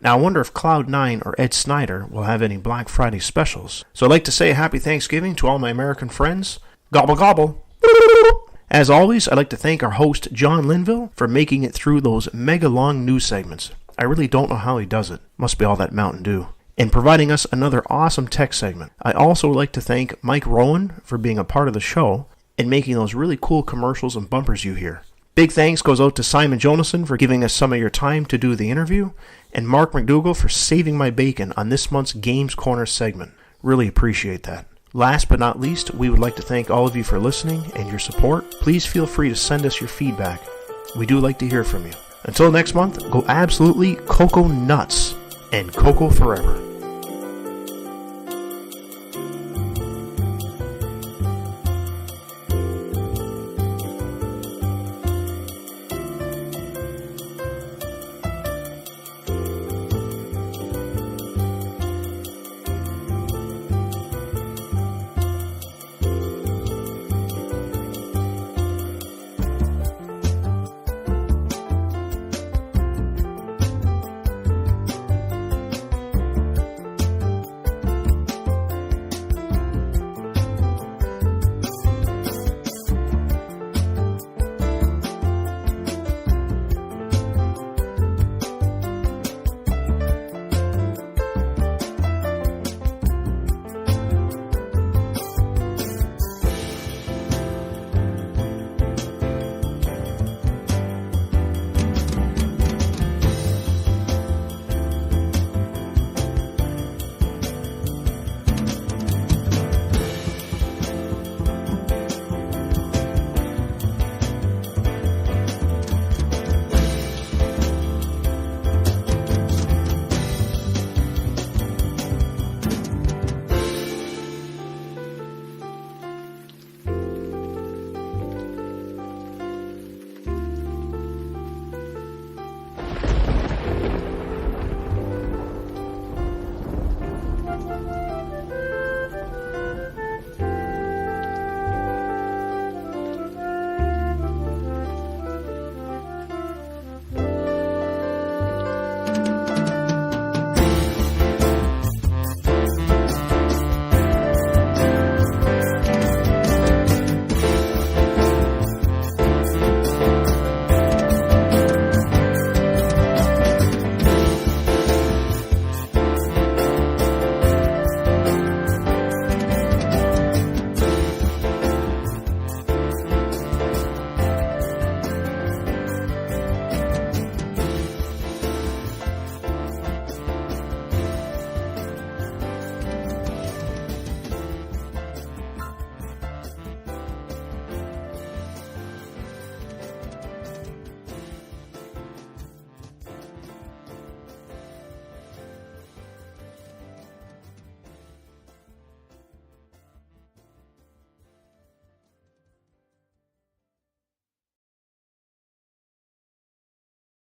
Now I wonder if Cloud9 or Ed Snyder will have any Black Friday specials. So I'd like to say a happy Thanksgiving to all my American friends. Gobble gobble. As always, I'd like to thank our host John Linville for making it through those mega long news segments. I really don't know how he does it. Must be all that Mountain Dew. And providing us another awesome tech segment. I also would like to thank Mike Rowan for being a part of the show and making those really cool commercials and bumpers you hear. Big thanks goes out to Simon Jonason for giving us some of your time to do the interview, and Mark McDougall for saving my bacon on this month's Games Corner segment. Really appreciate that. Last but not least, we would like to thank all of you for listening and your support. Please feel free to send us your feedback. We do like to hear from you. Until next month, go absolutely CoCo nuts and CoCo forever.